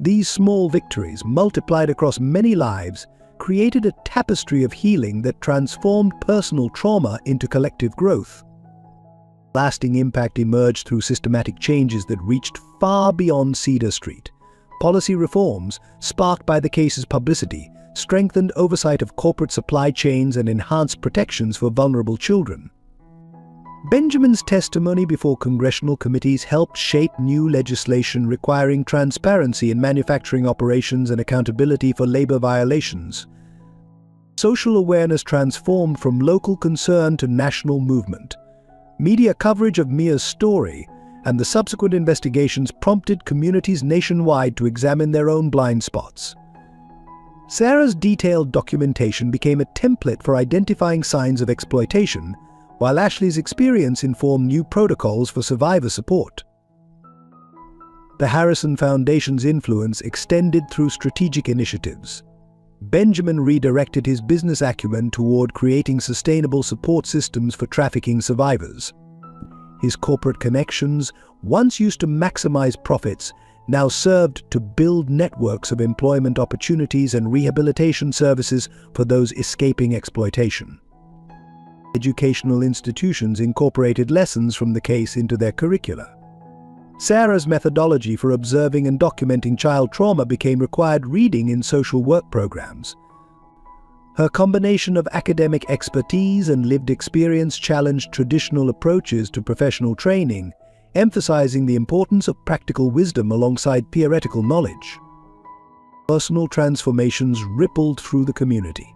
These small victories, multiplied across many lives, created a tapestry of healing that transformed personal trauma into collective growth. Lasting impact emerged through systematic changes that reached far beyond Cedar Street. Policy reforms, sparked by the case's publicity, strengthened oversight of corporate supply chains and enhanced protections for vulnerable children. Benjamin's testimony before congressional committees helped shape new legislation requiring transparency in manufacturing operations and accountability for labor violations. Social awareness transformed from local concern to national movement. Media coverage of Mia's story and the subsequent investigations prompted communities nationwide to examine their own blind spots. Sarah's detailed documentation became a template for identifying signs of exploitation, while Ashley's experience informed new protocols for survivor support. The Harrison Foundation's influence extended through strategic initiatives. Benjamin redirected his business acumen toward creating sustainable support systems for trafficking survivors. His corporate connections, once used to maximize profits, now served to build networks of employment opportunities and rehabilitation services for those escaping exploitation. Educational institutions incorporated lessons from the case into their curricula. Sarah's methodology for observing and documenting child trauma became required reading in social work programs. Her combination of academic expertise and lived experience challenged traditional approaches to professional training, emphasizing the importance of practical wisdom alongside theoretical knowledge. Personal transformations rippled through the community.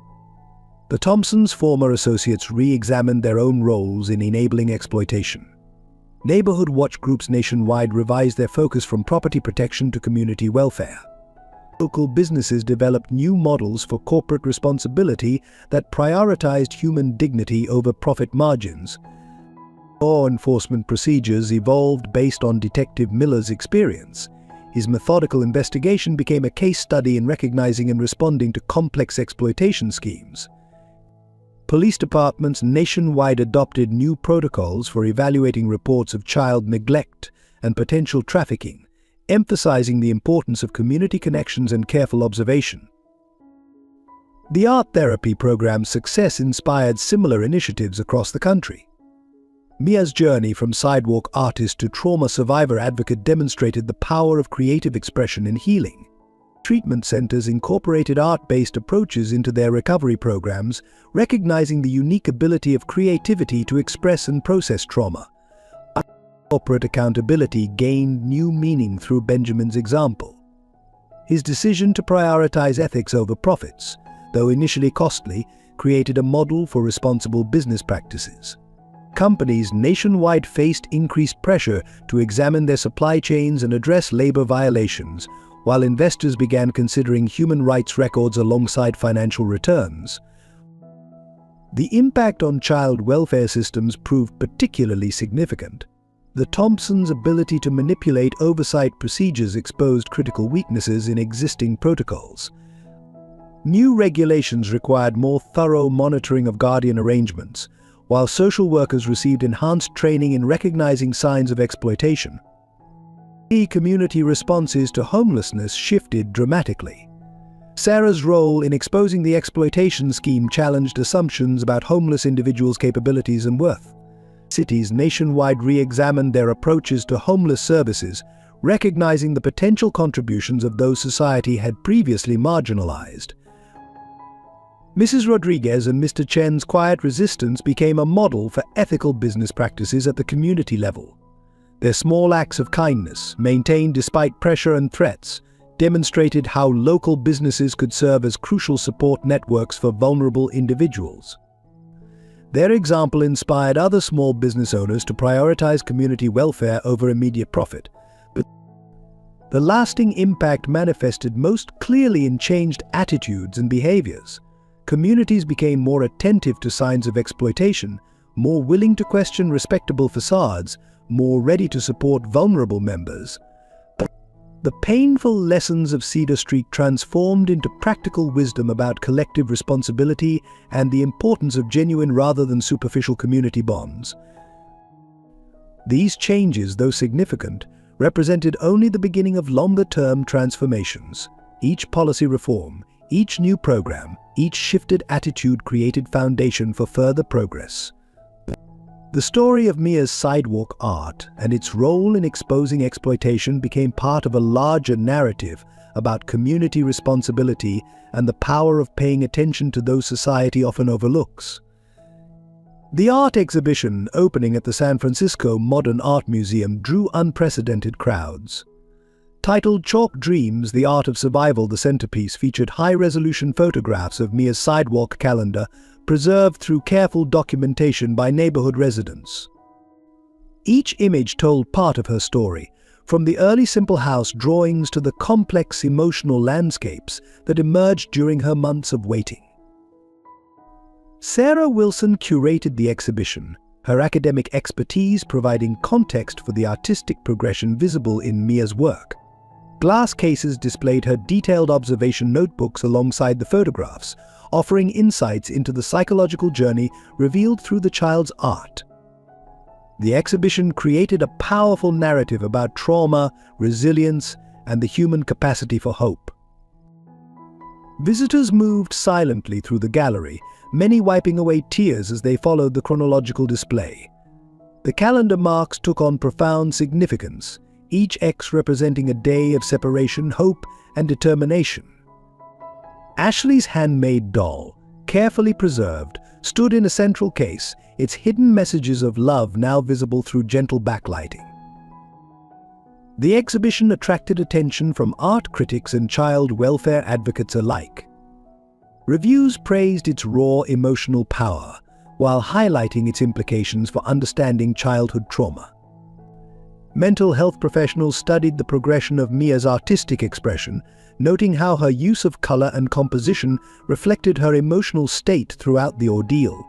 The Thompsons' former associates re-examined their own roles in enabling exploitation. Neighborhood watch groups nationwide revised their focus from property protection to community welfare. Local businesses developed new models for corporate responsibility that prioritized human dignity over profit margins. Law enforcement procedures evolved based on Detective Miller's experience. His methodical investigation became a case study in recognizing and responding to complex exploitation schemes. Police departments nationwide adopted new protocols for evaluating reports of child neglect and potential trafficking, emphasizing the importance of community connections and careful observation. The art therapy program's success inspired similar initiatives across the country. Mia's journey from sidewalk artist to trauma survivor advocate demonstrated the power of creative expression in healing. Treatment centers incorporated art-based approaches into their recovery programs, recognizing the unique ability of creativity to express and process trauma. Corporate accountability gained new meaning through Benjamin's example. His decision to prioritize ethics over profits, though initially costly, created a model for responsible business practices. Companies nationwide faced increased pressure to examine their supply chains and address labor violations, while investors began considering human rights records alongside financial returns. The impact on child welfare systems proved particularly significant. The Thompsons' ability to manipulate oversight procedures exposed critical weaknesses in existing protocols. New regulations required more thorough monitoring of guardian arrangements, while social workers received enhanced training in recognizing signs of exploitation. Community responses to homelessness shifted dramatically. Sarah's role in exposing the exploitation scheme challenged assumptions about homeless individuals' capabilities and worth. Cities nationwide re-examined their approaches to homeless services, recognizing the potential contributions of those society had previously marginalized. Mrs. Rodriguez and Mr. Chen's quiet resistance became a model for ethical business practices at the community level. Their small acts of kindness, maintained despite pressure and threats, demonstrated how local businesses could serve as crucial support networks for vulnerable individuals. Their example inspired other small business owners to prioritize community welfare over immediate profit. But the lasting impact manifested most clearly in changed attitudes and behaviors. Communities became more attentive to signs of exploitation, more willing to question respectable facades, more ready to support vulnerable members. The painful lessons of Cedar Street transformed into practical wisdom about collective responsibility and the importance of genuine rather than superficial community bonds. These changes, though significant, represented only the beginning of longer-term transformations. Each policy reform, each new program, each shifted attitude created foundation for further progress. The story of Mia's sidewalk art and its role in exposing exploitation became part of a larger narrative about community responsibility and the power of paying attention to those society often overlooks. The art exhibition opening at the San Francisco Modern Art Museum drew unprecedented crowds. Titled Chalk Dreams, The Art of Survival, the centerpiece featured high-resolution photographs of Mia's sidewalk calendar, preserved through careful documentation by neighborhood residents. Each image told part of her story, from the early simple house drawings to the complex emotional landscapes that emerged during her months of waiting. Sarah Wilson curated the exhibition, her academic expertise providing context for the artistic progression visible in Mia's work. Glass cases displayed her detailed observation notebooks alongside the photographs, offering insights into the psychological journey revealed through the child's art. The exhibition created a powerful narrative about trauma, resilience, and the human capacity for hope. Visitors moved silently through the gallery, many wiping away tears as they followed the chronological display. The calendar marks took on profound significance, each X representing a day of separation, hope, and determination. Ashley's handmade doll, carefully preserved, stood in a central case, its hidden messages of love now visible through gentle backlighting. The exhibition attracted attention from art critics and child welfare advocates alike. Reviews praised its raw emotional power, while highlighting its implications for understanding childhood trauma. Mental health professionals studied the progression of Mia's artistic expression, noting how her use of color and composition reflected her emotional state throughout the ordeal.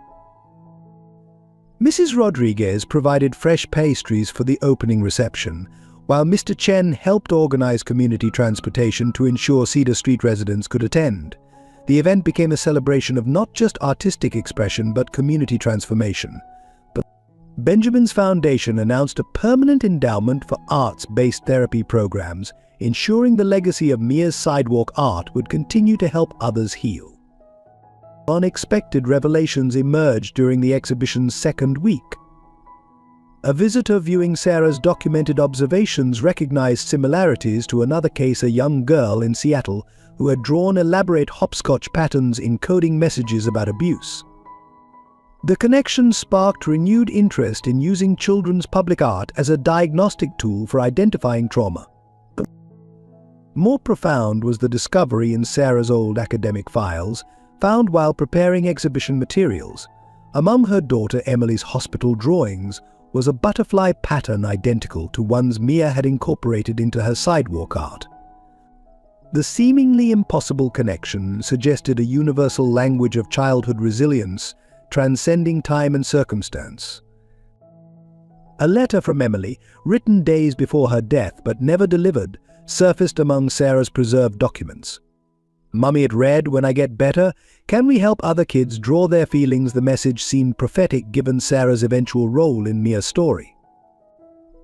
Mrs. Rodriguez provided fresh pastries for the opening reception, while Mr. Chen helped organize community transportation to ensure Cedar Street residents could attend. The event became a celebration of not just artistic expression but community transformation. Benjamin's Foundation announced a permanent endowment for arts-based therapy programs, ensuring the legacy of Mia's Sidewalk art would continue to help others heal. Unexpected revelations emerged during the exhibition's second week. A visitor viewing Sarah's documented observations recognized similarities to another case, a young girl in Seattle who had drawn elaborate hopscotch patterns encoding messages about abuse. The connection sparked renewed interest in using children's public art as a diagnostic tool for identifying trauma. More profound was the discovery in Sarah's old academic files, found while preparing exhibition materials. Among her daughter Emily's hospital drawings was a butterfly pattern identical to ones Mia had incorporated into her sidewalk art. The seemingly impossible connection suggested a universal language of childhood resilience, transcending time and circumstance. A letter from Emily, written days before her death but never delivered, surfaced among Sarah's preserved documents. "Mummy, it read, 'When I get better, can we help other kids draw their feelings?' The message seemed prophetic given Sarah's eventual role in Mia's story.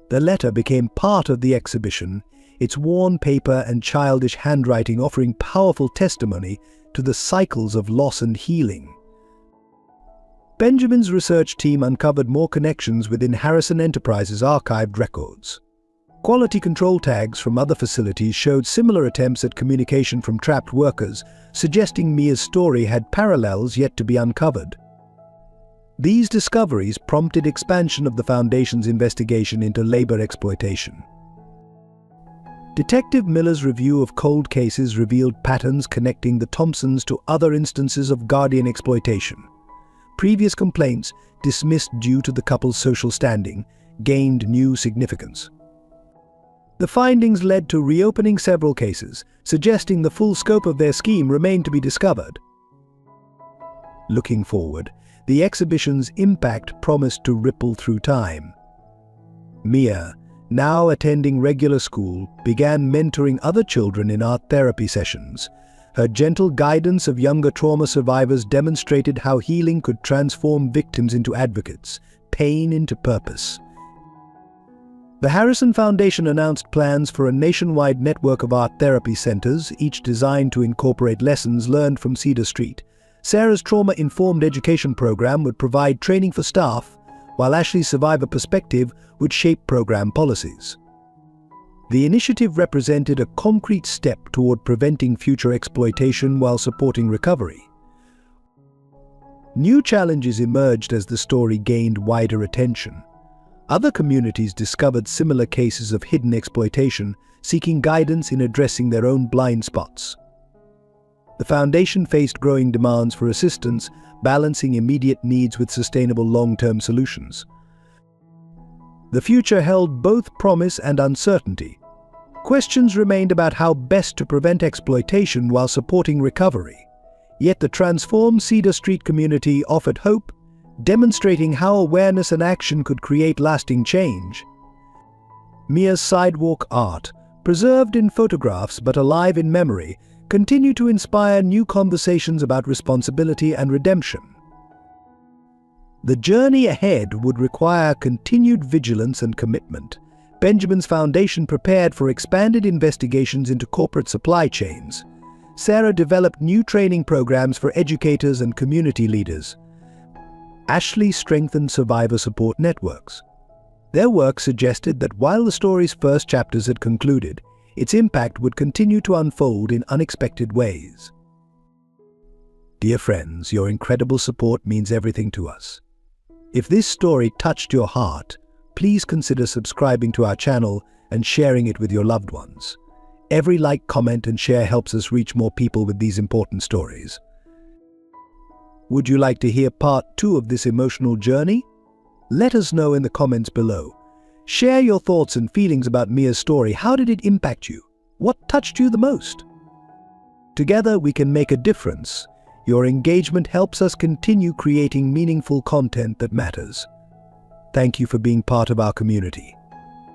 The letter became part of the exhibition, its worn paper and childish handwriting offering powerful testimony to the cycles of loss and healing. Benjamin's research team uncovered more connections within Harrison Enterprises' archived records. Quality control tags from other facilities showed similar attempts at communication from trapped workers, suggesting Mia's story had parallels yet to be uncovered. These discoveries prompted expansion of the Foundation's investigation into labor exploitation. Detective Miller's review of cold cases revealed patterns connecting the Thompsons to other instances of guardian exploitation. Previous complaints, dismissed due to the couple's social standing, gained new significance. The findings led to reopening several cases, suggesting the full scope of their scheme remained to be discovered. Looking forward, the exhibition's impact promised to ripple through time. Mia, now attending regular school, began mentoring other children in art therapy sessions. Her gentle guidance of younger trauma survivors demonstrated how healing could transform victims into advocates, pain into purpose. The Harrison Foundation announced plans for a nationwide network of art therapy centers, each designed to incorporate lessons learned from Cedar Street. Sarah's trauma-informed education program would provide training for staff, while Ashley's survivor perspective would shape program policies. The initiative represented a concrete step toward preventing future exploitation while supporting recovery. New challenges emerged as the story gained wider attention. Other communities discovered similar cases of hidden exploitation, seeking guidance in addressing their own blind spots. The Foundation faced growing demands for assistance, balancing immediate needs with sustainable long-term solutions. The future held both promise and uncertainty. Questions remained about how best to prevent exploitation while supporting recovery. Yet the transformed Cedar Street community offered hope, demonstrating how awareness and action could create lasting change. Mia's sidewalk art, preserved in photographs but alive in memory, continue to inspire new conversations about responsibility and redemption. The journey ahead would require continued vigilance and commitment. Benjamin's foundation prepared for expanded investigations into corporate supply chains. Sarah developed new training programs for educators and community leaders. Ashley strengthened survivor support networks. Their work suggested that while the story's first chapters had concluded, its impact would continue to unfold in unexpected ways. Dear friends, your incredible support means everything to us. If this story touched your heart, please consider subscribing to our channel and sharing it with your loved ones. Every like, comment, and share helps us reach more people with these important stories. Would you like to hear part 2 of this emotional journey? Let us know in the comments below. Share your thoughts and feelings about Mia's story. How did it impact you? What touched you the most? Together we can make a difference. Your engagement helps us continue creating meaningful content that matters. Thank you for being part of our community.